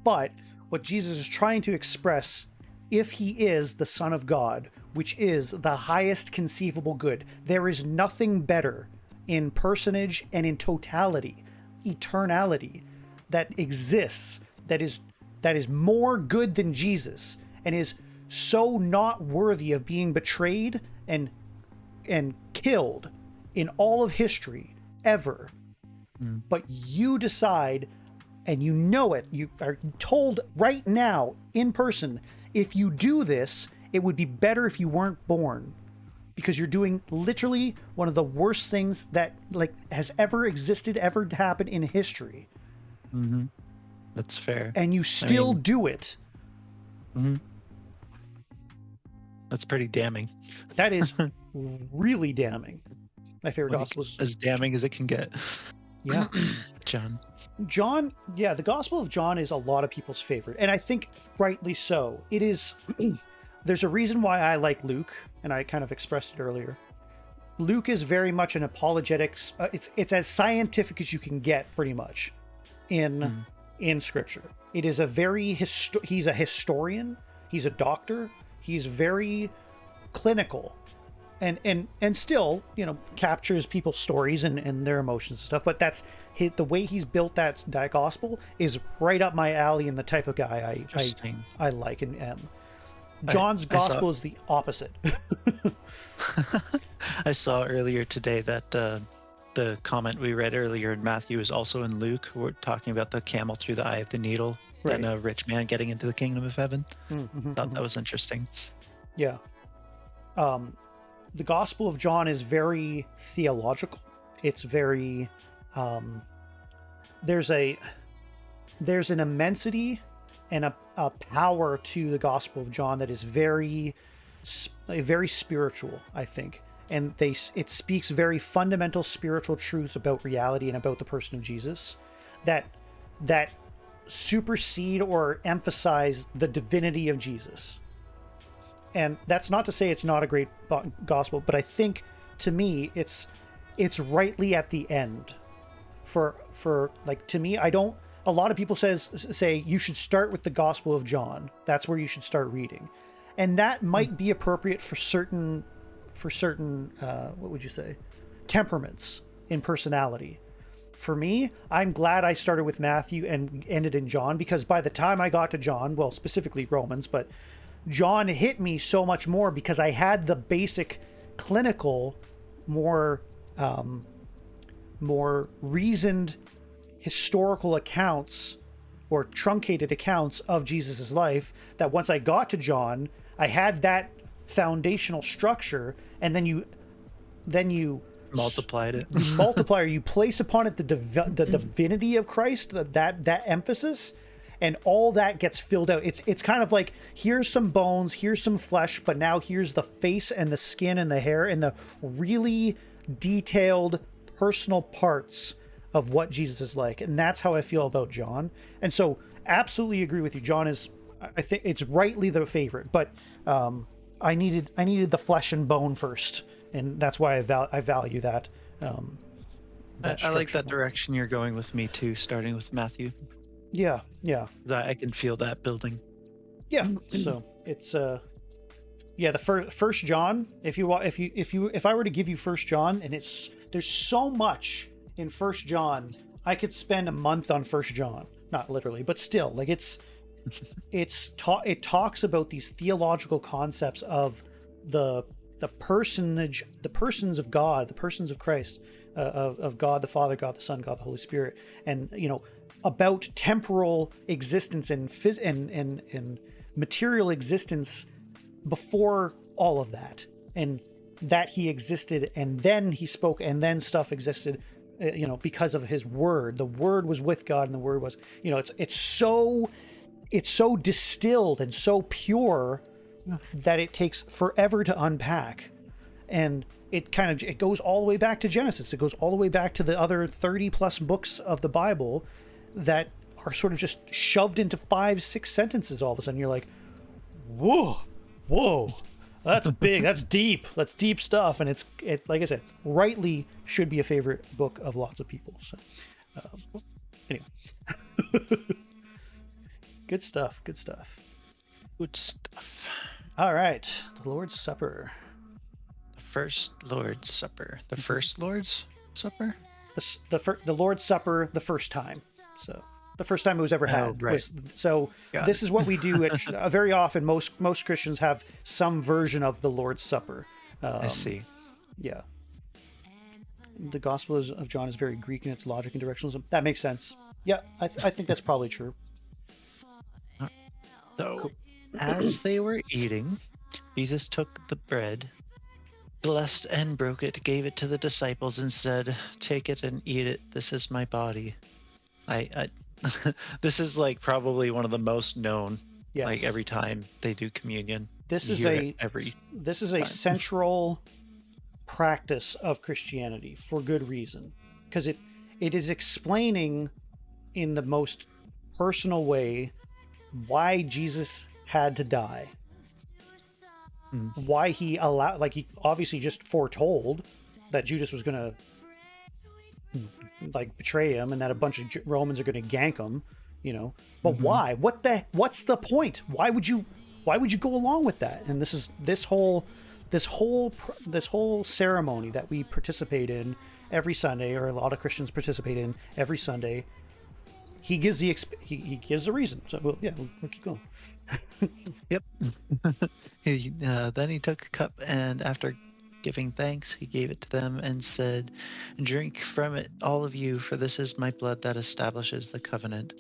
But what Jesus is trying to express, if he is the Son of God, which is the highest conceivable good, there is nothing better in personage and in totality, eternality, that exists, that is more good than Jesus, and is so not worthy of being betrayed and and killed in all of history ever. But you decide, and you know it, you are told right now in person, if you do this, it would be better if you weren't born, because you're doing literally one of the worst things that like has ever existed, ever happened in history. That's fair. And you still do it. That's pretty damning. That is really damning. My favorite gospel is as damning as it can get. Yeah. John, yeah, the Gospel of John is a lot of people's favorite, and I think rightly so. It is. There's a reason why I like Luke, and I kind of expressed it earlier. Luke is very much an apologetics. It's as scientific as you can get, pretty much, in Scripture. It is a very he's a historian. He's a doctor. He's very clinical, and still, you know, captures people's stories and their emotions and stuff. But that's the way he's built that gospel is right up my alley and the type of guy I like and am. John's gospel is the opposite. I saw earlier today that the comment we read earlier in Matthew is also in Luke. We're talking about the camel through the eye of the needle and a rich man getting into the kingdom of heaven. Thought that was interesting. Yeah. The Gospel of John is very theological. It's very there's an immensity and a power to the Gospel of John that is very spiritual, I think. And it speaks very fundamental spiritual truths about reality and about the person of Jesus that supersede or emphasize the divinity of Jesus. And that's not to say it's not a great gospel, but I think, to me, it's rightly at the end. For like, to me, a lot of people say you should start with the Gospel of John. That's where you should start reading. And that might be appropriate for certain what would you say, temperaments in personality. For me, I'm glad I started with Matthew and ended in John, because by the time I got to John, well, specifically Romans, but John hit me so much more because I had the basic clinical, more reasoned historical accounts or truncated accounts of Jesus's life, that once I got to John, I had that foundational structure, and then you multiplied it. You place upon it the divinity of Christ, that emphasis, and all that gets filled out. It's kind of like, here's some bones, here's some flesh, but now here's the face and the skin and the hair and the really detailed personal parts of what Jesus is like. And that's how I feel about John. And so absolutely agree with you. John is, I think it's rightly the favorite, but I needed the flesh and bone first. And that's why I value that. I like that direction you're going with me too, starting with Matthew. Yeah. I can feel that building. Yeah. So it's the first John. If I were to give you First John, and there's so much in First John, I could spend a month on First John. Not literally, but still, like it talks about these theological concepts of the persons of God, the persons of Christ, of God the Father, God the Son, God the Holy Spirit, and about temporal existence and material existence before all of that, and that he existed, and then he spoke, and then stuff existed, because of his word. The word was with God, and the word was, it's so distilled and so pure that it takes forever to unpack. And it goes all the way back to Genesis. It goes all the way back to the other 30 plus books of the Bible that are sort of just shoved into 5-6 sentences all of a sudden. You're like, whoa, that's big, that's deep stuff. And it like I said, rightly should be a favorite book of lots of people. So anyway. Good stuff. All right, the Lord's Supper. The first Lord's Supper. The first Lord's Supper? The Lord's Supper the first time. So the first time it was ever had. Right. This is what we do very often. Most Christians have some version of the Lord's Supper. I see. Yeah. The Gospel of John is very Greek in its logic and directionalism. That makes sense. Yeah, I think that's probably true. So, Cool. as they were eating, Jesus took the bread, blessed and broke it, gave it to the disciples, and said, "Take it and eat it. This is my body." I this is like probably one of the most known. Yes. Like every time they do communion, This you is hear a it every. this is a time. central practice of Christianity for good reason, because it is explaining in the most personal way why Jesus had to die. Why he allowed, like, he obviously just foretold that Judas was gonna like betray him and that a bunch of Romans are gonna gank him, you know. But why? What's the point? Why would you go along with that? And this whole ceremony that we participate in every Sunday, or a lot of Christians participate in every Sunday, he gives he gives the reason. So we'll keep going. Yep. Then he took a cup, and after giving thanks, he gave it to them and said, "Drink from it, all of you, for this is my blood that establishes the covenant.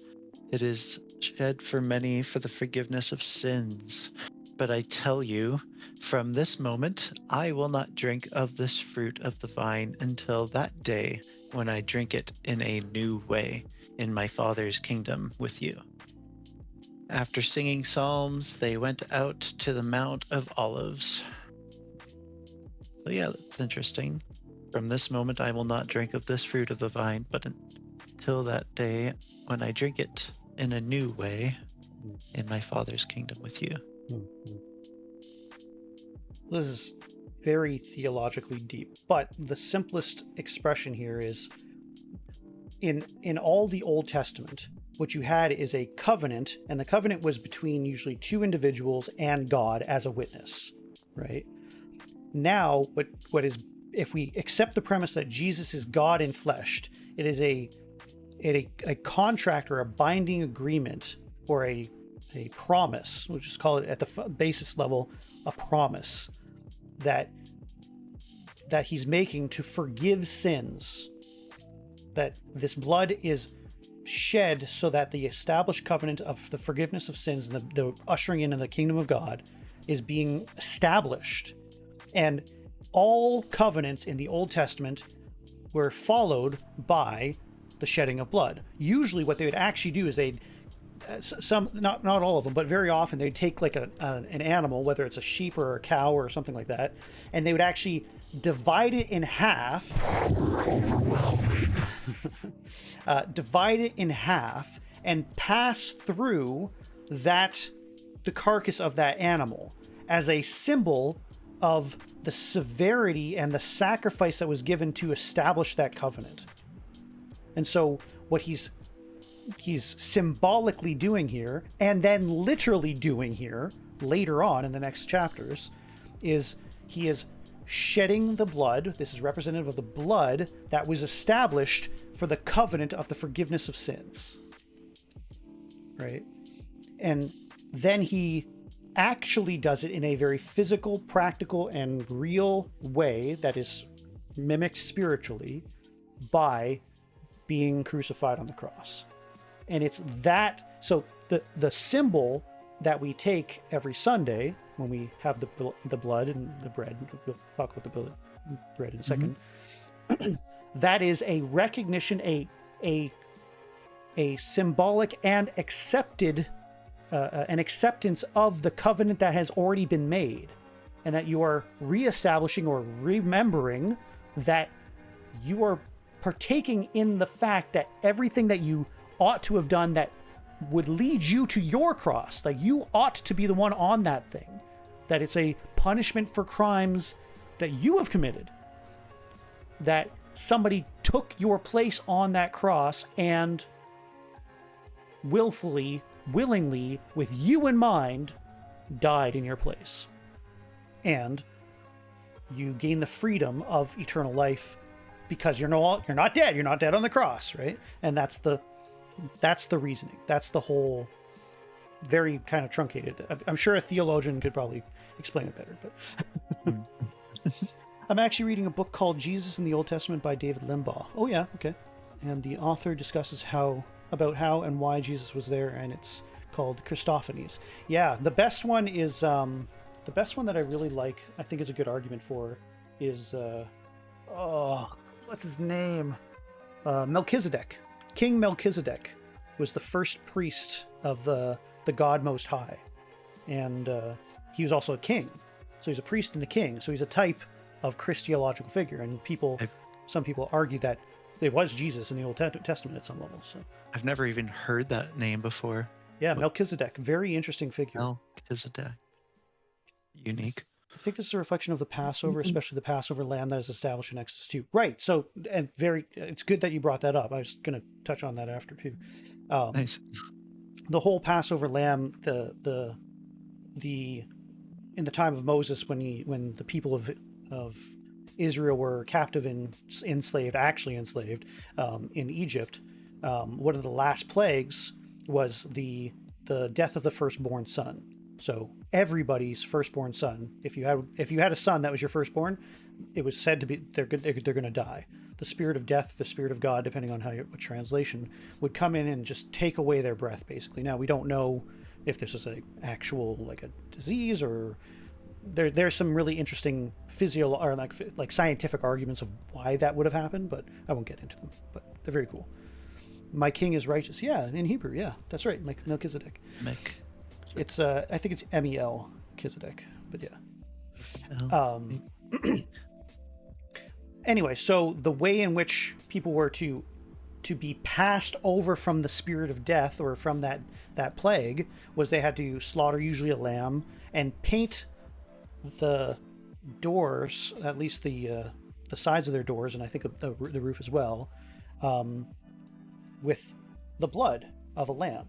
It is shed for many for the forgiveness of sins. But I tell you, from this moment, I will not drink of this fruit of the vine until that day when I drink it in a new way in my Father's kingdom with you." After singing psalms, they went out to the Mount of Olives. So yeah, that's interesting. From this moment, I will not drink of this fruit of the vine, but until that day when I drink it in a new way in my Father's kingdom with you. This is very theologically deep, but the simplest expression here is in all the Old Testament, what you had is a covenant, and the covenant was between usually two individuals and God as a witness, right? Now, what is, if we accept the premise that Jesus is God in flesh, it is a contract or a binding agreement or a promise, we'll just call it at the basis level, a promise that he's making to forgive sins, that this blood is shed so that the established covenant of the forgiveness of sins and the ushering in of the kingdom of God is being established. And all covenants in the Old Testament were followed by the shedding of blood. Usually what they would actually do is they'd not all of them, but very often they'd take like an animal, whether it's a sheep or a cow or something like that, and they would actually divide it in half and pass through the carcass of that animal as a symbol of the severity and the sacrifice that was given to establish that covenant. And so what he's symbolically doing here, and then literally doing here later on in the next chapters, is he is shedding the blood. This is representative of the blood that was established for the covenant of the forgiveness of sins, right? And then he actually does it in a very physical, practical, and real way that is mimicked spiritually by being crucified on the cross. And it's that, so the symbol that we take every Sunday when we have the blood and the bread, we'll talk about the bread in a second, that is a recognition, a symbolic and accepted, an acceptance of the covenant that has already been made, and that you are reestablishing or remembering that you are partaking in the fact that everything that you ought to have done that would lead you to your cross, like you ought to be the one on that thing, that it's a punishment for crimes that you have committed, that somebody took your place on that cross and willingly, with you in mind, died in your place. And you gain the freedom of eternal life because you're not dead. You're not dead on the cross, right? And that's the reasoning. That's the whole, very kind of truncated. I'm sure a theologian could probably explain it better, but I'm actually reading a book called Jesus in the Old Testament by David Limbaugh. Oh yeah, okay. And the author discusses about how and why Jesus was there, and it's called Christophanies. Yeah, the best one is the best one that I really like. I think is a good argument for is what's his name? Melchizedek. King Melchizedek was the first priest of the God Most High, and he was also a king. So he's a priest and a king. So he's a type of Christological figure, and some people argue that it was Jesus in the Old Testament at some level. So I've never even heard that name before. yeah, Melchizedek, very interesting figure. Melchizedek, unique. I think this is a reflection of the Passover, especially the Passover lamb that is established in Exodus 2. Right. So, and it's good that you brought that up. I was going to touch on that after too. Nice. The whole Passover lamb, the in the time of Moses, when the people of Israel were captive and enslaved in Egypt, one of the last plagues was the death of the firstborn son. So everybody's firstborn son, if you had a son that was your firstborn, it was said to be they're going to die. The spirit of death, the spirit of God, depending on what translation, would come in and just take away their breath, basically. Now we don't know if this is a actual like a disease or there's some really interesting like scientific arguments of why that would have happened, but I won't get into them. But they're very cool. My king is righteous. Yeah, in Hebrew. Yeah, that's right. Melchizedek. It's I think it's Mel Melchizedek, but yeah. Anyway, so the way in which people were to be passed over from the spirit of death or from that plague was they had to slaughter usually a lamb and paint the doors, at least the sides of their doors, and I think the roof as well, with the blood of a lamb.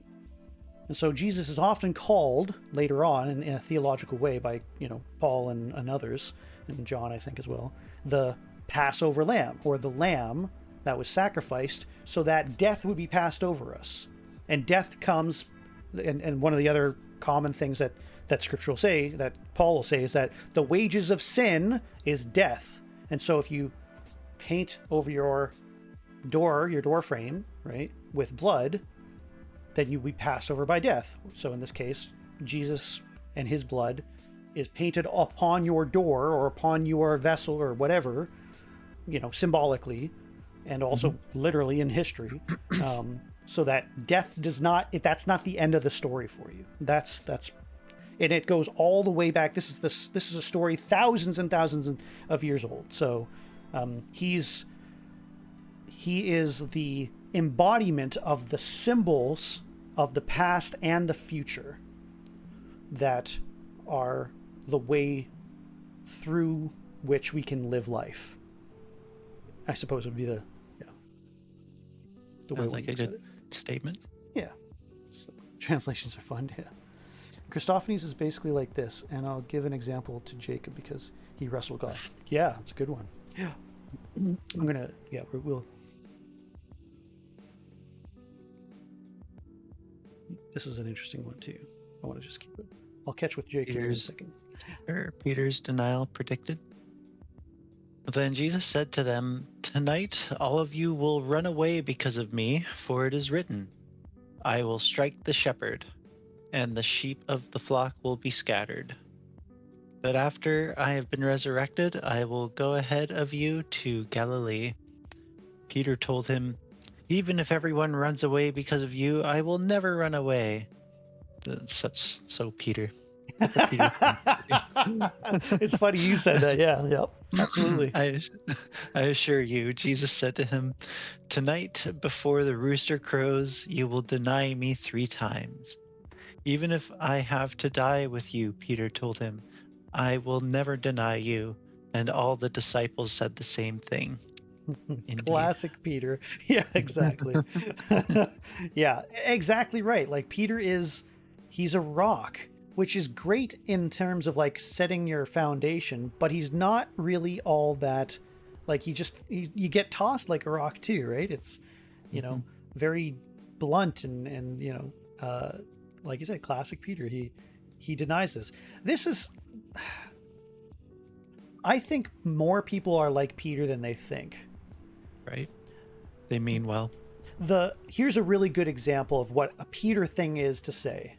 And so Jesus is often called later on in a theological way by Paul and others, and John I think as well, the Passover lamb, or the lamb that was sacrificed so that death would be passed over us. And death comes, and one of the other common things that Scripture will say, that Paul will say, is that the wages of sin is death. And so if you paint over your door frame, right, with blood, then you will be passed over by death. So in this case, Jesus and his blood is painted upon your door or upon your vessel or whatever, symbolically and also literally in history, so that death that's not the end of the story for you. That's and it goes all the way back. This is a story thousands and thousands of years old. So he is the embodiment of the symbols of the past and the future that are the way through which we can live life. I suppose would be the way. Sounds like a good statement. Yeah. So, translations are fun. Yeah. Christophanies is basically like this, and I'll give an example to Jacob because he wrestled God. Yeah, it's a good one. Yeah. We'll. This is an interesting one too. I want to just keep it. I'll catch with Jake here in a second. Peter's denial predicted. Then Jesus said to them, "Tonight all of you will run away because of me, for it is written, I will strike the shepherd, and the sheep of the flock will be scattered. But after I have been resurrected, I will go ahead of you to Galilee." Peter told him, "Even if everyone runs away because of you, I will never run away." So Peter. It's funny you said that. Yeah, yep, absolutely. I assure you, Jesus said to him, "Tonight, before the rooster crows, you will deny me 3 times. Even if I have to die with you," Peter told him, "I will never deny you." And all the disciples said the same thing. Classic Peter. Yeah, exactly. Yeah, exactly right. Like he's a rock, which is great in terms of like setting your foundation, but he's not really all that. Like you get tossed like a rock too, right? It's very blunt and like you said, classic Peter. He denies this. This is I think more people are like Peter than they think. Right? They mean well. Here's a really good example of what a Peter thing is to say.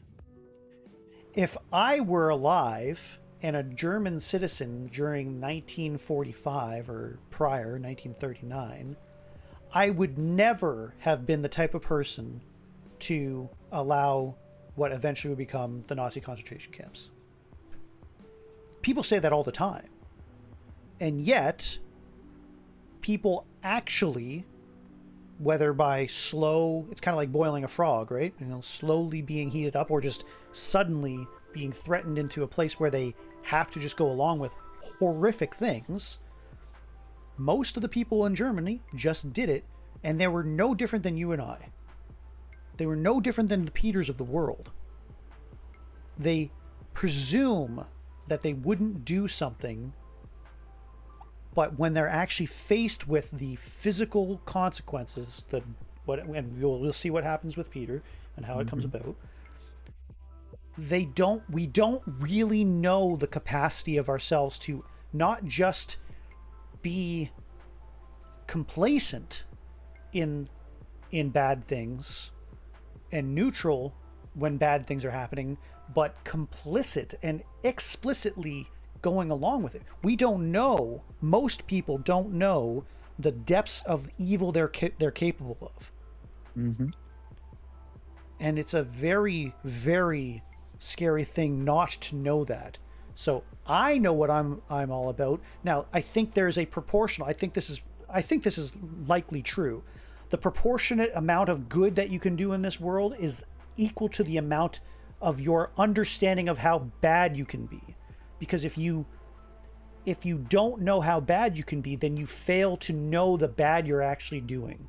If I were alive and a German citizen during 1945 or prior, 1939, I would never have been the type of person to allow what eventually would become the Nazi concentration camps. People say that all the time. And yet, people actually, whether by slow, it's kind of like boiling a frog, right? You know, slowly being heated up, or just suddenly being threatened into a place where they have to just go along with horrific things. Most of the people in Germany just did it, and they were no different than you and I. They were no different than the Peters of the world. They presume that they wouldn't do something, but when they're actually faced with the physical consequences, and we'll see what happens with Peter and how it comes about, we don't really know the capacity of ourselves to not just be complacent in bad things and neutral when bad things are happening, but complicit and explicitly going along with it. We don't know, most people don't know the depths of evil they're capable of. And it's a very, very scary thing not to know that. So I know what I'm all about. Now, I think there's a proportional, I think this is likely true. The proportionate amount of good that you can do in this world is equal to the amount of your understanding of how bad you can be. Because if you don't know how bad you can be, then you fail to know the bad you're actually doing,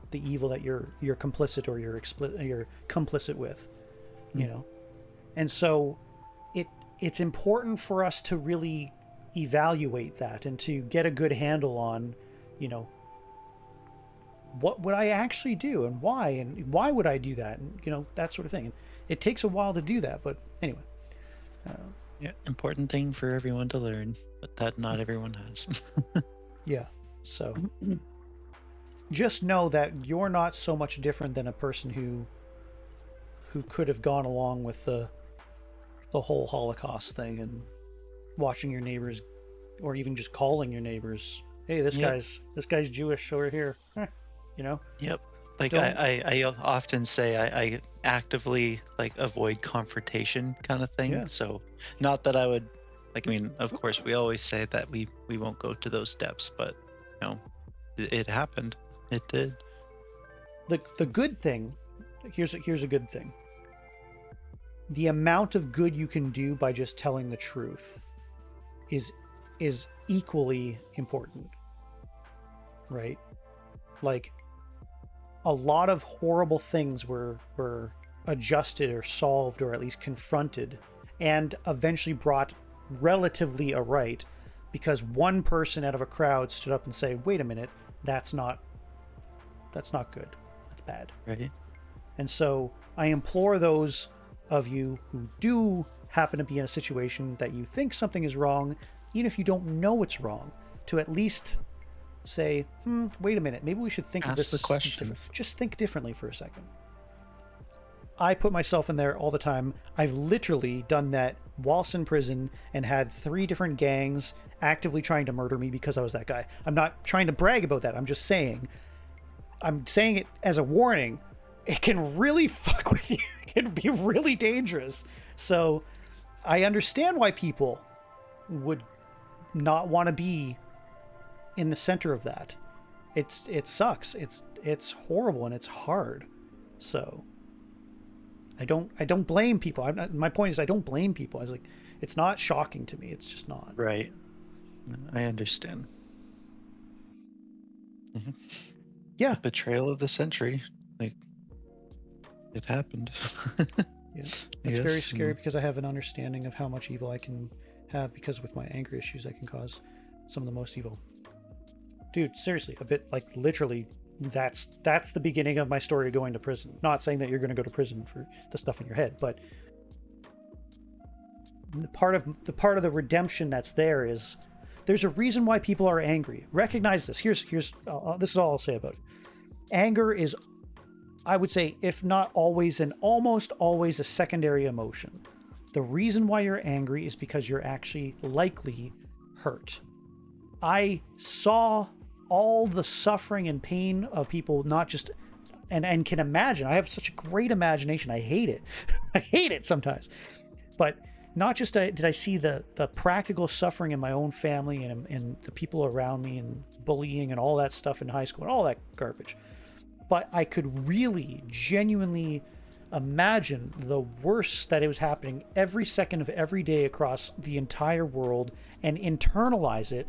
the evil that you're complicit or you're complicit with, you know. And so it's important for us to really evaluate that and to get a good handle on, you know, what would I actually do and why would I do that, and you know, that sort of thing. And it takes a while to do that, but anyway. Yeah, important thing for everyone to learn, but that not everyone has. Yeah. So just know that you're not so much different than a person who could have gone along with the whole Holocaust thing and watching your neighbors, or even just calling your neighbors, hey, this guy's Jewish over here. You know? Yep. Like I often say I actively like avoid confrontation kind of thing. Yeah. So not that I would, like, I mean, of course we always say that we won't go to those steps, but you know, it happened. It did. The good thing, here's a good thing. The amount of good you can do by just telling the truth is equally important. Right? Like, a lot of horrible things were adjusted or solved, or at least confronted, and eventually brought relatively aright because one person out of a crowd stood up and say, wait a minute, that's not good, that's bad. Right. And so I implore those of you who do happen to be in a situation that you think something is wrong, even if you don't know it's wrong, to at least say, wait a minute, maybe we should think of this. Ask the questions. Just think differently for a second. I put myself in there all the time. I've literally done that whilst in prison and had 3 different gangs actively trying to murder me because I was that guy. I'm not trying to brag about that. I'm saying it as a warning. It can really fuck with you. It can be really dangerous. So I understand why people would not want to be in the center of that. It sucks. It's horrible and it's hard. So I don't blame people. My point is, I don't blame people. I was like, it's not shocking to me. It's just not. Right. I understand. Mm-hmm. Yeah. Betrayal of the century. Like, it happened. Yeah. It's very scary because I have an understanding of how much evil I can have, because with my anger issues I can cause some of the most evil. Dude, seriously, a bit, like, literally, that's the beginning of my story of going to prison. Not saying that you're going to go to prison for the stuff in your head, but the part of the redemption that's there is There's a reason why people are angry. Recognize this. Here's this is all I'll say about it. Anger is, I would say, if not always and almost always, a secondary emotion. The reason why you're angry is because you're actually likely hurt. I saw all the suffering and pain of people, not just, and can imagine. I have such a great imagination. I hate it. I hate it sometimes. But not just did I see the practical suffering in my own family and the people around me and bullying and all that stuff in high school and all that garbage, but I could really genuinely imagine the worst that it was happening every second of every day across the entire world and internalize it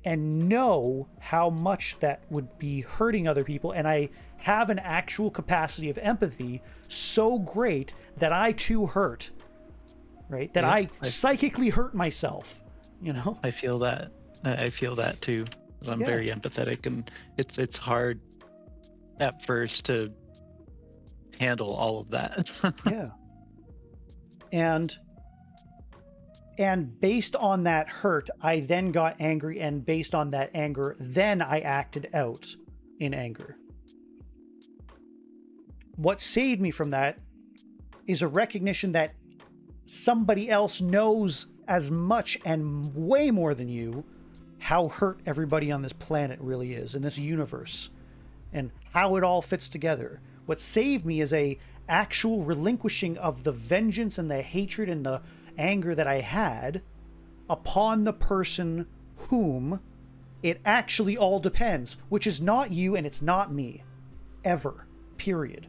and know how much that would be hurting other people. And I have an actual capacity of empathy so great that I too hurt, right? That I psychically hurt myself, you know? I feel that. I feel that too. I'm very empathetic, and it's hard at first to handle all of that. Yeah. And based on that hurt, I then got angry, and based on that anger, then I acted out in anger. What saved me from that is a recognition that somebody else knows as much and way more than you how hurt everybody on this planet really is, in this universe, and how it all fits together. What saved me is a actual relinquishing of the vengeance and the hatred and the anger that I had upon the person whom it actually all depends, which is not you and it's not me. Ever. Period.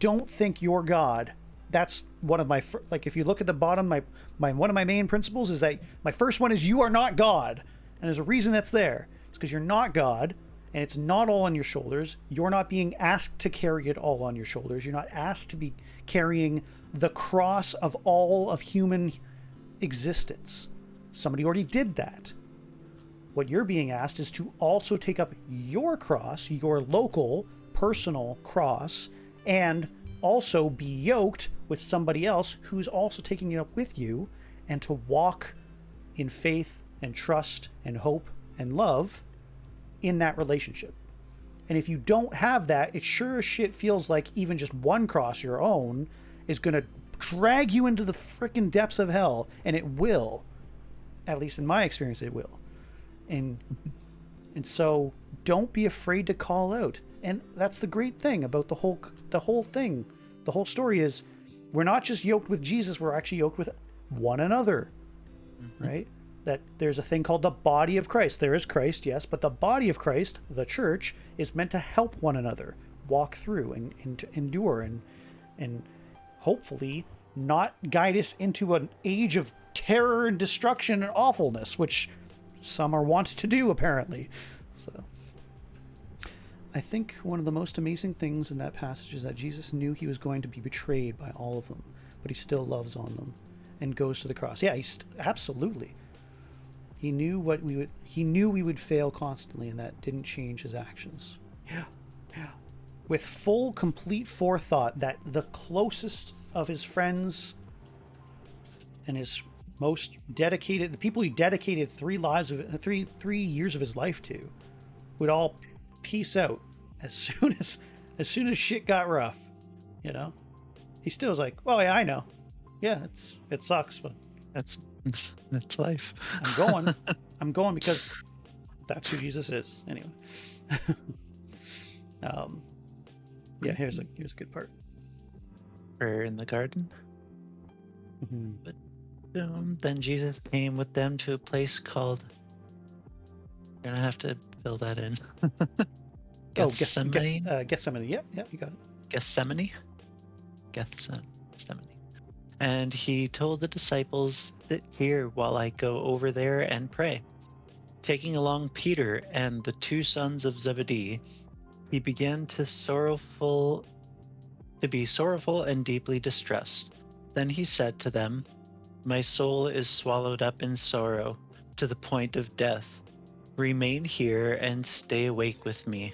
Don't think you're God. That's one of my, like, if you look at the bottom, my one of my main principles is that my first one is you are not God. And there's a reason that's there. It's because you're not God, and it's not all on your shoulders. You're not being asked to carry it all on your shoulders. You're not asked to be carrying the cross of all of human existence. Somebody already did that. What you're being asked is to also take up your cross, your local, personal cross, and also be yoked with somebody else who's also taking it up with you, and to walk in faith and trust and hope and love in that relationship. And if you don't have that, it sure as shit feels like even just one cross, your own, is going to drag you into the frickin' depths of hell. And it will. At least in my experience, it will. And so don't be afraid to call out. And that's the great thing about the whole thing. The whole story is we're not just yoked with Jesus, we're actually yoked with one another, right? That there's a thing called the body of Christ. There is Christ, yes, but the body of Christ, the church, is meant to help one another walk through and to endure and hopefully not guide us into an age of terror and destruction and awfulness, which some are wont to do, apparently. So I think one of the most amazing things in that passage is that Jesus knew he was going to be betrayed by all of them, but he still loves on them and goes to the cross. Yeah, absolutely. He knew we would fail constantly, and that didn't change his actions. Yeah. With full, complete forethought that the closest of his friends and his most dedicated, the people he dedicated 3 years of his life to, would all peace out as soon as shit got rough. You know, he still was like, "Well, yeah, I know. Yeah, it sucks, but that's life. I'm going because that's who Jesus is." Anyway. Yeah, here's a good part. Prayer in the garden. Mm-hmm. But then Jesus came with them to a place called, you're gonna have to fill that in. Gethsemane. Gethsemane. Yep, you got it. Gethsemane. And he told the disciples, "Sit here while I go over there and pray." Taking along Peter and the 2 sons of Zebedee, he began to be sorrowful and deeply distressed. Then he said to them, "My soul is swallowed up in sorrow to the point of death. Remain here and stay awake with me."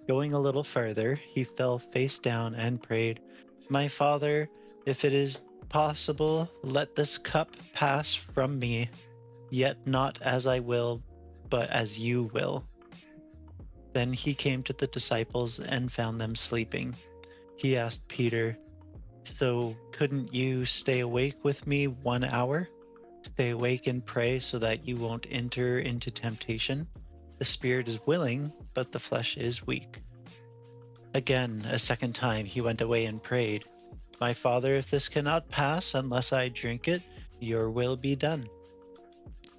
Going a little further, he fell face down and prayed, "My Father, if it is possible, let this cup pass from me. Yet not as I will, but as you will." Then he came to the disciples and found them sleeping. He asked Peter, "So couldn't you stay awake with me 1 hour? Stay awake and pray so that you won't enter into temptation. The spirit is willing, but the flesh is weak." Again, a second time, he went away and prayed, "My Father, if this cannot pass unless I drink it, your will be done."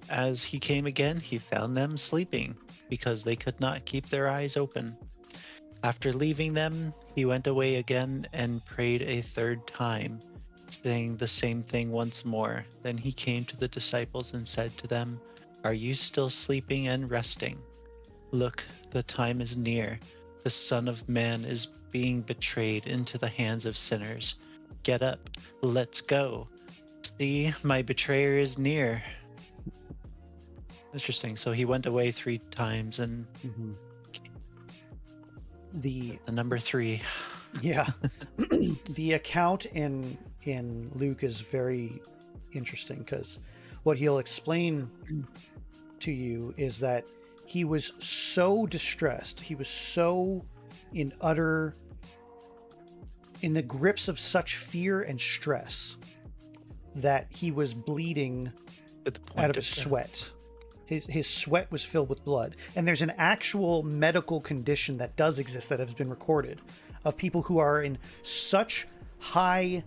As he came again, he found them sleeping, because they could not keep their eyes open. After leaving them, he went away again and prayed a third time, saying the same thing once more. Then he came to the disciples and said to them, "Are you still sleeping and resting? Look, the time is near. The Son of Man is being betrayed into the hands of sinners. Get up, let's go. See, my betrayer is near." Interesting. So he went away 3 times, and Mm-hmm. The the number 3. Yeah, the account in Luke is very interesting because what he'll explain to you is that he was so distressed, he was so in the grips of such fear and stress that he was bleeding At the point out of his death. sweat. His sweat was filled with blood. And there's an actual medical condition that does exist that has been recorded of people who are in such high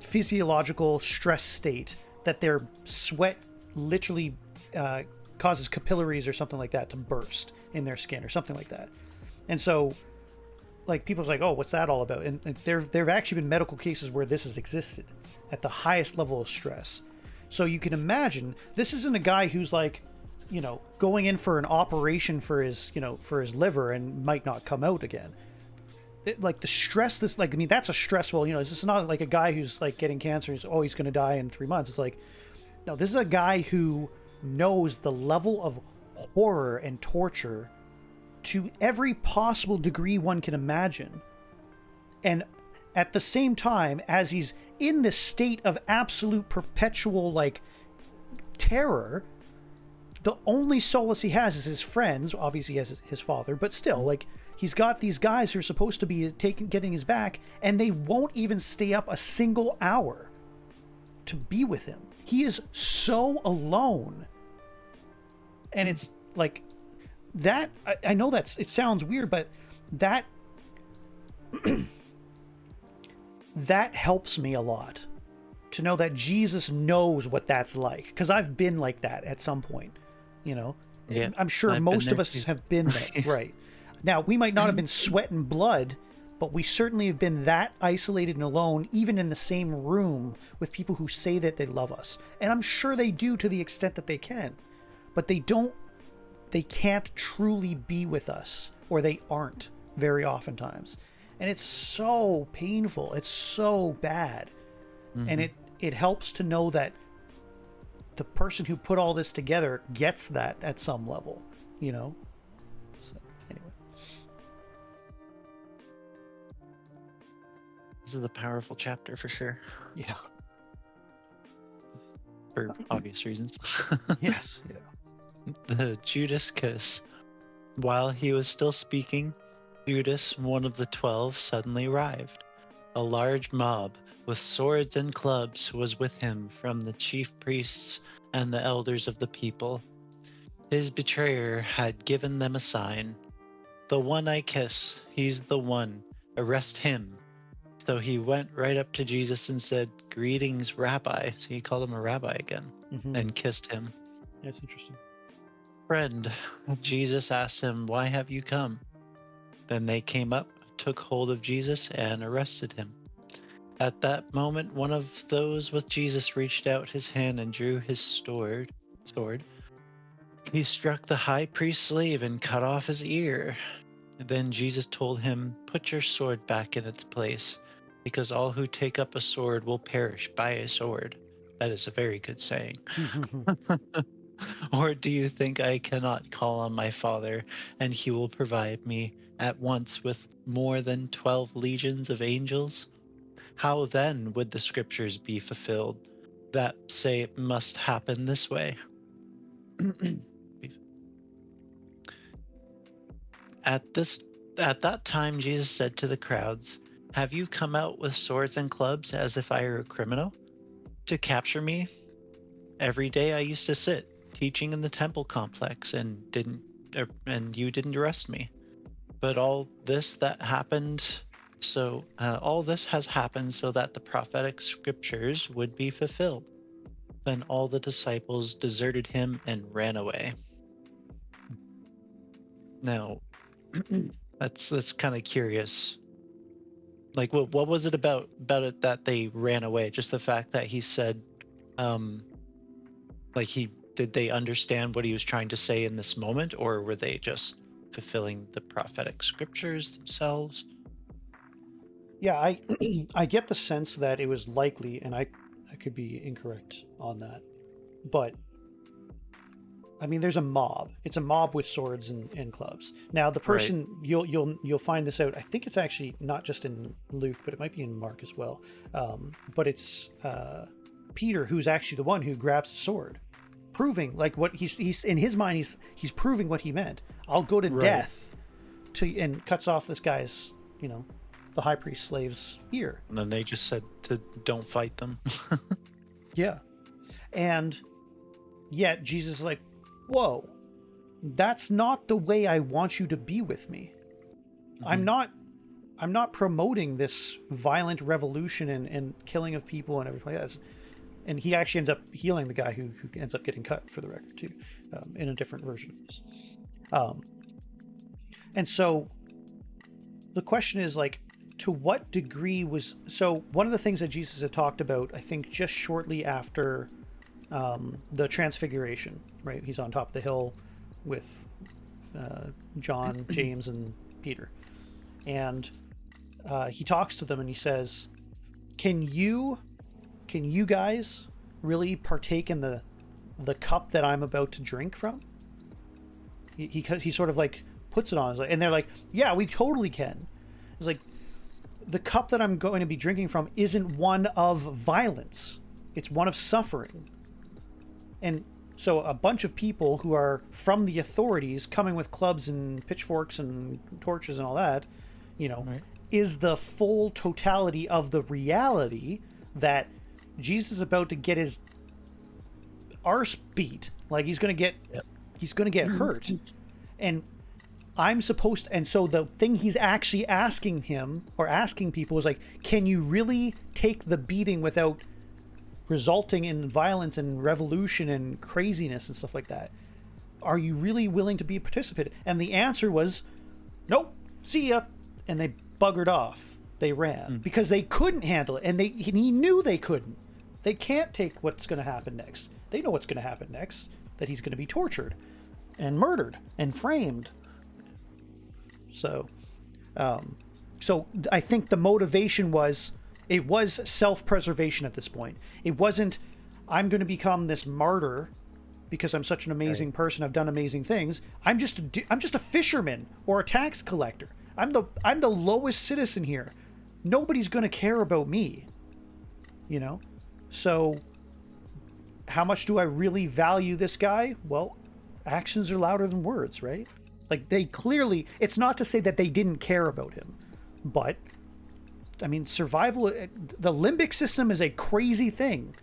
physiological stress state that their sweat literally causes capillaries or something like that to burst in their skin or something like that. And so, like, people's like, "Oh, what's that all about?" And there have actually been medical cases where this has existed at the highest level of stress. So you can imagine this isn't a guy who's like, going in for an operation for his liver and might not come out again. Like the stress, that's a stressful. This is not like a guy who's like getting cancer. He's going to die in 3 months. It's like, no, this is a guy who knows the level of horror and torture to every possible degree one can imagine. And at the same time, as he's in this state of absolute perpetual terror, the only solace he has is his friends. Obviously he has his father, but still, he's got these guys who are supposed to be getting his back, and they won't even stay up a single hour to be with him. He is so alone. And it's like that. I know it sounds weird, but that that helps me a lot to know that Jesus knows what that's like, because I've been like that at some point. Yeah, I'm sure I've most been of there us too. have been there. Right now, we might not have been sweating blood, but we certainly have been that isolated and alone, even in the same room with people who say that they love us. And I'm sure they do to the extent that they can, but they can't truly be with us, or they aren't very oftentimes. And it's so painful. It's so bad. And it helps to know that the person who put all this together gets that at some level, So, anyway. This is a powerful chapter for sure, Yeah. for obvious reasons. Yes. Yeah. The Judas kiss. While he was still speaking, Judas, one of the 12, suddenly arrived. A large mob with swords and clubs was with him from the chief priests and the elders of the people. His betrayer had given them a sign. "The one I kiss, he's the one. Arrest him." So he went right up to Jesus and said, "Greetings, Rabbi." So he called him a rabbi again, and kissed him. That's interesting. "Friend," Jesus asked him, "why have you come?" Then they came up, took hold of Jesus, and arrested him. At that moment, one of those with Jesus reached out his hand and drew his sword. He struck the high priest's slave and cut off his ear. Then Jesus told him, "Put your sword back in its place, because all who take up a sword will perish by a sword." That is a very good saying. "Or do you think I cannot call on my Father, and he will provide me at once with more than 12 legions of angels? How then would the scriptures be fulfilled that say it must happen this way. At that time, Jesus said to the crowds, "Have you come out with swords and clubs as if I were a criminal to capture me? Every day I used to sit teaching in the temple complex and you didn't arrest me. But all this has happened so that the prophetic scriptures would be fulfilled." Then all the disciples deserted him and ran away. Now, that's kind of curious. Like, what was it about it that they ran away? Just the fact that he said, did they understand what he was trying to say in this moment, or were they just fulfilling the prophetic scriptures themselves? Yeah, I get the sense that it was likely, and I could be incorrect on that, but I mean, there's a mob. It's a mob with swords and clubs. Now, the person you'll find this out. I think it's actually not just in Luke, but it might be in Mark as well. But it's Peter who's actually the one who grabs the sword, proving like what he's in his mind. He's proving what he meant. I'll go to death, and cuts off this guy's, the high priest slave's ear. And then they just said to don't fight them. Yeah, and yet Jesus is like, whoa, that's not the way I want you to be with me. Mm-hmm. I'm not promoting this violent revolution and killing of people and everything like that. And he actually ends up healing the guy who ends up getting cut, for the record, too, in a different version of this. And so the question is, like, to what degree was... So one of the things that Jesus had talked about, I think just shortly after the transfiguration, right? He's on top of the hill with John, James, and Peter. And he talks to them and he says, can you guys really partake in the cup that I'm about to drink from? He sort of like puts it on, and they're like, yeah, we totally can. It's like, the cup that I'm going to be drinking from isn't one of violence. It's one of suffering. And so a bunch of people who are from the authorities coming with clubs and pitchforks and torches and all that, is the full totality of the reality that Jesus is about to get his arse beat. Like he's going to get hurt. And I'm supposed to, and so the thing he's actually asking people is like, can you really take the beating without resulting in violence and revolution and craziness and stuff like that? Are you really willing to be a participant? And the answer was, nope, see ya. And they buggered off. They ran because they couldn't handle it. And he knew they couldn't. They can't take what's going to happen next. They know what's going to happen next, that he's going to be tortured and murdered and framed. So I think the motivation was self-preservation at this point. It wasn't, I'm going to become this martyr because I'm such an amazing person. I've done amazing things. I'm just a fisherman or a tax collector. I'm the lowest citizen here. Nobody's going to care about me. So how much do I really value this guy? Well, actions are louder than words, right? Like they clearly, it's not to say that they didn't care about him, but I mean, survival, the limbic system is a crazy thing.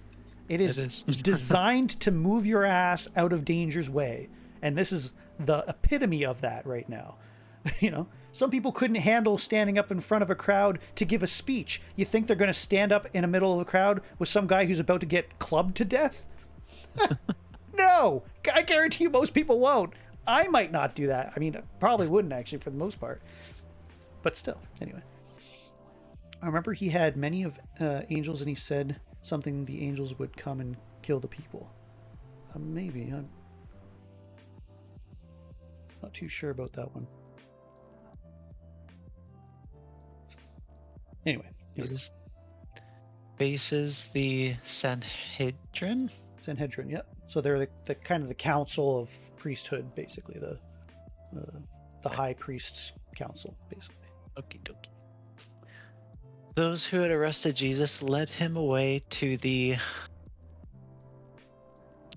It is designed to move your ass out of danger's way. And this is the epitome of that right now. Some people couldn't handle standing up in front of a crowd to give a speech. You think they're going to stand up in the middle of a crowd with some guy who's about to get clubbed to death? No, I guarantee you most people won't. I might not do that. I mean, I probably wouldn't actually for the most part. But still, anyway. I remember he had many of angels, and he said something, the angels would come and kill the people. Maybe. I'm not too sure about that one. Anyway. This faces the Sanhedrin? Sanhedrin, yep. So they're the kind of the council of priesthood, basically. The high priest's council, basically. Okie dokie. Those who had arrested Jesus led him away to the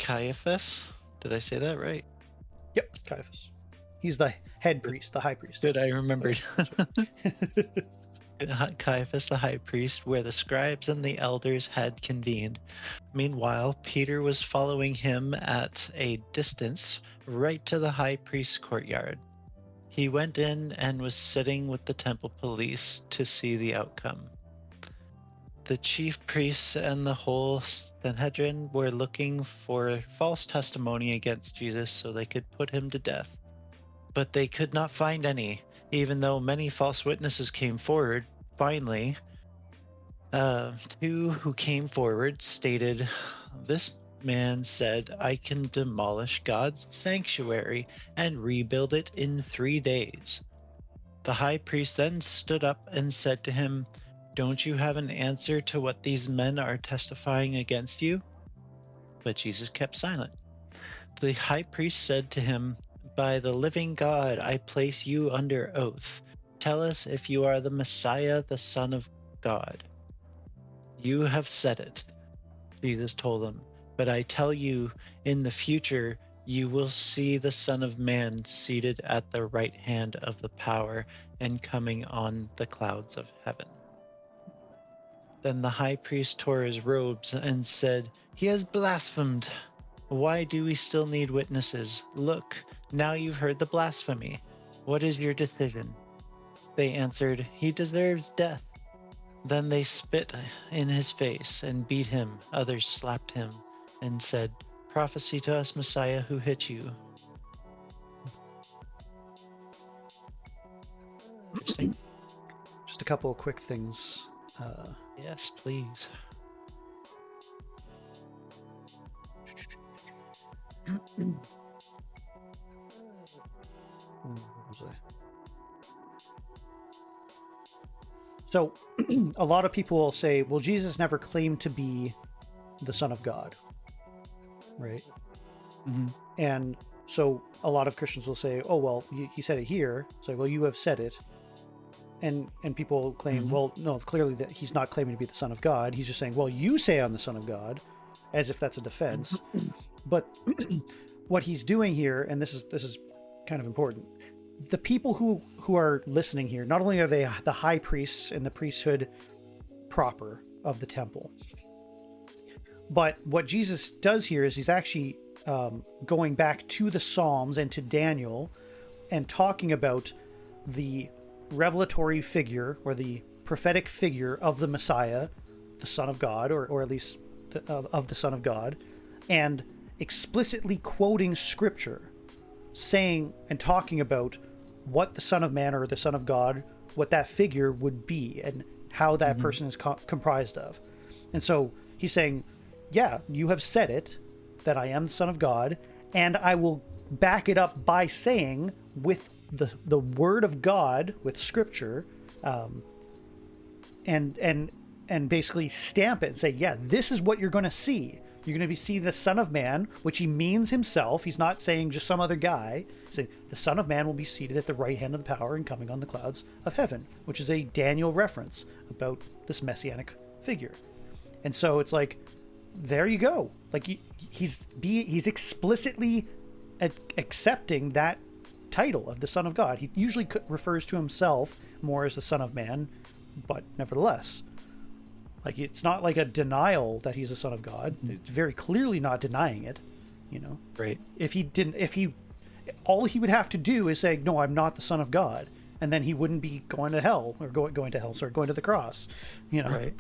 Caiaphas. Did I say that right? Yep, Caiaphas. He's the head priest, the high priest. Good, I remembered. Caiaphas, the high priest, where the scribes and the elders had convened. Meanwhile, Peter was following him at a distance, right to the high priest's courtyard. He went in and was sitting with the temple police to see the outcome. The chief priests and the whole Sanhedrin were looking for false testimony against Jesus so they could put him to death. But they could not find any, even though many false witnesses came forward. Finally, two who came forward stated, "This man said, I can demolish God's sanctuary and rebuild it in 3 days." The high priest then stood up and said to him, "Don't you have an answer to what these men are testifying against you?" But Jesus kept silent. The high priest said to him, "By the living God, I place you under oath. Tell us if you are the Messiah, the Son of God." "You have said it," Jesus told him. "But I tell you, in the future, you will see the Son of Man seated at the right hand of the power and coming on the clouds of heaven." Then the high priest tore his robes and said, "He has blasphemed. Why do we still need witnesses? Look, now you've heard the blasphemy. What is your decision?" They answered, "He deserves death." Then they spit in his face and beat him. Others slapped him and said, "Prophesy to us, Messiah, who hit you?" Interesting. Just a couple of quick things. Yes, please. What was I? So, a lot of people will say, well, Jesus never claimed to be the Son of God, right? Mm-hmm. And so a lot of Christians will say, oh, well, he said it here. It's like, well, you have said it. And people claim, well, no, clearly that he's not claiming to be the Son of God. He's just saying, well, you say I'm the Son of God, as if that's a defense. But what he's doing here, and this is kind of important, the people who are listening here, not only are they the high priests and the priesthood proper of the temple, but what Jesus does here is he's actually going back to the Psalms and to Daniel and talking about the revelatory figure or the prophetic figure of the Messiah, the Son of God, or at least of the Son of God, and explicitly quoting scripture, saying and talking about what the Son of Man or the Son of God, what that figure would be and how that person is comprised of. And so he's saying, yeah, you have said it, that I am the Son of God, and I will back it up by saying with the word of God, with scripture, and basically stamp it and say, yeah, this is what you're going to see. You're going to see the Son of Man, which he means himself. He's not saying just some other guy. He's saying the Son of Man will be seated at the right hand of the power and coming on the clouds of heaven, which is a Daniel reference about this messianic figure. And so it's like, there you go. Like he's explicitly accepting that title of the Son of God. He usually refers to himself more as the Son of Man, but nevertheless, like it's not like a denial that he's the Son of God. It's very clearly not denying it, you know. Right. All he would have to do is say, no, I'm not the Son of God, and then he wouldn't be going to hell or going to the cross, you know. Right.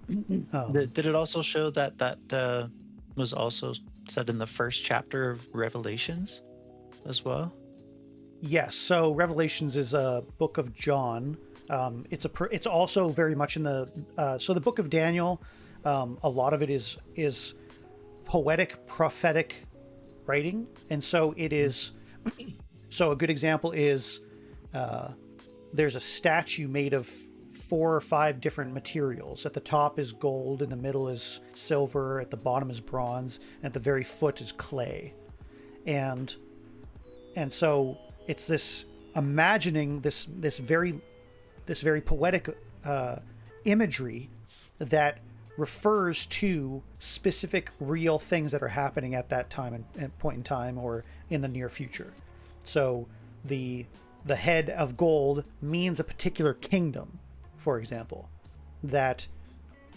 Did it also show that was also said in the first chapter of Revelations as well? Yes. So Revelations is a book of John. It's also very much in the so the book of Daniel. A lot of it is poetic, prophetic writing, and so it is. So a good example is there's a statue made of 4 or 5 different materials. At the top is gold, in the middle is silver, at the bottom is bronze, and at the very foot is clay. And so it's this imagining this very poetic imagery that refers to specific real things that are happening at that time and point in time or in the near future. So the head of gold means a particular kingdom, for example, that,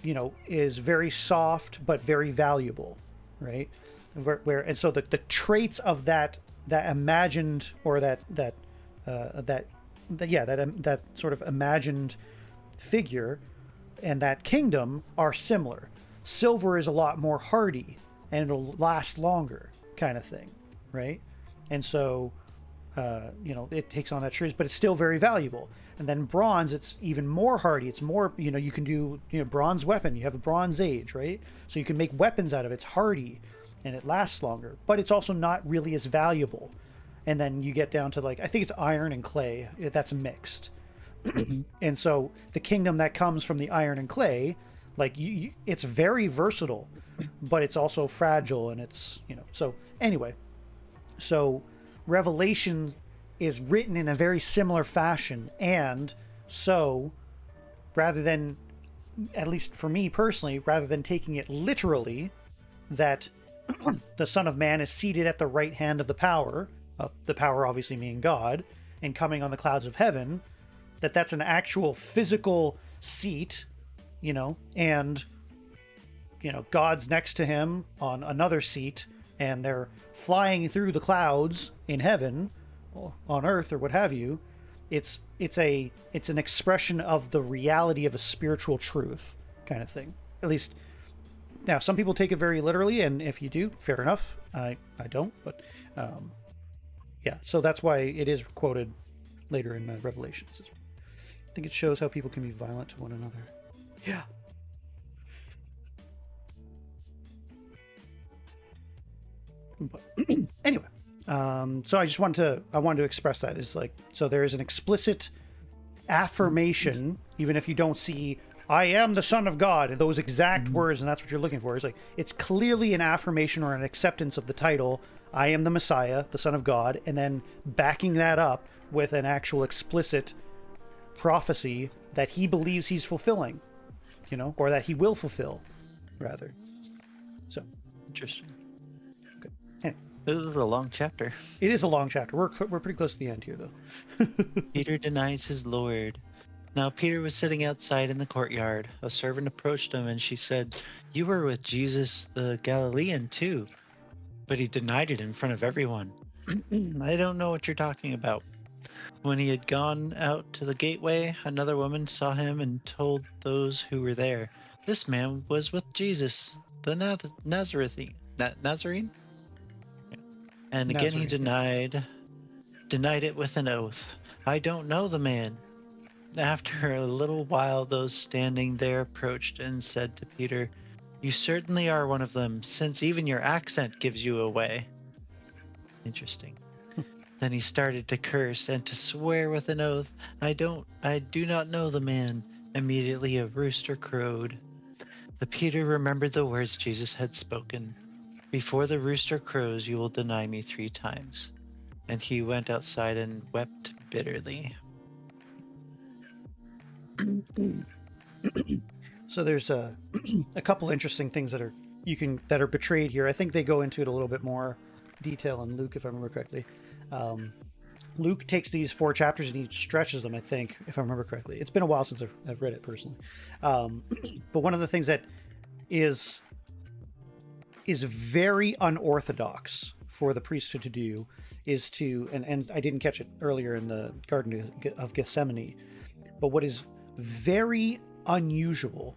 you know, is very soft but very valuable, right? And so the traits of that imagined, or that sort of imagined figure and that kingdom are similar. Silver is a lot more hardy and it'll last longer, kind of thing, right? And so you know, it takes on that trait, but it's still very valuable. And then bronze, it's even more hardy. It's more, you know, you can do, you know, bronze weapon. You have a Bronze Age, right? So you can make weapons out of it. It's hardy and it lasts longer, but it's also not really as valuable. And then you get down to, like, I think it's iron and clay. That's mixed. And so the kingdom that comes from the iron and clay, like, it's very versatile, but it's also fragile, and it's, you know. So anyway, so Revelation is written in a very similar fashion, and so rather than, at least for me personally, rather than taking it literally that the Son of Man is seated at the right hand of the power obviously meaning God, and coming on the clouds of heaven, that's an actual physical seat, you know, and, you know, God's next to him on another seat, and they're flying through the clouds in heaven, on earth, or what have you. It's an expression of the reality of a spiritual truth, kind of thing. At least, now some people take it very literally, and if you do, fair enough. I don't, but yeah. So that's why it is quoted later in Revelations. I think it shows how people can be violent to one another. Yeah. But anyway, so I wanted to express that, is like, so there is an explicit affirmation, even if you don't see "I am the Son of God" and those exact words, and that's what you're looking for. It's like, it's clearly an affirmation or an acceptance of the title, "I am the Messiah, the Son of God," and then backing that up with an actual explicit prophecy that he believes he's fulfilling, you know, or that he will fulfill, rather. So Interesting. Okay. Anyway. This is a long chapter. It is a long chapter. We're pretty close to the end here, though. Peter denies his Lord. Now Peter was sitting outside in the courtyard. A servant approached him, and she said, "You were with Jesus the Galilean too." But he denied it in front of everyone. "I don't know what you're talking about." When he had gone out to the gateway, another woman saw him and told those who were there, "This man was with Jesus, the Nazarene." And again he denied it with an oath. "I don't know the man." After a little while, those standing there approached and said to Peter, "You certainly are one of them, since even your accent gives you away." Interesting. Then he started to curse and to swear with an oath, I do not know the man." Immediately a rooster crowed. But Peter remembered the words Jesus had spoken. "Before the rooster crows, you will deny me 3 times." And he went outside and wept bitterly. So there's a couple interesting things that are betrayed here. I think they go into it a little bit more detail in Luke, if I remember correctly. Luke takes these 4 chapters and he stretches them, I think, if I remember correctly. It's been a while since I've read it personally. But one of the things that is very unorthodox for the priesthood to do is to, and I didn't catch it earlier in the Garden of Gethsemane, but what is very unusual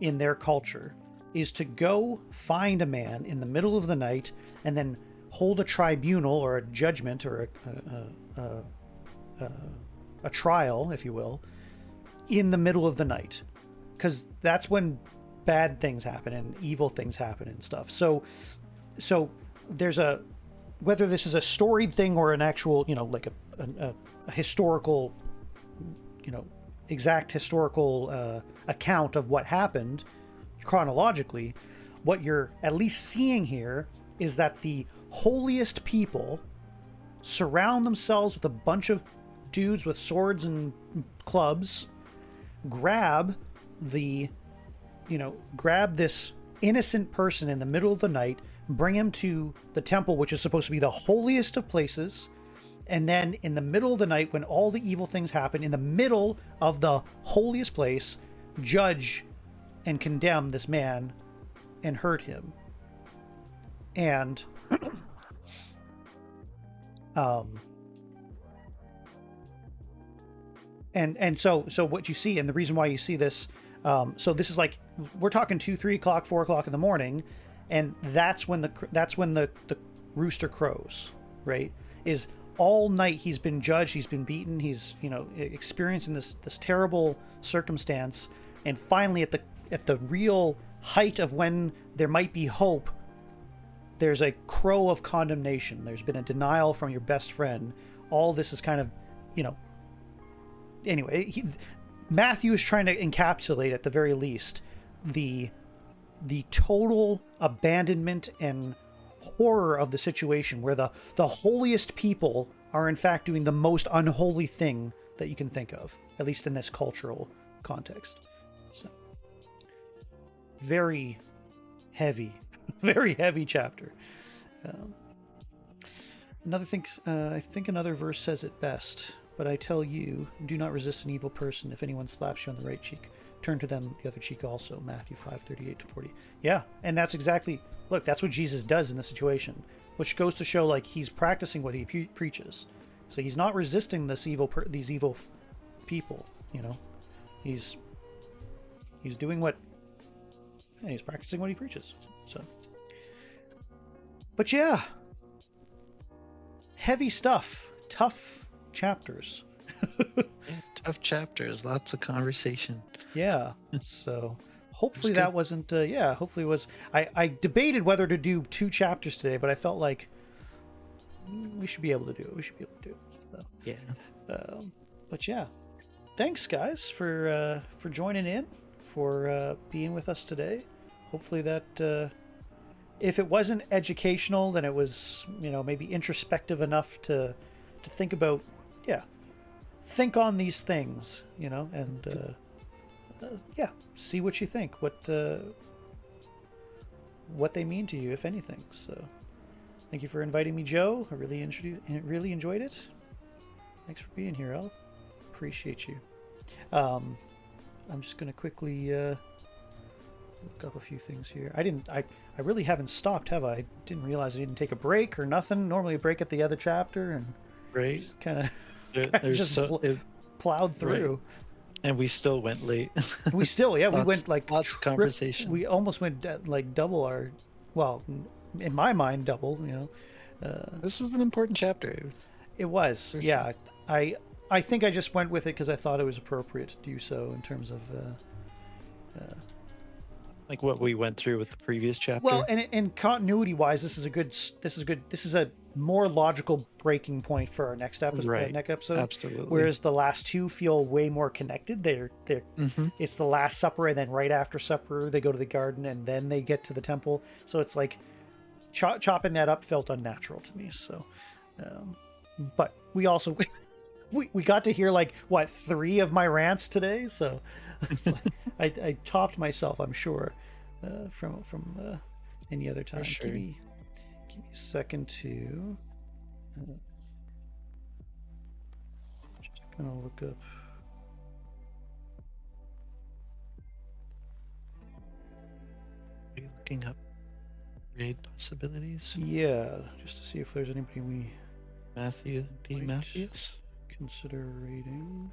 in their culture is to go find a man in the middle of the night and then hold a tribunal or a judgment or a trial, if you will, in the middle of the night, because that's when bad things happen and evil things happen and stuff. So there's whether this is a storied thing or an actual, you know, like a historical, you know, exact historical account of what happened chronologically, what you're at least seeing here is that the holiest people surround themselves with a bunch of dudes with swords and clubs, grab the grab this innocent person in the middle of the night, bring him to the temple, which is supposed to be the holiest of places, and then in the middle of the night, when all the evil things happen, in the middle of the holiest place, judge and condemn this man and hurt him. And so what you see, and the reason why you see this, so this is like, we're talking 2, 3 o'clock, 4 o'clock in the morning, and that's when the rooster crows, right? Is all night he's been judged, he's been beaten, he's experiencing this terrible circumstance, and finally at the real height of when there might be hope, there's a crow of condemnation. There's been a denial from your best friend. All this is kind of, anyway, Matthew is trying to encapsulate, at the very least, the total abandonment and horror of the situation, where the holiest people are in fact doing the most unholy thing that you can think of, at least in this cultural context. So, very heavy, very heavy chapter. Another thing, I think another verse says it best. But I tell you, do not resist an evil person. If anyone slaps you on the right cheek, turn to them the other cheek also. Matthew 5:38-40. Yeah, and that's exactly, look, that's what Jesus does in the situation, which goes to show, like, he's practicing what he preaches. So he's not resisting these evil people, He's doing what, he's practicing what he preaches. So, but yeah, heavy stuff, tough chapters. Tough chapters, lots of conversation. Yeah, so hopefully that wasn't hopefully it was. I debated whether to do 2 chapters today, but I felt like we should be able to do it. So, yeah. But yeah, thanks guys for joining in, for being with us today. Hopefully that if it wasn't educational, then it was maybe introspective enough to think about, think on these things, and see what you think, what they mean to you, if anything. So thank you for inviting me, Joe. I really enjoyed it. Thanks for being here, El. Appreciate you. I'm just gonna quickly look up a few things here. I really haven't stopped, have I? I didn't realize I didn't take a break or nothing. Normally a break at the other chapter, and right, kind of plowed through. Right. And we still went late. We went like lots of conversation. We almost went like double our, well, in my mind, double. This was an important chapter. It was, yeah. Sure. I think I just went with it because I thought it was appropriate to do so in terms of like what we went through with the previous chapter. Well, and continuity wise, this is a more logical breaking point for our next episode. Right. Next episode. Absolutely. Whereas the last 2 feel way more connected. They're It's the Last Supper, and then right after supper they go to the garden, and then they get to the temple. So it's like chopping that up felt unnatural to me. So, but we also we got to hear like 3 of my rants today. So it's like, I topped myself, I'm sure, from any other time. Sure. Give me a second to just gonna look up. Are you looking up raid possibilities? Yeah, just to see if there's anybody Matthew P. Matthews consider raiding.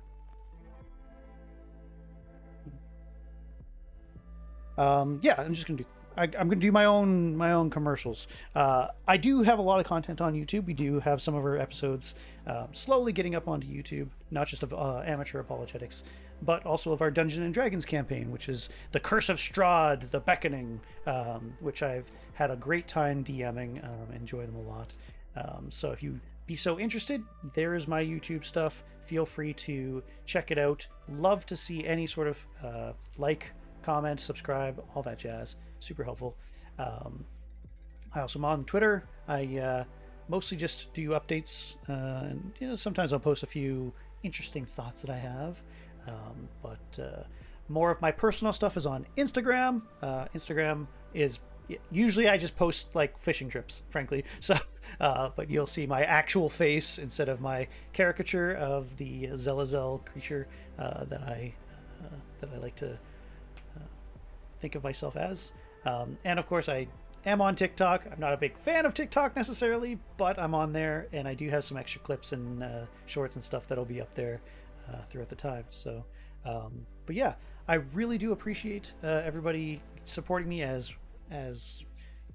Yeah, I'm just gonna do. I'm gonna do my own commercials. I do have a lot of content on YouTube. We do have some of our episodes slowly getting up onto YouTube, not just of Amateur Apologetics, but also of our Dungeons and Dragons campaign, which is The Curse of Strahd, The Beckoning, which I've had a great time DMing. Enjoy them a lot. So if you be so interested, there is my YouTube stuff. Feel free to check it out. Love to see any sort of like, comment, subscribe, all that jazz. Super helpful. I also am on Twitter. I mostly just do updates, and sometimes I'll post a few interesting thoughts that I have. But More of my personal stuff is on Instagram. Instagram is usually I just post like fishing trips, frankly. So, but you'll see my actual face instead of my caricature of the Zelazel creature that I like to think of myself as. And of course, I am on TikTok. I'm not a big fan of TikTok necessarily, but I'm on there, and I do have some extra clips and shorts and stuff that'll be up there throughout the time. So, but yeah, I really do appreciate everybody supporting me as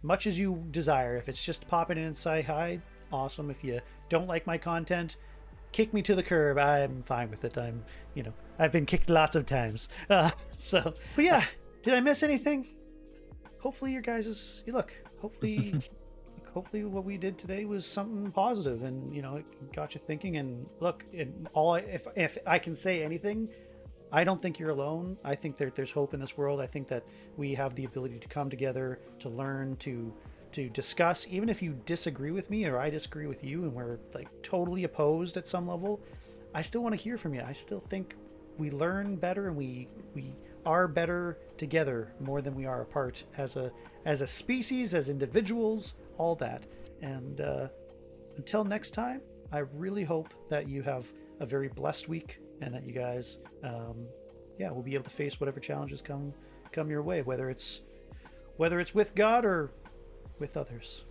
much as you desire. If it's just popping in and say hi, awesome. If you don't like my content, kick me to the curb. I'm fine with it. I've been kicked lots of times. But yeah, did I miss anything? Hopefully your guys' hopefully what we did today was something positive, and it got you thinking. And look, if I can say anything, I don't think you're alone. I think there's hope in this world. I think that we have the ability to come together, to learn, to discuss. Even if you disagree with me or I disagree with you and we're like totally opposed at some level, I still want to hear from you. I still think we learn better and we are better together more than we are apart as a species, as individuals, all that. And until next time, I really hope that you have a very blessed week, and that you guys will be able to face whatever challenges come your way, whether it's with God or with others.